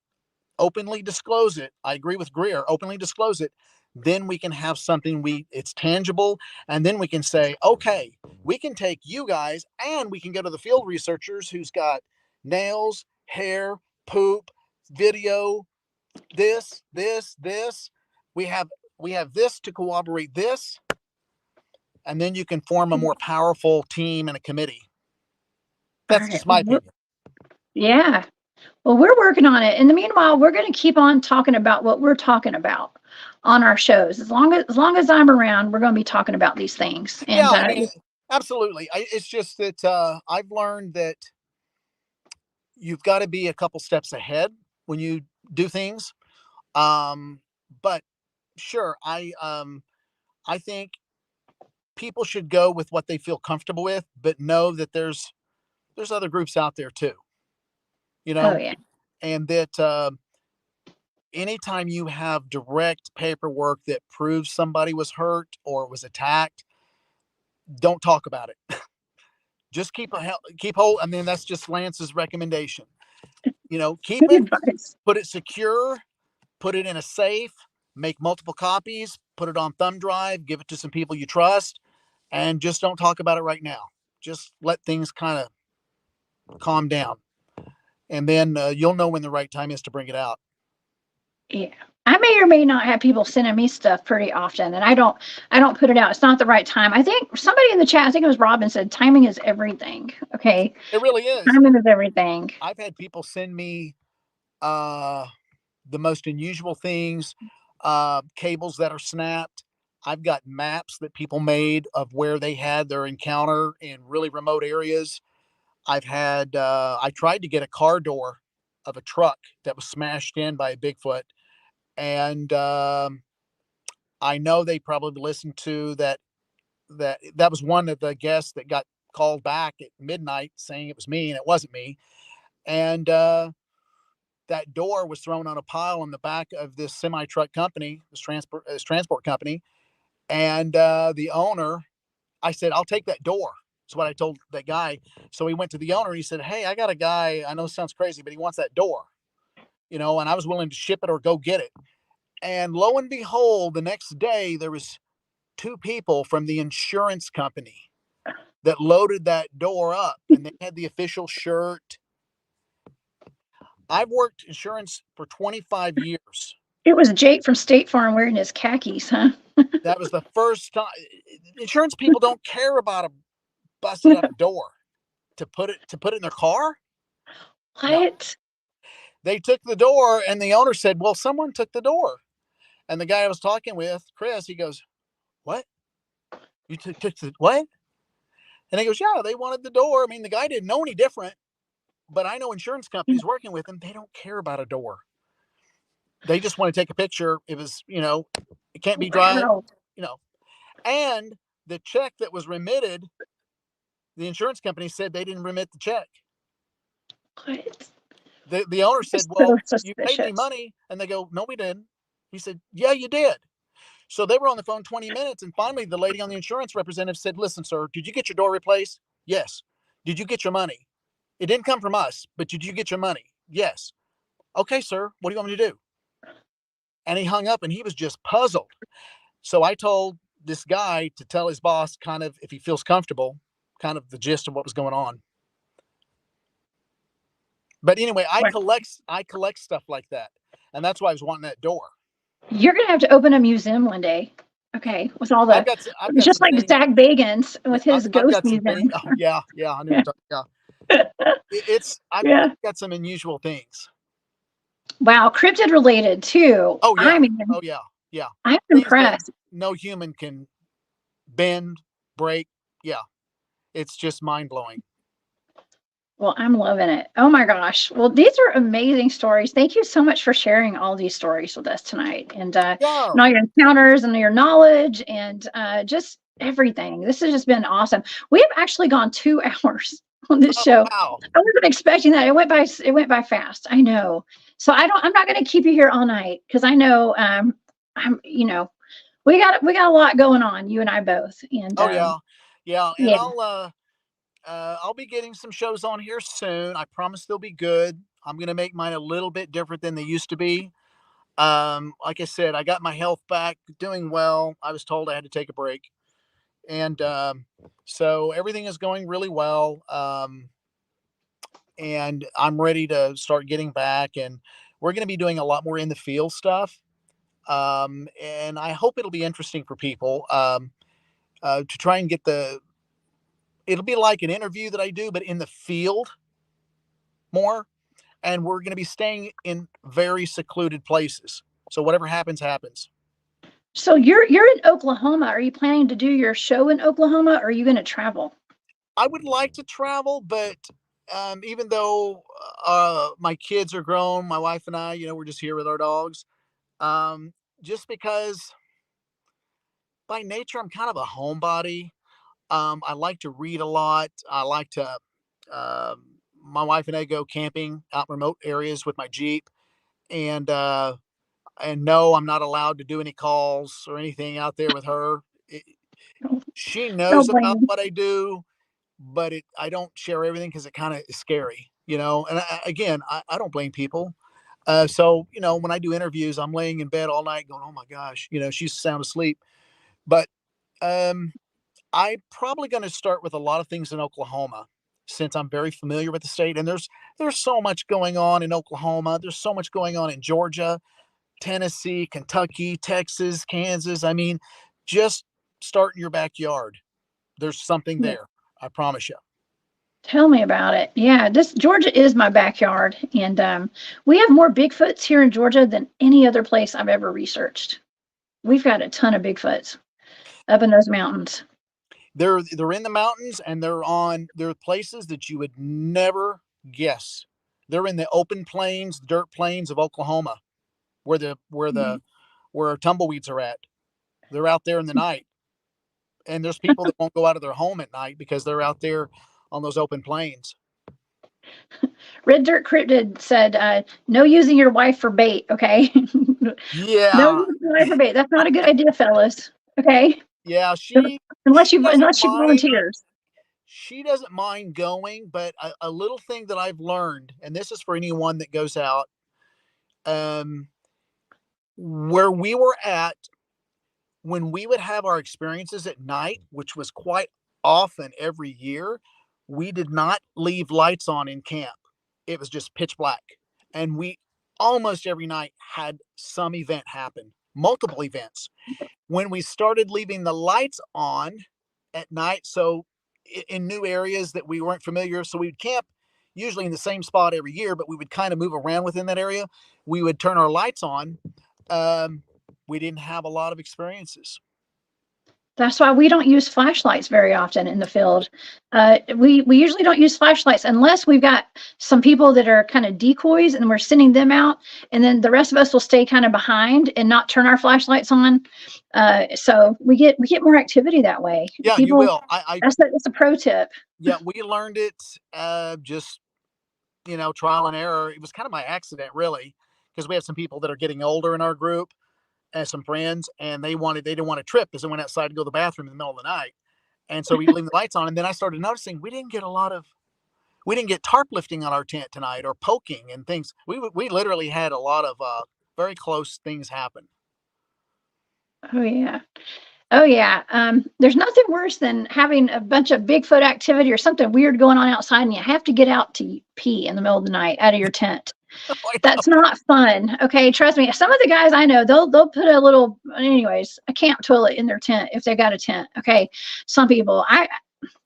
openly disclose it. I agree with Greer, openly disclose it. Then we can have something it's tangible, and then we can say, okay, we can take you guys and we can go to the field researchers who's got nails, hair, poop, video, this. We have this to corroborate this, and then you can form a more powerful team and a committee. All That's right. just my opinion. Yeah. Well, we're working on it. In the meanwhile, we're going to keep on talking about what we're talking about on our shows. As long as I'm around, we're going to be talking about these things. Yeah, And I mean, absolutely. It's just that I've learned that you've got to be a couple steps ahead when you do things. But sure, I think people should go with what they feel comfortable with, but know that there's other groups out there too, oh yeah, and that anytime you have direct paperwork that proves somebody was hurt or was attacked, don't talk about it. Just keep hold. I mean, that's just Lance's recommendation. Keep good it, advice. put it secure, put it in a safe, make multiple copies, put it on thumb drive, give it to some people you trust, and just don't talk about it right now. Just let things kind of calm down, and then you'll know when the right time is to bring it out. Yeah. I may or may not have people sending me stuff pretty often, and I don't put it out. It's not the right time. I think somebody in the chat, I think it was Robin, said timing is everything. Okay. It really is. Timing is everything. I've had people send me uh, the most unusual things, cables that are snapped. I've got maps that people made of where they had their encounter in really remote areas. I tried to get a car door of a truck that was smashed in by a Bigfoot. And I know they probably listened to that. That was one of the guests that got called back at midnight saying it was me, and it wasn't me. And that door was thrown on a pile in the back of this semi truck company, this transport company. And the owner, I said, I'll take that door. That's what I told that guy. So he went to the owner and he said, hey, I got a guy. I know it sounds crazy, but he wants that door, and I was willing to ship it or go get it. And lo and behold, the next day there was 2 people from the insurance company that loaded that door up, and they had the official shirt. I've worked insurance for 25 years. It was Jake from State Farm wearing his khakis, huh? That was the first time. Insurance people don't care about a busted up door to put it in their car. No, What? they took the door, and the owner said, well, someone took the door. And the guy I was talking with, Chris, he goes, what? You took the what? And he goes, yeah, they wanted the door. I mean, the guy didn't know any different, but I know insurance companies working with them, they don't care about a door. They just want to take a picture. It was, it can't be dry, Wow. and the check that was remitted, The insurance company said they didn't remit the check. What? The owner said, So well, you paid me suspicious. money. And they go, no, we didn't. He said, yeah, you did. So they were on the phone 20 minutes. And finally, the lady on the insurance representative said, listen, sir, did you get your door replaced? Yes. Did you get your money? It didn't come from us, but did you get your money? Yes. Okay, sir, what do you want me to do? And he hung up and he was just puzzled. So I told this guy to tell his boss kind of, if he feels comfortable, kind of the gist of what was going on. But anyway, I collect stuff like that. And that's why I was wanting that door. You're gonna have to open a museum one day. Okay, with all I've the got just some like things. Zach Bagans with Yeah, his I've ghost got some museum. things. Oh, yeah, yeah, I know. Yeah. Yeah, I've Yeah. got some unusual things. Wow, cryptid related too. Oh yeah, I mean, oh yeah, yeah. I'm Things that impressed. no human can bend, break. Yeah, it's just mind blowing. Well, I'm loving it. Oh my gosh. Well, these are amazing stories. Thank you so much for sharing all these stories with us tonight, Yeah. and all your encounters and your knowledge and just everything. This has just been awesome. We have actually gone 2 hours on this Oh show. wow. I wasn't expecting that. It went by fast. I know. So I'm not going to keep you here all night because I know I'm we got a lot going on, you and I both. And Oh yeah, yeah. And yeah. I'll be getting some shows on here soon. I promise they'll be good. I'm gonna make mine a little bit different than they used to be. Like I said, I got my health back, doing well. I was told I had to take a break, and so everything is going really well. And I'm ready to start getting back. And we're going to be doing a lot more in the field stuff. And I hope it'll be interesting for people to try and get the. It'll be like an interview that I do, but in the field more. And we're going to be staying in very secluded places. So whatever happens, happens. So you're in Oklahoma. Are you planning to do your show in Oklahoma or are you going to travel? I would like to travel, but even though my kids are grown, my wife and I, we're just here with our dogs. Just because by nature I'm kind of a homebody. I like to read a lot. I like to. Um, my wife and I go camping out in remote areas with my Jeep, and no, I'm not allowed to do any calls or anything out there with her. She knows Don't blame about me. what I do, but I don't share everything because it kind of is scary. And again, I don't blame people. So when I do interviews, I'm laying in bed all night going, "Oh my gosh," she's sound asleep. But um, I'm probably going to start with a lot of things in Oklahoma, since I'm very familiar with the state. And there's so much going on in Oklahoma. There's so much going on in Georgia, Tennessee, Kentucky, Texas, Kansas. I mean, just start in your backyard. There's something Yeah. there. I promise you. Tell me about it. Yeah, this Georgia is my backyard, and we have more Bigfoots here in Georgia than any other place I've ever researched. We've got a ton of Bigfoots up in those mountains. They're in the mountains, and they're places that you would never guess. They're in the open plains, dirt plains of Oklahoma, where the where Mhm. the where tumbleweeds are at. They're out there in the night. And there's people that won't go out of their home at night because they're out there on those open plains. Red Dirt Cryptid said, "No using your wife for bait." Okay, no Yeah. using your wife for bait. That's not a good idea, fellas. Okay, Yeah, she unless she you doesn't unless she mind. volunteers. She doesn't mind going, but a little thing that I've learned, and this is for anyone that goes out, um, where we were at when we would have our experiences at night, which was quite often every year, we did not leave lights on in camp. It was just pitch black. And we almost every night had some event happen, multiple events. When we started leaving the lights on at night, so in new areas that we weren't familiar, so we'd camp usually in the same spot every year, but we would kind of move around within that area. We would turn our lights on. Um, we didn't have a lot of experiences. That's why we don't use flashlights very often in the field. We usually don't use flashlights unless we've got some people that are kind of decoys and we're sending them out, and then the rest of us will stay kind of behind and not turn our flashlights on. So we get more activity that way. Yeah, you People, will. I that's a pro tip. Yeah, we learned it just, trial and error. It was kind of my accident, really, because we have some people that are getting older in our group and some friends, and they didn't want to trip because they went outside to go to the bathroom in the middle of the night. And so we leave the lights on. And then I started noticing we didn't get tarp lifting on our tent tonight or poking and things. We literally had a lot of very close things happen. Oh yeah. Oh yeah. There's nothing worse than having a bunch of Bigfoot activity or something weird going on outside, and you have to get out to pee in the middle of the night out of your tent. That's not fun. Okay, trust me. Some of the guys I know, they'll put a little, anyways, a camp toilet in their tent if they got a tent. Okay, some people,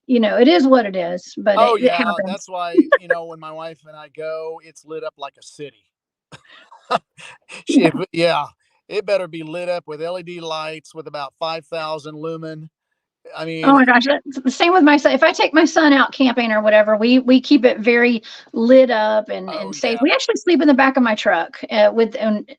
it is what it is, but Oh it yeah, happens. that's why when my wife and I go, it's lit up like a city. Yeah. Yeah, it better be lit up with LED lights with about 5,000 lumen. I Oh mean, my gosh, that's the same with my son. If I take my son out camping or whatever, we keep it very lit up oh and safe. yeah, We actually sleep in the back of my truck and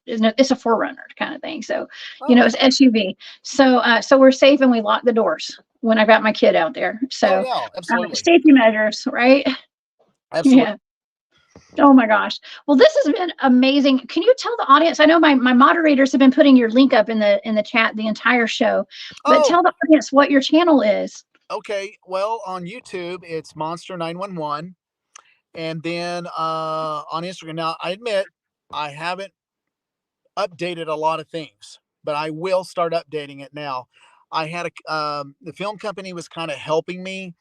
it's a Forerunner kind of thing. So, oh it's SUV. So we're safe and we lock the doors when I got my kid out there. oh So, yeah, absolutely, safety measures, right? absolutely. Yeah. Oh my gosh. Well, this has been amazing. Can you tell the audience? I know my moderators have been putting your link up in the chat the entire show, but Oh, tell the audience what your channel is. okay. Well, on YouTube, it's Monster 911, and then on Instagram. Now, I admit I haven't updated a lot of things, but I will start updating it now. I had the film company was kind of helping me,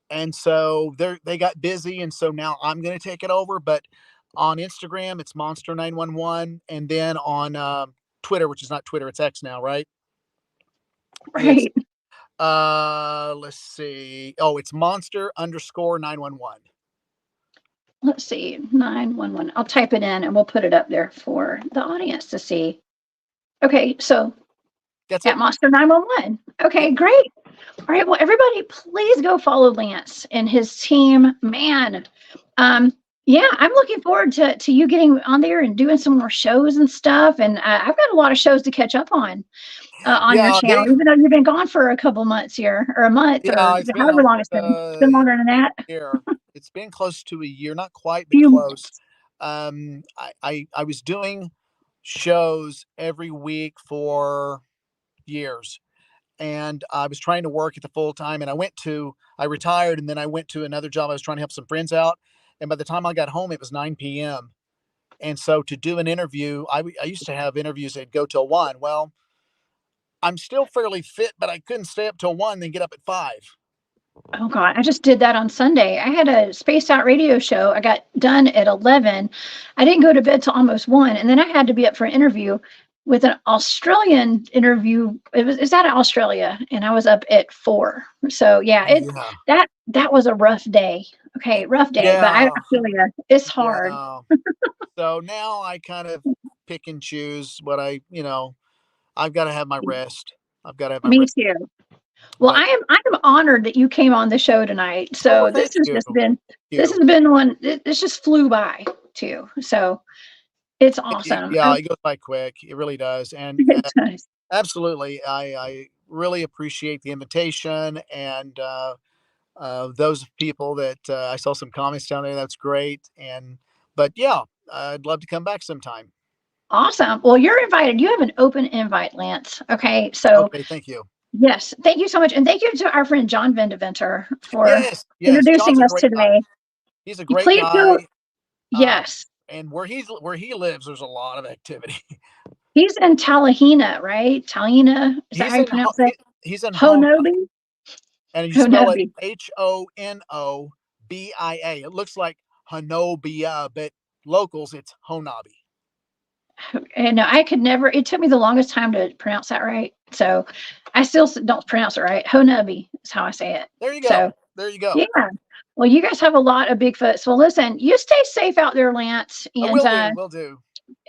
and so they got busy, and so now I'm going to take it over. But on Instagram, it's Monster 911, and then on Twitter, which is not Twitter, it's X now, right? It's Right. let's see. Oh, it's Monster underscore 911. Let's see, 911. I'll type it in and we'll put it up there for the audience to see. Okay, so That's at it. Monster 911. Yep. Okay, great. All right, well, everybody, please go follow Lance and his team. Man, um, yeah, I'm looking forward to you getting on there and doing some more shows and stuff. And I've got a lot of shows to catch up on your Yeah, channel, even though you've been gone for a couple months here, or a month, yeah, or it's been however long it's been. It's been longer than that. year. It's been close to a year, not quite, but Few. close. I was doing shows every week for years, and I was trying to work at the full time. And I retired, and then I went to another job. I was trying to help some friends out, and by the time I got home, it was 9 p.m. And so to do an interview, I used to have interviews that go till 1. Well, I'm still fairly fit, but I couldn't stay up till 1, then get up at 5. Oh God, I just did that on Sunday. I had a spaced out radio show. I got done at 11. I didn't go to bed till almost 1. And then I had to be up for an interview with an Australian interview. It's out of Australia. And I was up at 4. So yeah, Yeah. that was a rough day. Okay, rough day. But I Yeah. feel you. It's hard. Yeah. So now I kind of pick and choose what I've got to have my rest. I've got to have my Me rest. too. Well, But I'm honored that you came on the show tonight. oh, well, So thank you. this You. has been one. This just flew by too. So it's awesome. Yeah, it goes by quick. It really does. And It does. absolutely, I really appreciate the invitation and those people that I saw some comments down there. That's great. But yeah, I'd love to come back sometime. Awesome. Well, you're invited. You have an open invite, Lance. Okay. So, Okay, thank you. yes, thank you so much. And thank you to our friend John Vendeventer for Yes, yes. John's introducing a us great guy. today. He's a You great please go. guy. Uh, Yes. and where he lives, there's a lot of activity. He's in Talahena, right? Talahena. Is that how He's you in pronounce that? he's in Hona, Honobi? and you spell it Honobi. Honobia. It looks like Hanobia, but locals it's Honabi. And I could never, it took me the longest time to pronounce that right. So I still don't pronounce it right. Honobi is how I say it. There you So, go. There you go. yeah. Well, you guys have a lot of Bigfoots. Well, listen, you stay safe out there, Lance. I And will do. Will do.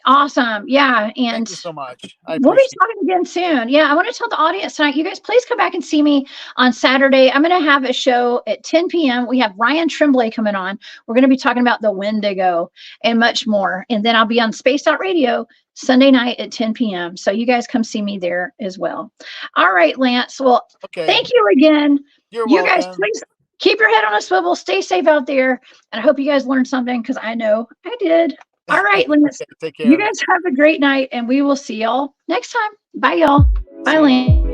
awesome. Yeah. Thank And you so much. I we'll be appreciate talking again soon. Yeah. I want to tell the audience tonight, you guys, please come back and see me on Saturday. I'm going to have a show at 10 p.m. We have Ryan Tremblay coming on. We're going to be talking about the Wendigo and much more. And then I'll be on Spaced Out Radio Sunday night at 10 p.m. So you guys come see me there as well. All right, Lance. Well, it. Okay. thank you again. You're You guys, welcome. please Keep your head on a swivel. Stay safe out there. And I hope you guys learned something because I know I did. All right, Lance. Okay, take You care. guys have a great night, and we will see y'all next time. Bye, y'all. Bye, See ya. Lance.